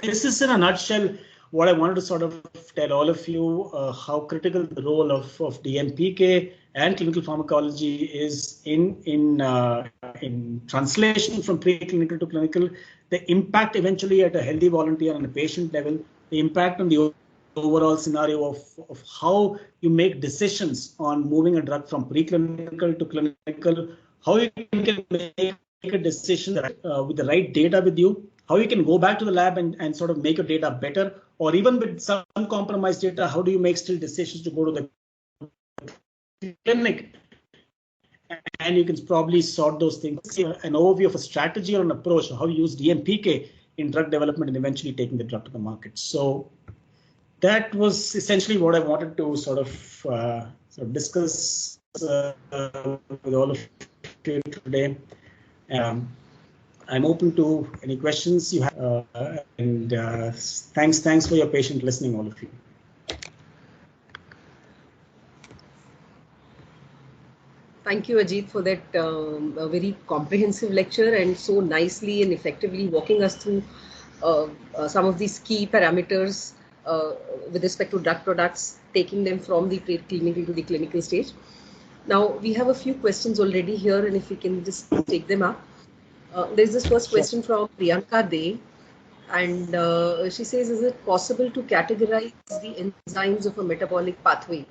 this is in a nutshell what I wanted to sort of tell all of you, how critical the role of DMPK and clinical pharmacology is in translation from preclinical to clinical, the impact eventually at a healthy volunteer and a patient level, the impact on the overall scenario of how you make decisions on moving a drug from preclinical to clinical, how you can make a decision with the right data with you, how you can go back to the lab and sort of make your data better, or even with some compromised data, how do you make still decisions to go to the clinic? And you can probably sort those things, an overview of a strategy or an approach of how you use DMPK in drug development and eventually taking the drug to the market. So that was essentially what I wanted to sort of discuss with all of you today. I'm open to any questions you have, and thanks for your patient listening, all of you. Thank you, Ajit, for that very comprehensive lecture and so nicely and effectively walking us through some of these key parameters with respect to drug products, taking them from the preclinical to the clinical stage. Now, we have a few questions already here, and if we can just take them up. There's this first question from Priyanka De, and she says, is it possible to categorize the enzymes of a metabolic pathway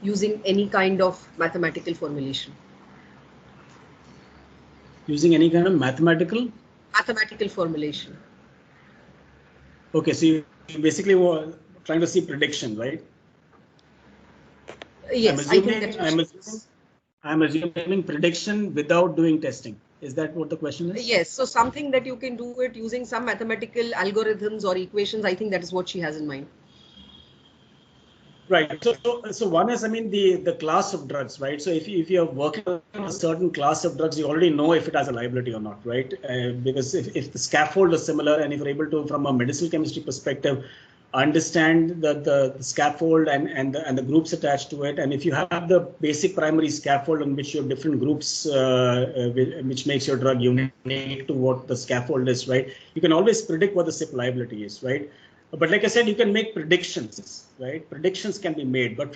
using any kind of mathematical formulation? Using any kind of mathematical? Mathematical formulation. Okay, so you basically were trying to see prediction, right? Yes, I'm assuming prediction without doing testing. Is that what the question is? Yes, so something that you can do it using some mathematical algorithms or equations. I think that is what she has in mind. Right. So one is, I mean, the class of drugs, right? So if you're working on a certain class of drugs, you already know if it has a liability or not, right? Because if the scaffold is similar, and if you're able to, from a medicinal chemistry perspective, understand the scaffold and the groups attached to it, and if you have the basic primary scaffold on which you have different groups, which makes your drug unique to what the scaffold is, right? You can always predict what the CYP liability is, right? But like I said, you can make predictions, right? Predictions can be made, but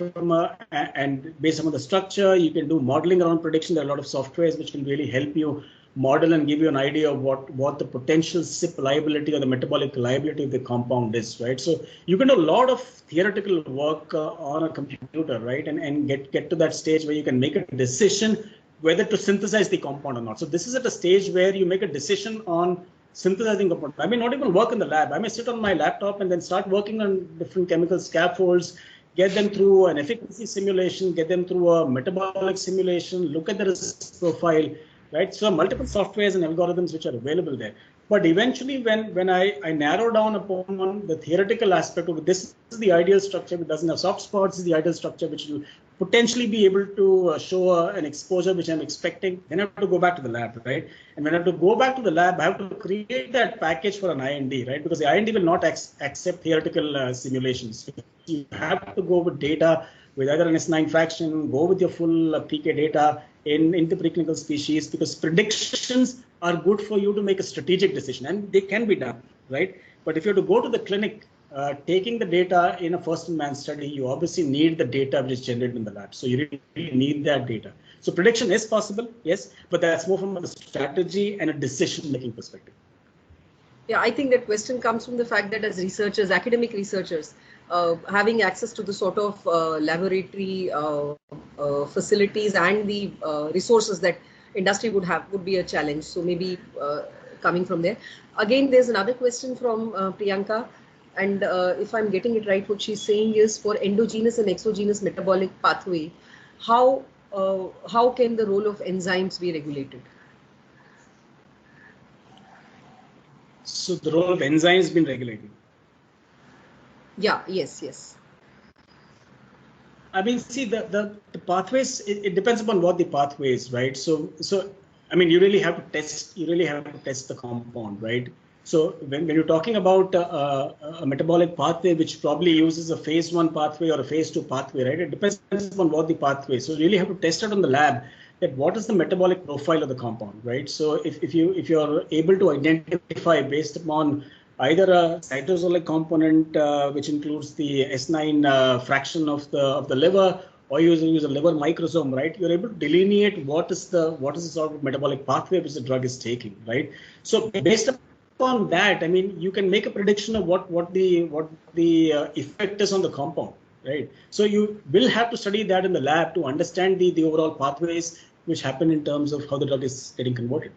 and based on the structure, you can do modeling around prediction. There are a lot of softwares which can really help you model and give you an idea of what the potential CYP liability or the metabolic liability of the compound is, right? So you can do a lot of theoretical work on a computer, right? And get to that stage where you can make a decision whether to synthesize the compound or not. So this is at a stage where you make a decision on synthesizing compound. I may not even work in the lab. I may sit on my laptop and then start working on different chemical scaffolds, get them through an efficacy simulation, get them through a metabolic simulation, look at the risk profile, right? So multiple softwares and algorithms which are available there. But eventually, when I narrow down upon the theoretical aspect of it, this is the ideal structure which doesn't have soft spots, is the ideal structure which will potentially be able to show an exposure which I'm expecting, then I have to go back to the lab, right? And when I have to go back to the lab, I have to create that package for an IND, right? Because the IND will not accept theoretical simulations. You have to go with data with either an S9 fraction, go with your full PK data in the preclinical species, because predictions are good for you to make a strategic decision, and they can be done, right? But if you have to go to the clinic taking the data in a first-in-man study, you obviously need the data which is generated in the lab. So you really need that data. So prediction is possible, yes, but that's more from a strategy and a decision-making perspective. Yeah, I think that question comes from the fact that as researchers, academic researchers, having access to the sort of laboratory facilities and the resources that industry would have would be a challenge. So maybe coming from there. Again, there's another question from Priyanka. And if I'm getting it right, what she's saying is for endogenous and exogenous metabolic pathway, how can the role of enzymes be regulated? So the role of enzymes has been regulated. Yeah, yes. I mean, see, the pathways, it depends upon what the pathway is, right? So I mean, you really have to test the compound, right? So when you're talking about a metabolic pathway, which probably uses a phase 1 pathway or a phase 2 pathway, right? It depends upon what the pathway. So you really have to test it on the lab that what is the metabolic profile of the compound, right? So if you're able to identify based upon either a cytosolic component, which includes the S9 fraction of the liver, or you use a liver microsome, right? You're able to delineate what is the sort of metabolic pathway which the drug is taking, right? So based upon that, I mean, you can make a prediction of what the effect is on the compound, right? So you will have to study that in the lab to understand the overall pathways which happen in terms of how the drug is getting converted.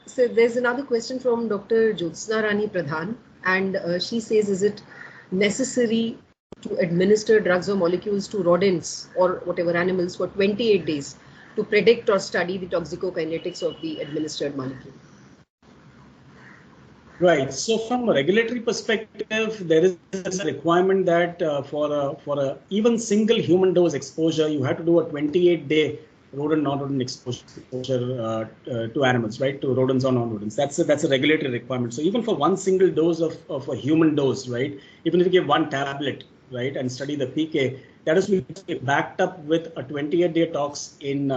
So there's another question from Dr. Jyotsna Rani Pradhan, and she says, is it necessary to administer drugs or molecules to rodents or whatever animals for 28 days to predict or study the toxicokinetics of the administered molecule? Right. So from a regulatory perspective, there is a requirement that for a even single human dose exposure, you have to do a 28-day rodent non-rodent exposure to animals, right? To rodents or non-rodents. That's a regulatory requirement. So even for one single dose of a human dose, right? Even if you give one tablet, right, and study the PK, that is to be backed up with a 28-day tox in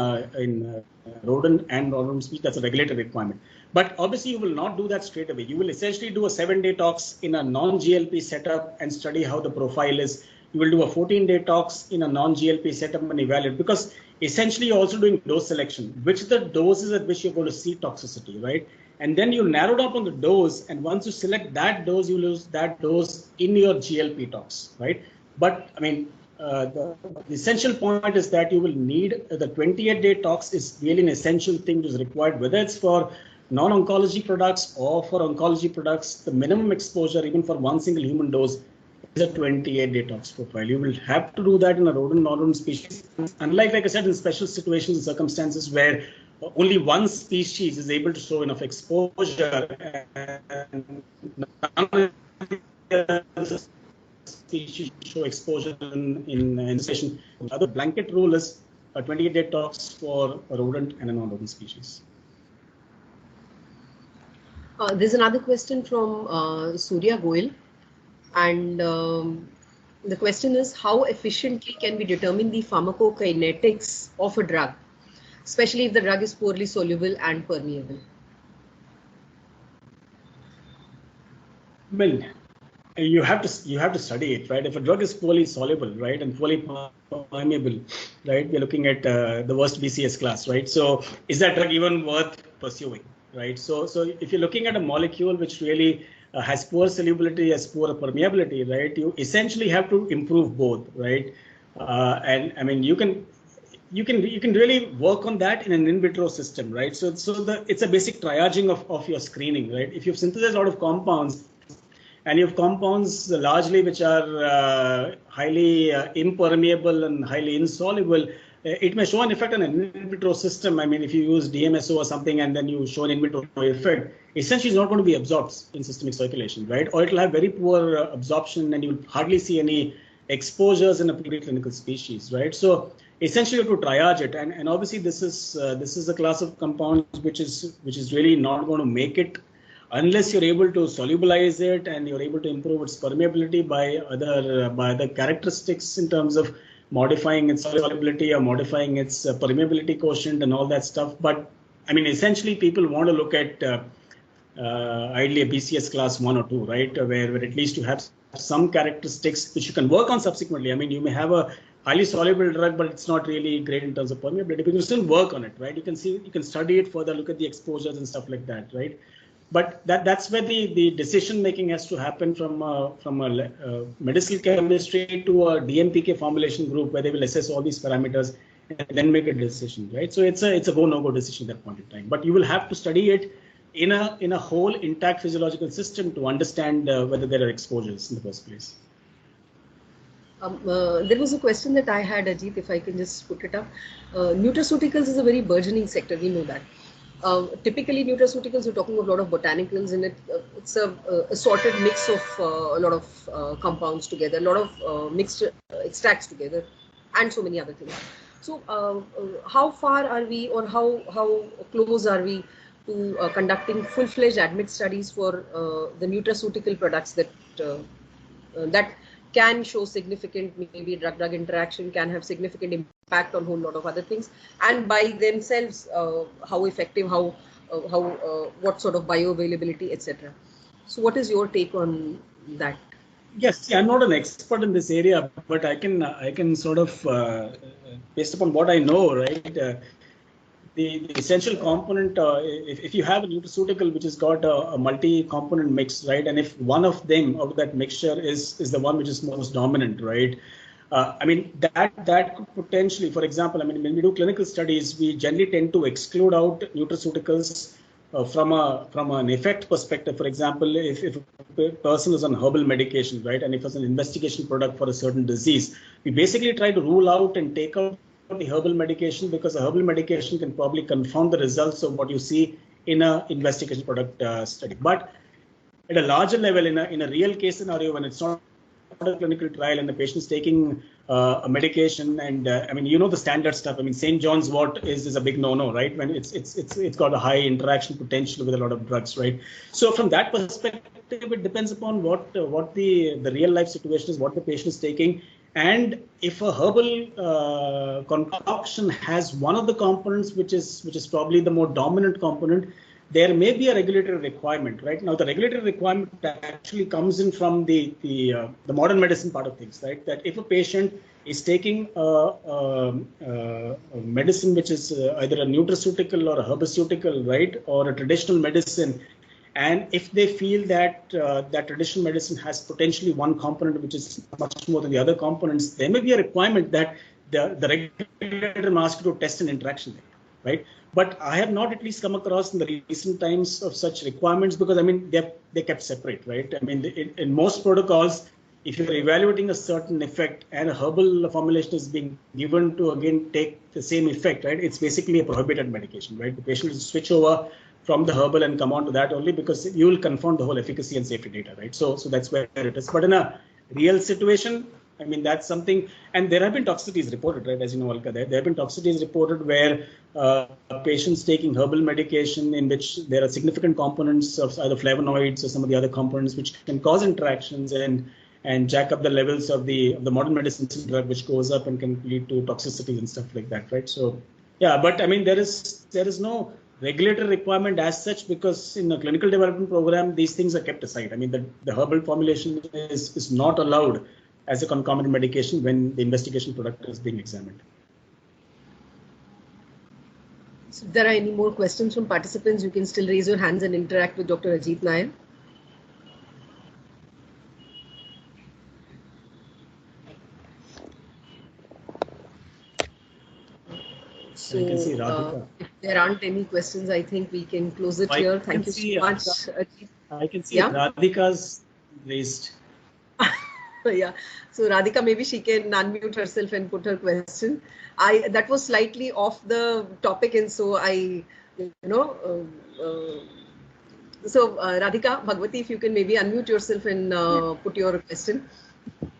rodent and non-rodent species. That's a regulatory requirement. But obviously, you will not do that straight away. You will essentially do a 7-day tox in a non-GLP setup and study how the profile is. You will do a 14-day tox in a non-GLP setup and evaluate, because essentially you're also doing dose selection, which the doses at which you're going to see toxicity, right? And then you narrow down on the dose, and once you select that dose, you use that dose in your GLP tox, right? But I mean, the essential point is that you will need the 28-day tox is really an essential thing which is required, whether it's for non-oncology products or for oncology products. The minimum exposure, even for one single human dose, is a 28-day tox profile. You will have to do that in a rodent non-rodent species. Unlike, like I said, in special situations and circumstances where only one species is able to show enough exposure, and none of the species show exposure in the station. The other blanket rule is a 28-day tox for a rodent and a non-rodent species. There's another question from Surya Goel, and the question is, how efficiently can we determine the pharmacokinetics of a drug, especially if the drug is poorly soluble and permeable? Well, you have to study it, right? If a drug is poorly soluble, right, and poorly permeable, right, we're looking at the worst BCS class, right? So is that drug even worth pursuing, right? So if you're looking at a molecule which really has poor solubility, has poor permeability, right, you essentially have to improve both, right? And I mean, you can really work on that in an in vitro system, right? So it's a basic triaging of your screening, right? If you've synthesized a lot of compounds, and you have compounds largely which are highly impermeable and highly insoluble, it may show an effect on an in vitro system. I mean, if you use DMSO or something and then you show an in vitro effect, essentially it's not going to be absorbed in systemic circulation, right? Or it will have very poor absorption, and you'll hardly see any exposures in a preclinical species, right? So essentially you have to triage it, and obviously this is a class of compounds which is really not going to make it unless you're able to solubilize it and you're able to improve its permeability by other characteristics in terms of modifying its solubility or modifying its permeability quotient and all that stuff. But I mean, essentially, people want to look at ideally a BCS class 1 or 2, right? Where at least you have some characteristics which you can work on subsequently. I mean, you may have a highly soluble drug, but it's not really great in terms of permeability. But you can still work on it, right? You can study it further, look at the exposures and stuff like that, right? But that's where the decision making has to happen from a medicinal chemistry to a DMPK formulation group, where they will assess all these parameters and then make a decision, right? So it's a go no go decision at that point in time. But you will have to study it in a whole intact physiological system to understand whether there are exposures in the first place. There was a question that I had, Ajit, if I can just put it up. Nutraceuticals is a very burgeoning sector, we know that. Typically, nutraceuticals, we're talking of a lot of botanicals in it. It's a assorted mix of a lot of compounds together, a lot of mixed extracts together, and so many other things. So, how far are we, or how close are we to conducting full-fledged ADMIT studies for the nutraceutical products that can show significant, maybe drug-drug interaction, can have significant impact on a whole lot of other things, and by themselves, how effective, what sort of bioavailability, etc. So, what is your take on that? Yes, I'm not an expert in this area, but I can sort of, based upon what I know, right? The essential component, if you have a nutraceutical which has got a multi-component mix, right, and if one of them out of that mixture is the one which is most dominant, right, I mean that could potentially, for example, I mean when we do clinical studies, we generally tend to exclude out nutraceuticals from an effect perspective. For example, if a person is on herbal medication, right, and if it's an investigation product for a certain disease, we basically try to rule out and take out the herbal medication, because a herbal medication can probably confound the results of what you see in an investigation product study. But at a larger level, in a real case scenario, when it's not a clinical trial and the patient is taking a medication, and I mean, you know the standard stuff. I mean, St. John's wort is a big no-no, right? When it's got a high interaction potential with a lot of drugs, right? So from that perspective, it depends upon what the real life situation is, what the patient is taking. And if a herbal concoction has one of the components which is probably the more dominant component, there may be a regulatory requirement. Right now, the regulatory requirement actually comes in from the modern medicine part of things. Right, that if a patient is taking a medicine which is either a nutraceutical or a herbaceutical, right, or a traditional medicine, and if they feel that that traditional medicine has potentially one component which is much more than the other components, there may be a requirement that the regulator may ask you to test an interaction there, right? But I have not at least come across in the recent times of such requirements, because I mean they're kept separate, right? I mean in most protocols, if you're evaluating a certain effect and a herbal formulation is being given to again take the same effect, right? It's basically a prohibited medication, right? The patient will switch over from the herbal and come on to that only, because you will confound the whole efficacy and safety data, right? So that's where it is. But in a real situation, I mean, that's something, and there have been toxicities reported, right? As you know, Alka, there have been toxicities reported where patients taking herbal medication in which there are significant components of either flavonoids or some of the other components which can cause interactions and jack up the levels of the modern medicine drug, which goes up and can lead to toxicity and stuff like that, right? So, yeah, but I mean, there is no regulatory requirement as such, because in a clinical development program, these things are kept aside. I mean, the herbal formulation is not allowed as a concomitant medication when the investigation product is being examined. So if there are any more questions from participants, you can still raise your hands and interact with Dr. Ajit Nair. So, if there aren't any questions, I think we can close it here. Thank you so much, Ajit. I can see Radhika's raised. Yeah. So Radhika, maybe she can unmute herself and put her question. That was slightly off the topic, and so so Radhika, Bhagwati, if you can maybe unmute yourself and put your question.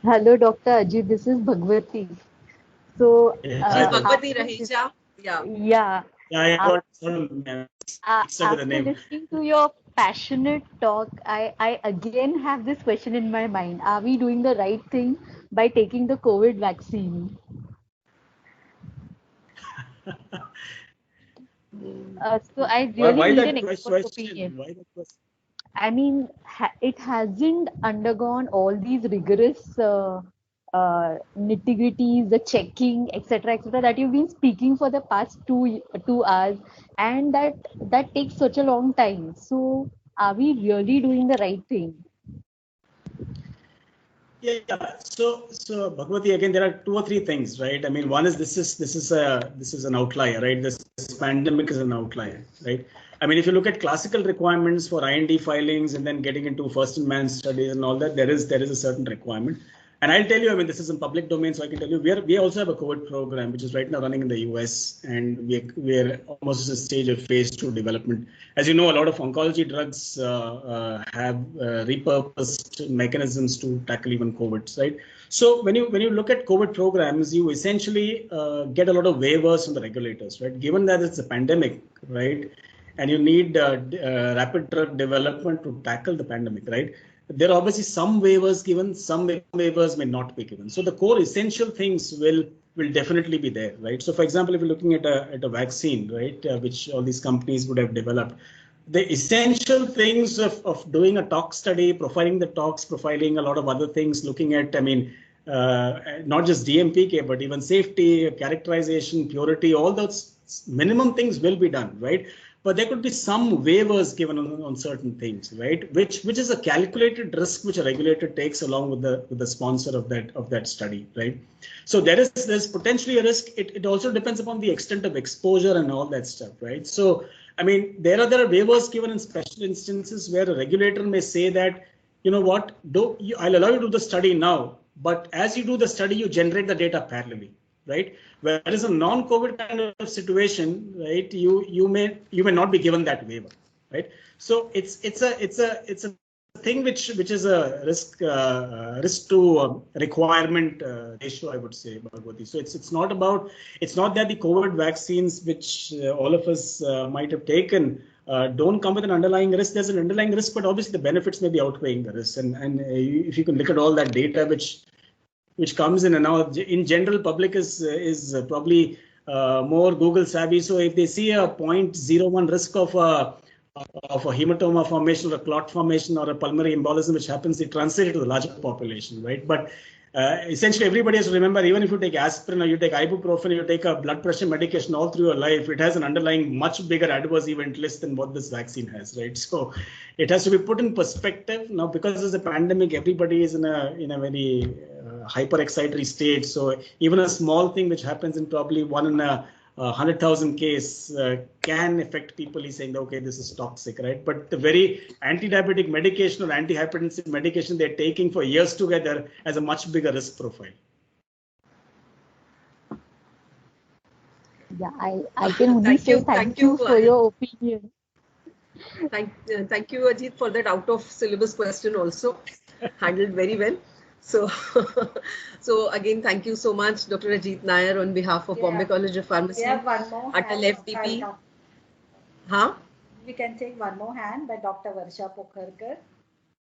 Hello, Dr. Ajit. This is Bhagwati. So, she's Bhagwati Raheja. Yeah. Yeah, I got after listening to your passionate talk, I again have this question in my mind. Are we doing the right thing by taking the COVID vaccine? So I really Why need that an expert opinion. question? Why that question? I mean, it hasn't undergone all these rigorous nitty-gritties, the checking, etc., that you've been speaking for the past 2 hours, and that takes such a long time. So, are we really doing the right thing? Yeah. So Bhagwati, again, there are two or three things, right? I mean, one is this is an outlier, right? This pandemic is an outlier, right? I mean, if you look at classical requirements for IND filings and then getting into first-in-man studies and all that, there is a certain requirement. And I'll tell you, I mean, this is in public domain, so I can tell you, we also have a COVID program, which is right now running in the US, and we're almost at the stage of phase 2 development. As you know, a lot of oncology drugs have repurposed mechanisms to tackle even COVID, right? So when you look at COVID programs, you essentially get a lot of waivers from the regulators, right? Given that it's a pandemic, right? And you need rapid drug development to tackle the pandemic, right? There are obviously some waivers given, some waivers may not be given. So the core essential things will definitely be there, right? So for example, if you're looking at a vaccine, right, which all these companies would have developed, the essential things of doing a tox study, profiling the tox, profiling a lot of other things, looking at, I mean, not just DMPK, but even safety, characterization, purity, all those minimum things will be done, right? But there could be some waivers given on certain things, right? Which is a calculated risk which a regulator takes along with the sponsor of that study, right? So there's potentially a risk. It also depends upon the extent of exposure and all that stuff, right? So I mean, there are waivers given in special instances where a regulator may say that, you know what, I'll allow you to do the study now, but as you do the study, you generate the data parallelly, right? Whereas a non-COVID kind of situation, right, you may not be given that waiver, right? So it's a thing which is a risk to requirement ratio, I would say, Bhagwati. So it's not that the COVID vaccines which all of us might have taken don't come with an underlying risk. There's an underlying risk, but obviously the benefits may be outweighing the risks. And if you can look at all that data which comes in, and now in general public is probably more Google savvy. So if they see a 0.01 risk of a hematoma formation or a clot formation or a pulmonary embolism which happens, they translate it to the larger population, right? But essentially everybody has to remember, even if you take aspirin or you take ibuprofen, you take a blood pressure medication all through your life, it has an underlying much bigger adverse event list than what this vaccine has, right? So it has to be put in perspective. Now, because there's a pandemic, everybody is in a very hyper excitatory state. So even a small thing which happens in probably 1 in 100,000 case can affect people. He's saying, okay, this is toxic, right? But the very anti-diabetic medication or antihypertensive medication they're taking for years together has a much bigger risk profile. Yeah, I can only say thank you for your opinion. Thank you, Ajit, for that out of syllabus question also. Handled very well. So again, thank you so much, Dr. Ajit Nair, on behalf of Bombay College of Pharmacy. We have one more ATAL FDP. Huh? We can take one more hand by Dr. Varsha Pokharkar.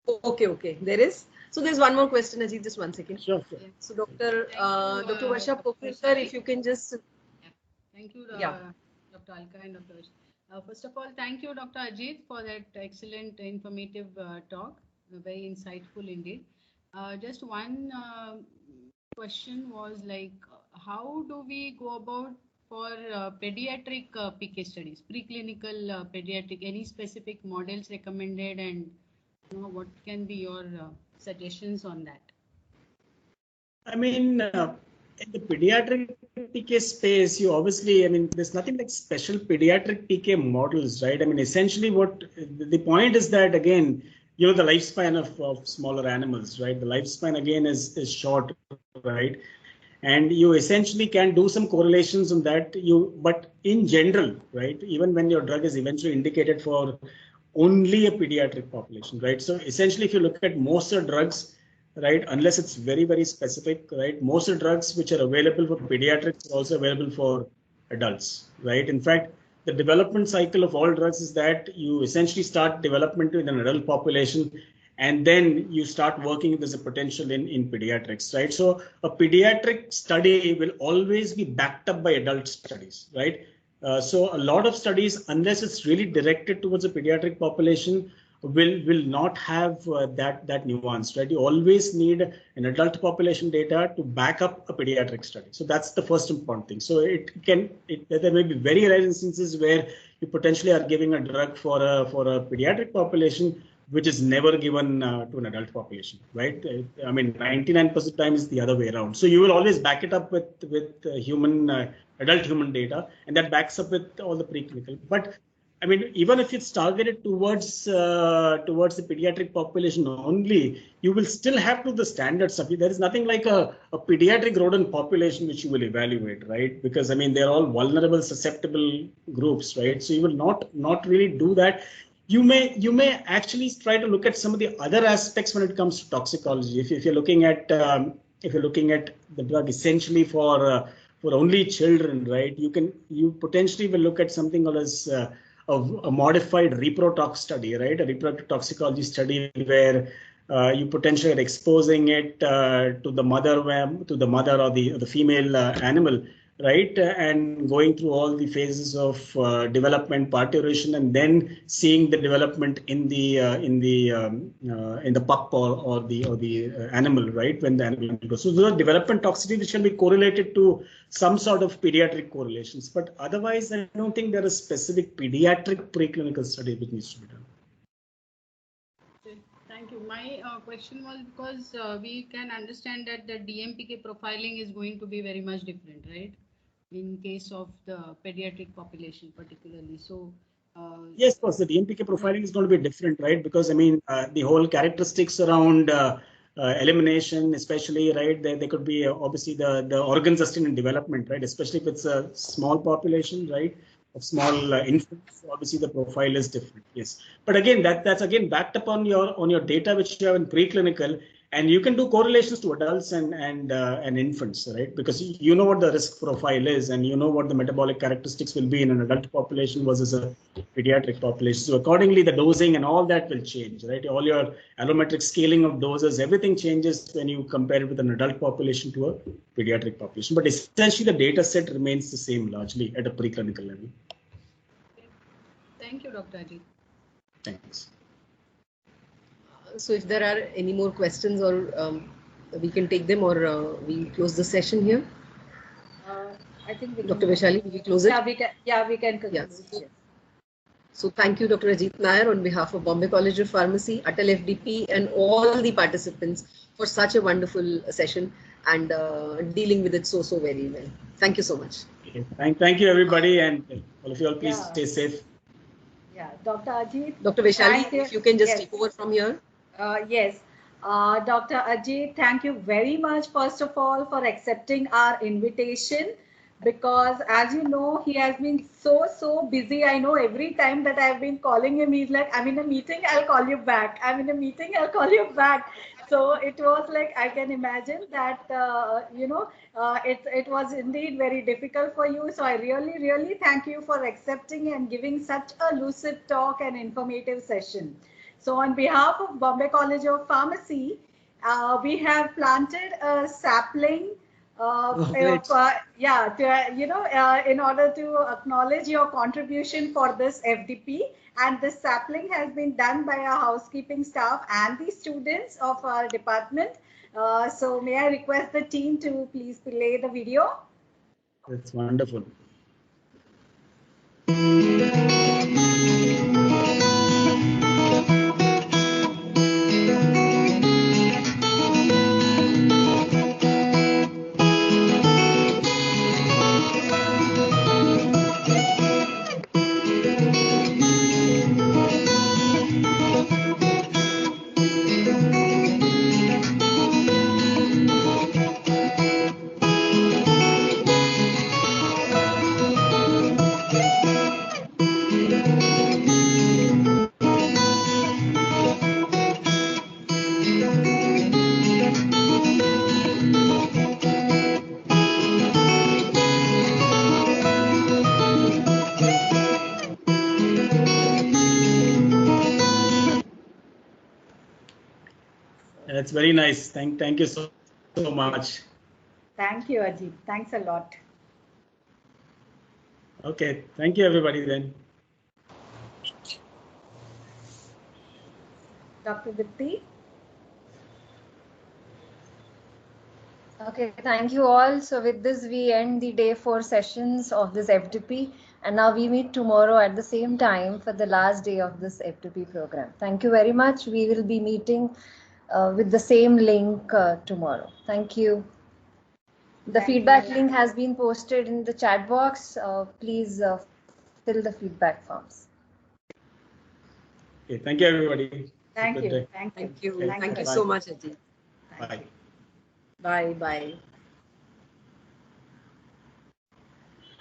Okay. There is. So there's one more question, Ajit. Just 1 second. Sure. So Dr. Varsha Pokharkar, if you can just. Thank you, Dr. Alka and Dr. Varsha. First of all, thank you, Dr. Ajit, for that excellent, informative talk. Very insightful indeed. Just one question was like, how do we go about for pediatric PK studies, preclinical pediatric, any specific models recommended, and what can be your suggestions on that? I mean, in the pediatric PK space, you obviously, I mean, there's nothing like special pediatric PK models, right? I mean, essentially what the point is that, again, the lifespan of smaller animals, right? The lifespan again is short, right? And you essentially can do some correlations on that. But in general, right? Even when your drug is eventually indicated for only a pediatric population, right? So essentially, if you look at most of the drugs, right, unless it's very, very specific, right? Most of the drugs which are available for pediatrics are also available for adults, right? In fact, the development cycle of all drugs is that you essentially start development in an adult population, and then you start working if there's a potential in pediatrics, right? So a pediatric study will always be backed up by adult studies, right? So a lot of studies, unless it's really directed towards a pediatric population, will not have that nuance, right? You always need an adult population data to back up a pediatric study. So that's the first important thing. So there may be very rare instances where you potentially are giving a drug for a pediatric population, which is never given to an adult population, right? I mean, 99% of the time is the other way around. So you will always back it up with adult human data, and that backs up with all the preclinical. But I mean, even if it's targeted towards the pediatric population only, you will still have to the standard stuff. There is nothing like a pediatric rodent population which you will evaluate, right? Because I mean, they're all vulnerable, susceptible groups, right? So you will not really do that. You may actually try to look at some of the other aspects when it comes to toxicology. If you're looking at the drug essentially for only children, right? You potentially will look at something called as a modified reprotox study, right? A reproductive toxicology study where you potentially are exposing it to the mother or the female animal, right? And going through all the phases of development, parturition, and then seeing the development in the pup or the animal, right? When the animal goes. So those are development toxicity which can be correlated to some sort of pediatric correlations. But otherwise, I don't think there is specific pediatric preclinical study which needs to be done. Thank you. My question was because we can understand that the DMPK profiling is going to be very much different, right? In case of the pediatric population particularly. So yes, of course, the DMPK profiling is going to be different, right? Because I mean, the whole characteristics around elimination, especially, right? There could be obviously the organs are still in development, right? Especially if it's a small population, right? Of small infants, obviously the profile is different. Yes, but again, that's again backed up on your data which you have in preclinical, and you can do correlations to adults and infants, right? Because you know what the risk profile is, and you know what the metabolic characteristics will be in an adult population versus a pediatric population. So accordingly, the dosing and all that will change, right? All your allometric scaling of doses, everything changes when you compare it with an adult population to a pediatric population. But essentially, the data set remains the same largely at a preclinical level. Thank you, Dr. Ajit. Thanks. So if there are any more questions, or we can take them, or we close the session here. I think we Dr. Vaishali, will we close it? We can conclude. Yes. So thank you, Dr. Ajit Nair, on behalf of Bombay College of Pharmacy, ATAL FDP, and all the participants for such a wonderful session and dealing with it so very well. Thank you so much. Okay. Thank you, everybody, and all of you all, please stay safe. Yeah, Dr. Ajit. Dr. Vaishali, if you can just take over from here. Yes. Dr. Ajit, thank you very much, first of all, for accepting our invitation, because as you know, he has been so busy. I know every time that I've been calling him, he's like, I'm in a meeting, I'll call you back. I'm in a meeting, I'll call you back. So it was like, I can imagine that, it was indeed very difficult for you. So I really thank you for accepting and giving such a lucid talk and informative session. So on behalf of Bombay College of Pharmacy, we have planted a sapling in order to acknowledge your contribution for this FDP. And this sapling has been done by our housekeeping staff and the students of our department. So may I request the team to please play the video? That's wonderful. That's very nice. Thank you so much. Thank you, Ajit. Thanks a lot. Okay, thank you everybody then. Dr. Dipti? Okay, thank you all. So with this, we end the day 4 sessions of this FDP. And now we meet tomorrow at the same time for the last day of this FDP program. Thank you very much. We will be meeting with the same link tomorrow. Thank you. The feedback link has been posted in the chat box. Please fill the feedback forms. Okay, thank you everybody. Thank you. Thank you so much, Ajit. Bye. Bye. Bye.